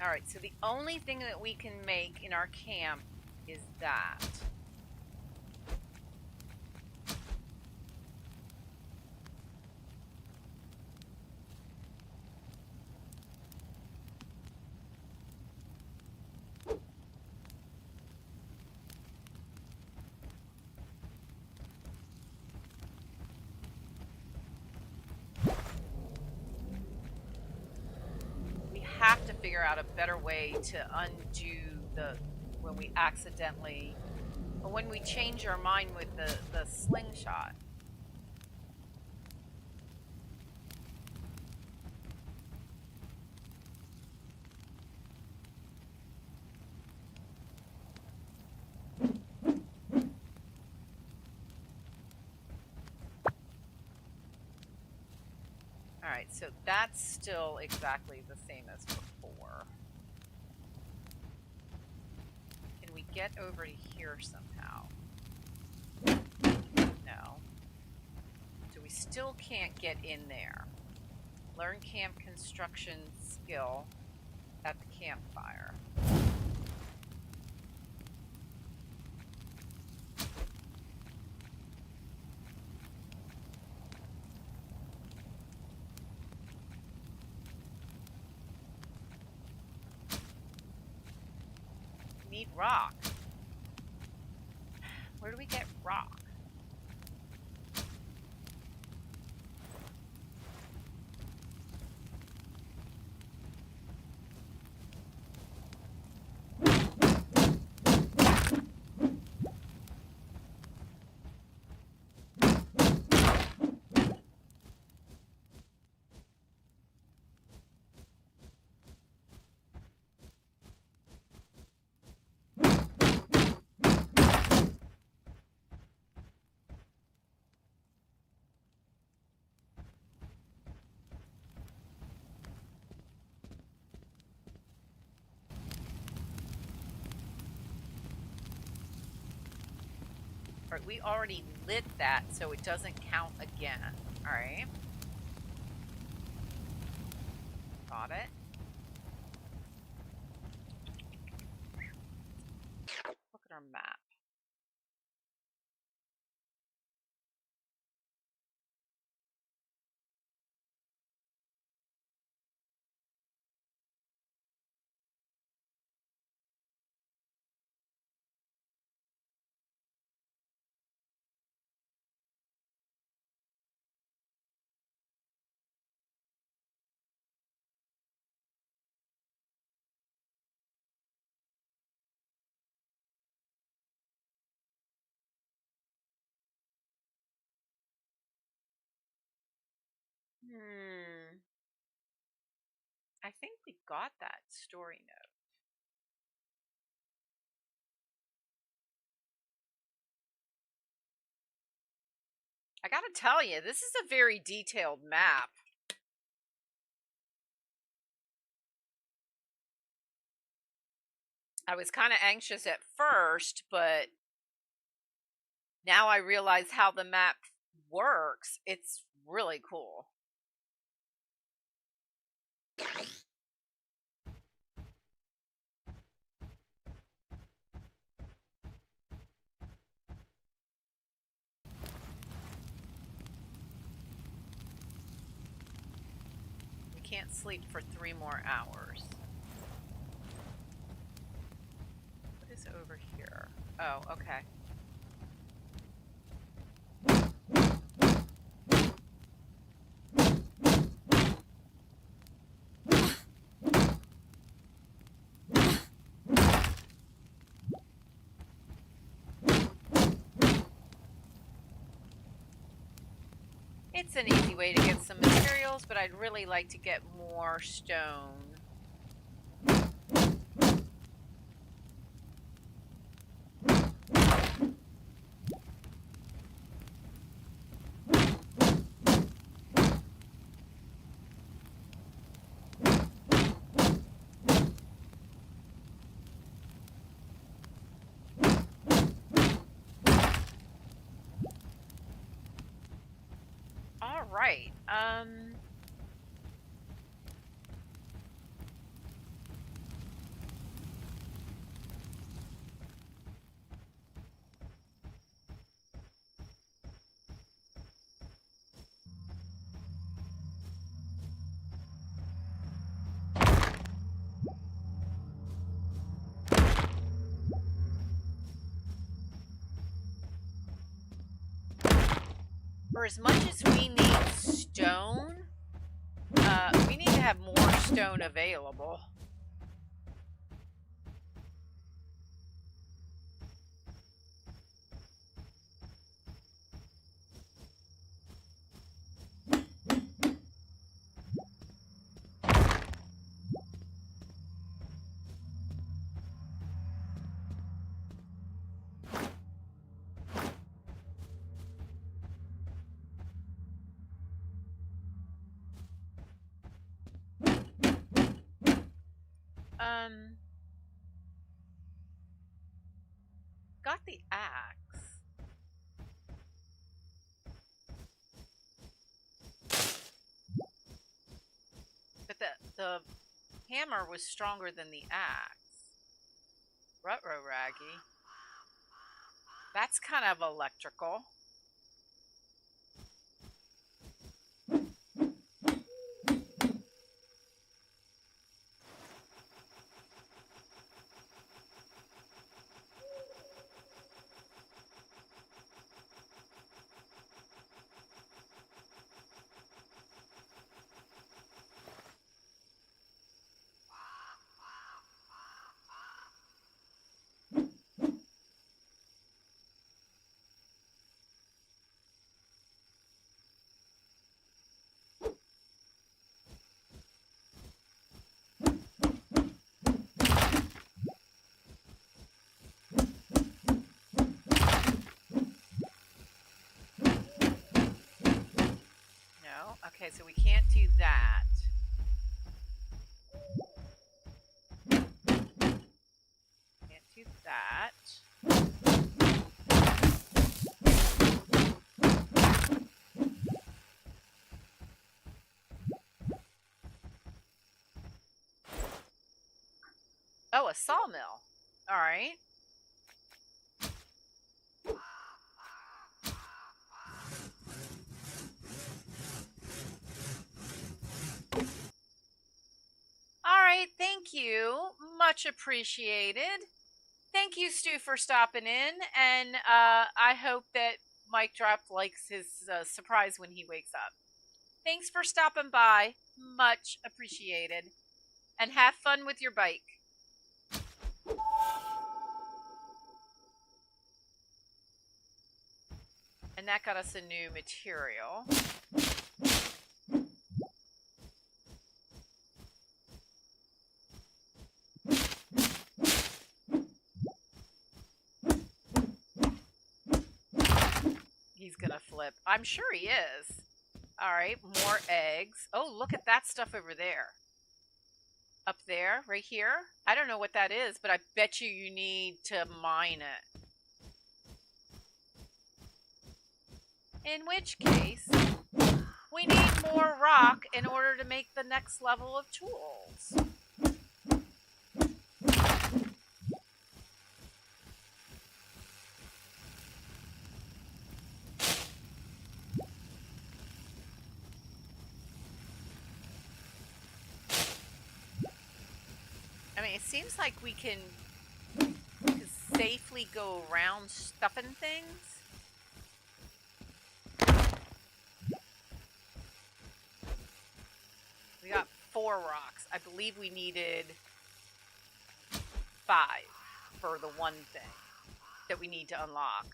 Alright, so the only thing that we can make in our camp is that. We have to figure out a better way to undo when we accidentally, or when we change our mind with the slingshot. Alright, so that's still exactly the same as before. Can we get over to here somehow? No. So we still can't get in there. Learn camp construction skill at the campfire. We need rock. Where do we get rock? Alright, we already lit that, so it doesn't count again. Alright. Got it. Look at our map. I think we got that story note. I gotta tell you, this is a very detailed map. I was kind of anxious at first, but now I realize how the map works. It's really cool. We can't sleep for 3 more hours. What is over here? Oh, okay. It's an easy way to get some materials, but I'd really like to get more stone. All right. For as much as we need stone, we need to have more stone available. Got the axe. But the hammer was stronger than the axe. Ruh-roh, Raggy. That's kind of electrical. Okay, so we can't do that. Can't do that. Oh, a sawmill. All right. All right, thank you. Much appreciated. Thank you, Stu, for stopping in, and I hope that Mike Drop likes his surprise when he wakes up. Thanks for stopping by. Much appreciated. And have fun with your bike. And that got us a new material. He's gonna flip. I'm sure he is. All right, more eggs. Oh, look at that stuff over there. Up there, right here. I don't know what that is, but I bet you need to mine it. In which case, we need more rock in order to make the next level of tools. I mean, it seems like we can safely go around stuffing things. We got 4 rocks. I believe we needed 5 for the one thing that we need to unlock.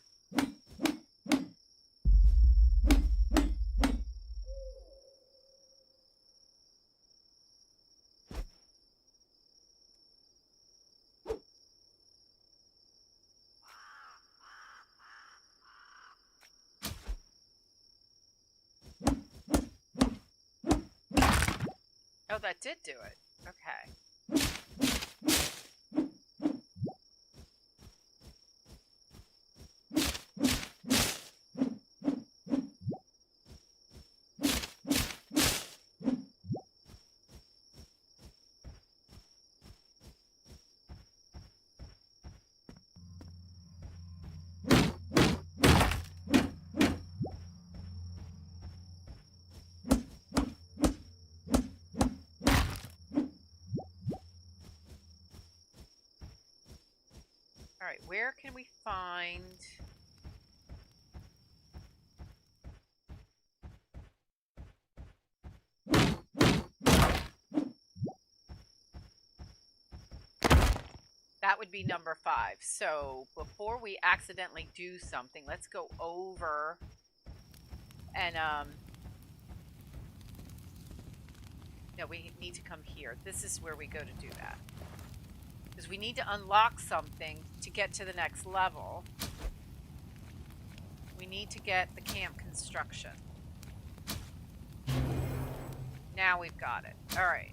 Oh, that did do it. Okay. All right, where can we find... That would be number 5. So before we accidentally do something, let's go over and no, we need to come here. This is where we go to do that. Because we need to unlock something to get to the next level. We need to get the camp construction. Now we've got it. All right.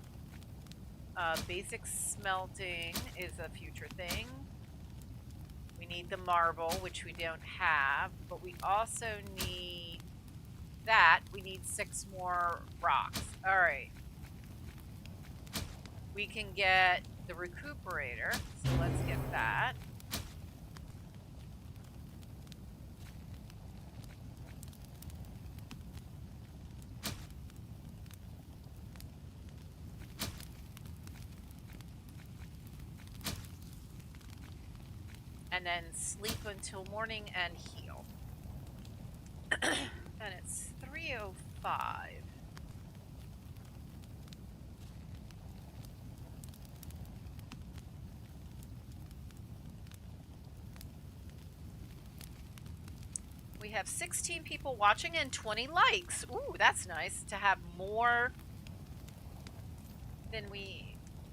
Basic smelting is a future thing. We need the marble, which we don't have, but we also need that. We need 6 more rocks. All right. We can get the recuperator, so let's get that. And then sleep until morning and heal. And it's 3:05. We have 16 people watching and 20 likes. Ooh, that's nice to have more than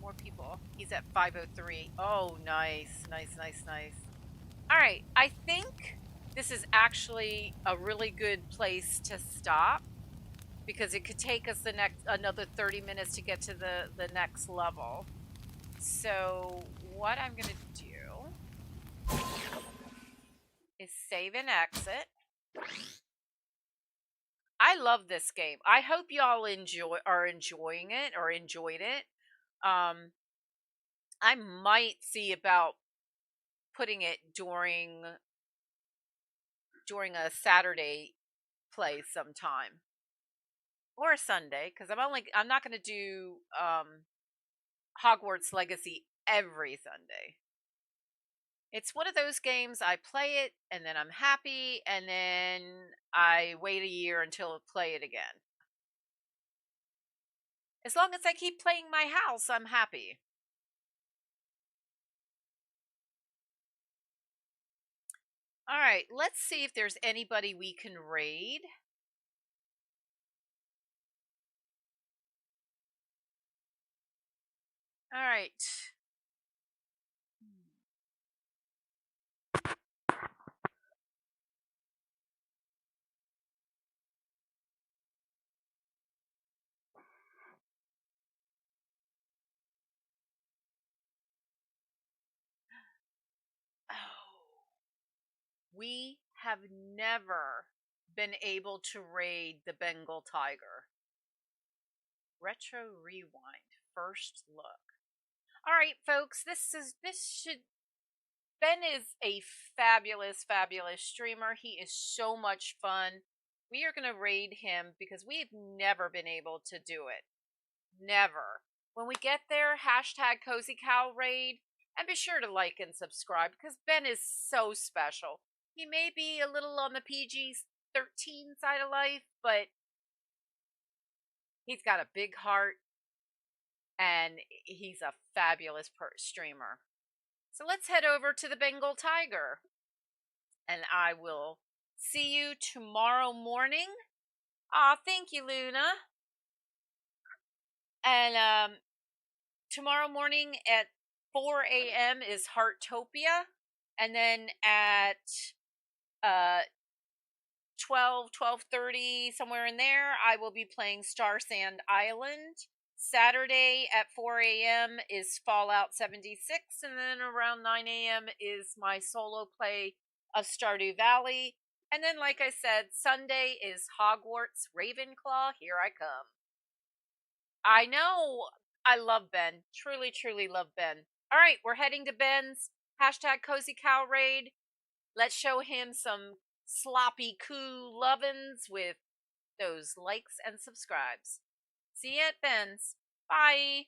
more people. He's at 503. Oh, nice, nice, nice, nice. All right, I think this is actually a really good place to stop because it could take us another 30 minutes to get to the next level. So what I'm gonna do is save and exit. I love this game. I hope y'all are enjoying it or enjoyed it. I might see about putting it during a Saturday play sometime or a Sunday, because I'm not going to do Hogwarts Legacy every Sunday. It's one of those games I play it and then I'm happy, and then I wait a year until I play it again. As long as I keep playing my house, I'm happy. All right, let's see if there's anybody we can raid. All right. we have never been able to raid the Bengal tiger. Retro rewind, first look. All right, folks, this should Ben is a fabulous, fabulous streamer. He is so much fun. We are going to raid him because we've never been able to do it. Never. When we get there, hashtag CozyCowRaid, and be sure to like and subscribe because Ben is so special. He may be a little on the PG-13 side of life, but he's got a big heart and he's a fabulous streamer. So let's head over to the Bengal tiger. And I will see you tomorrow morning. Aw, thank you, Luna. And tomorrow morning at 4 a.m. is Heartopia. And then at 12:30, somewhere in there, I will be playing Star Sand Island. Saturday at 4 a.m. is Fallout 76, and then around 9 a.m. is my solo play of Stardew Valley. And then, like I said, Sunday is Hogwarts Ravenclaw. Here I come. I know. I love Ben. Truly, truly love Ben. All right, we're heading to Ben's. Hashtag Cozy Cow Raid. Let's show him some sloppy coo lovin's with those likes and subscribes. See you at Ben's. Bye.